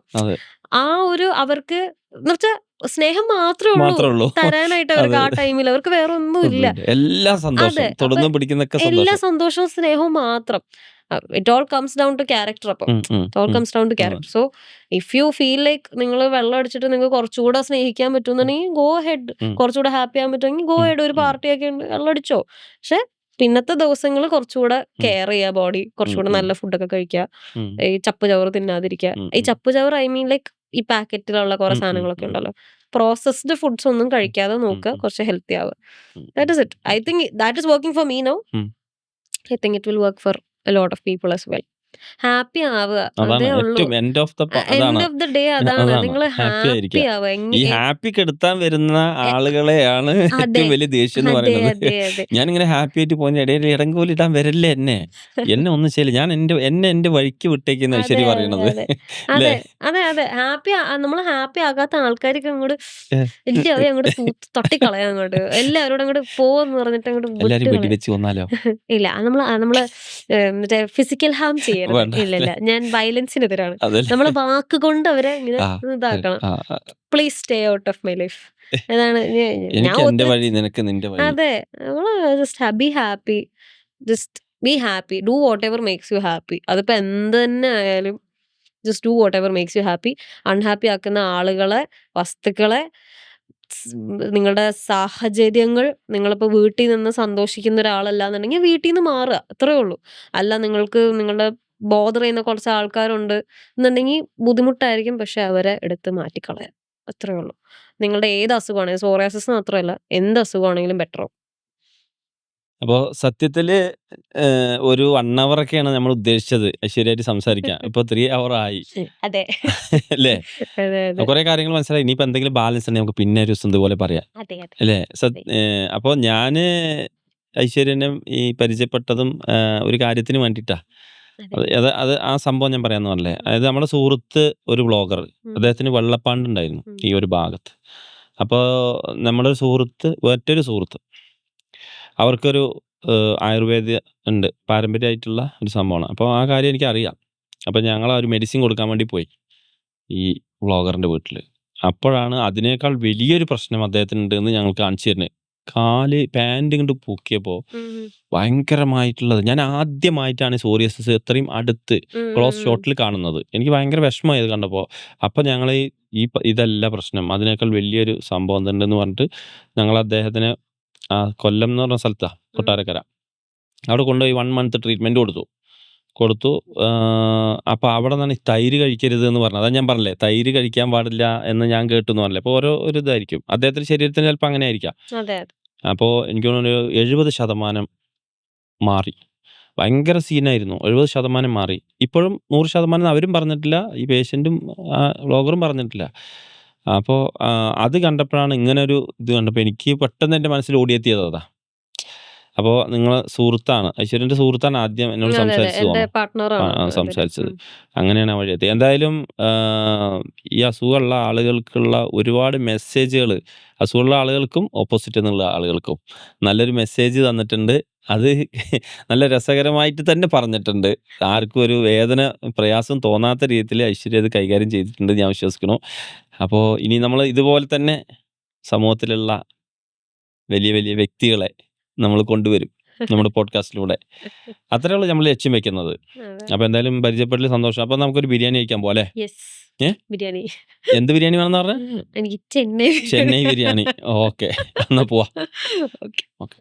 ആ ഒരു അവർക്ക് എന്നുവെച്ചാ സ്നേഹം മാത്രമേ ഉള്ളൂ തരാനായിട്ട് അവർക്ക്. ആ ടൈമിൽ അവർക്ക് വേറെ ഒന്നും ഇല്ല. എല്ലാ സന്തോഷവും സ്നേഹവും മാത്രം. It all comes down to character. അപ്പം it all comes down to character. So if you feel like നിങ്ങൾ വെള്ളം അടിച്ചിട്ട് നിങ്ങൾക്ക് കുറച്ചുകൂടെ സ്നേഹിക്കാൻ പറ്റുന്നുണ്ടെങ്കിൽ ഗോ ഹെഡ്. കുറച്ചുകൂടെ ഹാപ്പി ആകാൻ പറ്റുമെങ്കിൽ ഗോ ഹെഡ്. ഒരു പാർട്ടിയൊക്കെ ഉണ്ട്, വെള്ളം അടിച്ചോ. പക്ഷെ പിന്നത്തെ ദിവസങ്ങൾ കുറച്ചുകൂടെ കെയർ ചെയ്യുക ബോഡി, കുറച്ചുകൂടെ നല്ല ഫുഡൊക്കെ കഴിക്കുക, ഈ ചപ്പ് ചവറ് തിന്നാതിരിക്കുക. ഈ ചപ്പ് ചവറ് ഐ മീൻ ലൈക്ക് ഈ പാക്കറ്റിലുള്ള കുറെ സാധനങ്ങളൊക്കെ ഉണ്ടല്ലോ, പ്രോസസ്ഡ് ഫുഡ്സ് ഒന്നും കഴിക്കാതെ നോക്കുക, കുറച്ച് ഹെൽത്തി ആവുക. That is it. I think that is working for me now. I think it will work for A lot of people as well. Happy ആവുക, അതേ ഉള്ളൂ. എൻഡ് ഓഫ് ദ ഡേ അതാണ്. നിങ്ങൾ ഹാപ്പി ആവുക. ഈ ഹാപ്പി കെടുത്താൻ വരുന്ന ആളുകളെയാണ് ഏറ്റവും വലിയ ദേഷ്യം എന്ന് പറയുന്നത്. ഞാനിങ്ങനെ ഹാപ്പി ആയിട്ട് പോകുന്ന ഇടയിൽ ഇടങ്കോലി ഇടാൻ വരല്ലേ എന്നെ ഒന്നും ചെയ്യില്ല, ഞാൻ എന്റെ വഴിക്ക് വിട്ടേക്കുന്ന ശരി പറയണത്. അതെ അതെ അതെ ഹാപ്പി. നമ്മൾ ഹാപ്പി ആകാത്ത ആൾക്കാർക്ക് അങ്ങോട്ട് എല്ലാവരും അങ്ങോട്ട് തട്ടിക്കളയാം, അങ്ങോട്ട് എല്ലാവരോടും അങ്ങോട്ട് പോന്ന് പറഞ്ഞിട്ട് അങ്ങോട്ട് വെച്ച് കൊന്നാലോ. ഇല്ല, നമ്മള് മറ്റേ ഫിസിക്കൽ ഹാം ചെയ്യരുത്. ഇല്ല, ഞാൻ വയലൻസിനെതിരാണ്. നമ്മള് വാക്കുകൊണ്ട് അവരെ ഇങ്ങനെ ഇതാക്കണം. Please stay out of my life. അതാണ് അതെ. നമ്മള് just be happy, just be happy, do what ever makes you happy. അതിപ്പോ എന്ത് തന്നെ ആയാലും just do what ever makes you happy. Unhappy ആക്കുന്ന ആളുകളെ, വസ്തുക്കളെ, നിങ്ങളുടെ സാഹചര്യങ്ങൾ, നിങ്ങളിപ്പോൾ വീട്ടിൽ നിന്ന് സന്തോഷിക്കുന്ന ഒരാളല്ല എന്നുണ്ടെങ്കിൽ വീട്ടിൽ നിന്ന് മാറുക, അത്രേ ഉള്ളൂ. അല്ല നിങ്ങൾക്ക് നിങ്ങളുടെ ബോധർ ചെയ്യുന്ന കുറച്ച് ആൾക്കാരുണ്ട് എന്നുണ്ടെങ്കിൽ ബുദ്ധിമുട്ടായിരിക്കും, പക്ഷെ അവരെ എടുത്ത് മാറ്റിക്കളയാം, അത്രേ ഉള്ളൂ. നിങ്ങളുടെ ഏത് അസുഖമാണെങ്കിലും, സോറിയാസിസ് മാത്രമല്ല എന്ത് അസുഖമാണെങ്കിലും ബെറ്റർ ആവും. അപ്പോൾ സത്യത്തില് ഒരു 1 ഹവറൊക്കെയാണ് നമ്മൾ ഉദ്ദേശിച്ചത് ഐശ്വര്യമായിട്ട് സംസാരിക്കാൻ. ഇപ്പൊ 3 ഹവർ ആയി. അതെ അല്ലേ? അതെ അതെ കുറെ കാര്യങ്ങൾ മനസ്സിലായി. ഇനിയിപ്പോ എന്തെങ്കിലും ബാലൻസ് ഉണ്ടെങ്കിൽ നമുക്ക് പിന്നെ ഒരു ദിവസം ഇതുപോലെ പറയാം. അതെ അതെ അല്ലേ? അതെ അപ്പോൾ ഞാന് ഐശ്വര്യനെ ഈ പരിചയപ്പെട്ടതും ഒരു കാര്യത്തിന് വേണ്ടിയിട്ടാ. അതെ അത് ആ സംഭവം ഞാൻ പറയാന്ന് പറഞ്ഞില്ലേ. അതായത് നമ്മുടെ സുഹൃത്ത് ഒരു വ്ളോഗർ. ഉം, അദ്ദേഹത്തിന് വെള്ളപ്പാണ്ടുണ്ടായിരുന്നു ഉം, ഈ ഒരു ഭാഗത്ത്. അപ്പോൾ നമ്മുടെ ഒരു സുഹൃത്ത് മറ്റൊരു സുഹൃത്ത് അവർക്കൊരു ആയുർവേദ ഉണ്ട്. പാരമ്പര്യമായിട്ടുള്ള ഒരു സംഭവമാണ്. അപ്പോൾ ആ കാര്യം എനിക്കറിയാം. അപ്പോൾ ഞങ്ങൾ ഒരു മെഡിസിൻ കൊടുക്കാൻ വേണ്ടി പോയി ഈ വ്ളോഗറിന്റെ വീട്ടിൽ. അപ്പോഴാണ് അതിനേക്കാൾ വലിയൊരു പ്രശ്നം അദ്ദേഹത്തിനുണ്ടെന്ന് ഞങ്ങൾക്ക് കാണിച്ചു തരുന്നത്. പാന്റ് ഇങ്ങോട്ട് പൊക്കിയപ്പോൾ ഉം, ഭയങ്കരമായിട്ടുള്ളത്. ഞാൻ ആദ്യമായിട്ടാണ് സോറിയാസിസ് ഇത്രയും അടുത്ത് ഉം, ക്ലോസ് ഉം, ഷോട്ടിൽ കാണുന്നത്. എനിക്ക് ഭയങ്കര വിഷമമായത് കണ്ടപ്പോൾ. അപ്പോൾ ഞങ്ങൾ ഇതല്ല പ്രശ്നം, അതിനേക്കാൾ വലിയൊരു സംഭവം ഉണ്ടെന്ന് പറഞ്ഞിട്ട് ഞങ്ങൾ അദ്ദേഹത്തിന് കൊല്ലം എന്ന് പറഞ്ഞ സ്ഥലത്താണ്, കൊട്ടാരക്കര. അവിടെ കൊണ്ടുപോയി 1 മന്ത് ട്രീറ്റ്മെൻറ്റ് കൊടുത്തു. അപ്പോൾ അവിടെ നിന്നാണ് ഈ തൈര് കഴിക്കരുത് എന്ന് പറഞ്ഞത്. അതാ ഞാൻ പറഞ്ഞില്ലേ, തൈര് കഴിക്കാൻ പാടില്ല എന്ന് ഞാൻ കേട്ടു എന്ന് പറഞ്ഞില്ലേ. അപ്പോൾ ഓരോ ഒരു ഇതായിരിക്കും, അദ്ദേഹത്തിൻ്റെ ശരീരത്തിന് ചിലപ്പോൾ അങ്ങനെ ആയിരിക്കാം. അതെ അതെ അപ്പോൾ എനിക്ക് തോന്നുന്നു ഒരു 70% മാറി. ഭയങ്കര സീനായിരുന്നു. 70% മാറി. ഇപ്പോഴും 100% അവരും പറഞ്ഞിട്ടില്ല, ഈ പേഷ്യൻറ്റും വ്ളോഗറും പറഞ്ഞിട്ടില്ല. അപ്പോൾ അത് കണ്ടപ്പോഴാണ്, ഇങ്ങനൊരു ഇത് കണ്ടപ്പോൾ എനിക്ക് പെട്ടെന്ന് എൻ്റെ മനസ്സിൽ ഓടിയെത്തിയത് അതാ. അപ്പോൾ നിങ്ങളെ സുഹൃത്താണ്, ഐശ്വര്യൻ്റെ സുഹൃത്താണ് ആദ്യം എന്നോട് അതെ അതെ സംസാരിച്ചത് എന്റെ തോന്നുന്നു. പാർട്ട്ണറാണ് അതില് സംസാരിച്ചത്. അങ്ങനെയാണ് ആ വഴി എത്തിയത്. എന്തായാലും ഈ അസുഖമുള്ള ആളുകൾക്കുള്ള ഒരുപാട് മെസ്സേജുകൾ, അസുഖമുള്ള ആളുകൾക്കും ഓപ്പോസിറ്റ് എന്നുള്ള ആളുകൾക്കും നല്ലൊരു മെസ്സേജ് തന്നിട്ടുണ്ട്. അത് നല്ല രസകരമായിട്ട് തന്നെ പറഞ്ഞിട്ടുണ്ട്. ആർക്കും ഒരു വേദന, പ്രയാസം തോന്നാത്ത രീതിയിൽ ഐശ്വര്യ അത് കൈകാര്യം ചെയ്തിട്ടുണ്ട് ഞാൻ വിശ്വസിക്കുന്നു. അപ്പോൾ ഇനി നമ്മൾ ഇതുപോലെ തന്നെ സമൂഹത്തിലുള്ള വലിയ വലിയ വ്യക്തികളെ നമ്മൾ കൊണ്ടുവരും നമ്മുടെ പോഡ്കാസ്റ്റിലൂടെ. അത്രേ ഉള്ളൂ നമ്മൾ ലക്ഷ്യം വെക്കുന്നത്. അതെ അപ്പോൾ എന്തായാലും പരിചയപ്പെടൽ സന്തോഷം. അപ്പോൾ നമുക്കൊരു ബിരിയാണി കഴിക്കാൻ പോകാം അല്ലേ? യെസ് ഏ? ബിരിയാണി എന്ത് ബിരിയാണി വേണമെന്ന് പറഞ്ഞാൽ? എനിക്ക് ചെന്നൈ ചെന്നൈ ബിരിയാണി. ഓക്കെ, എന്നാൽ പോവാം. Okay okay.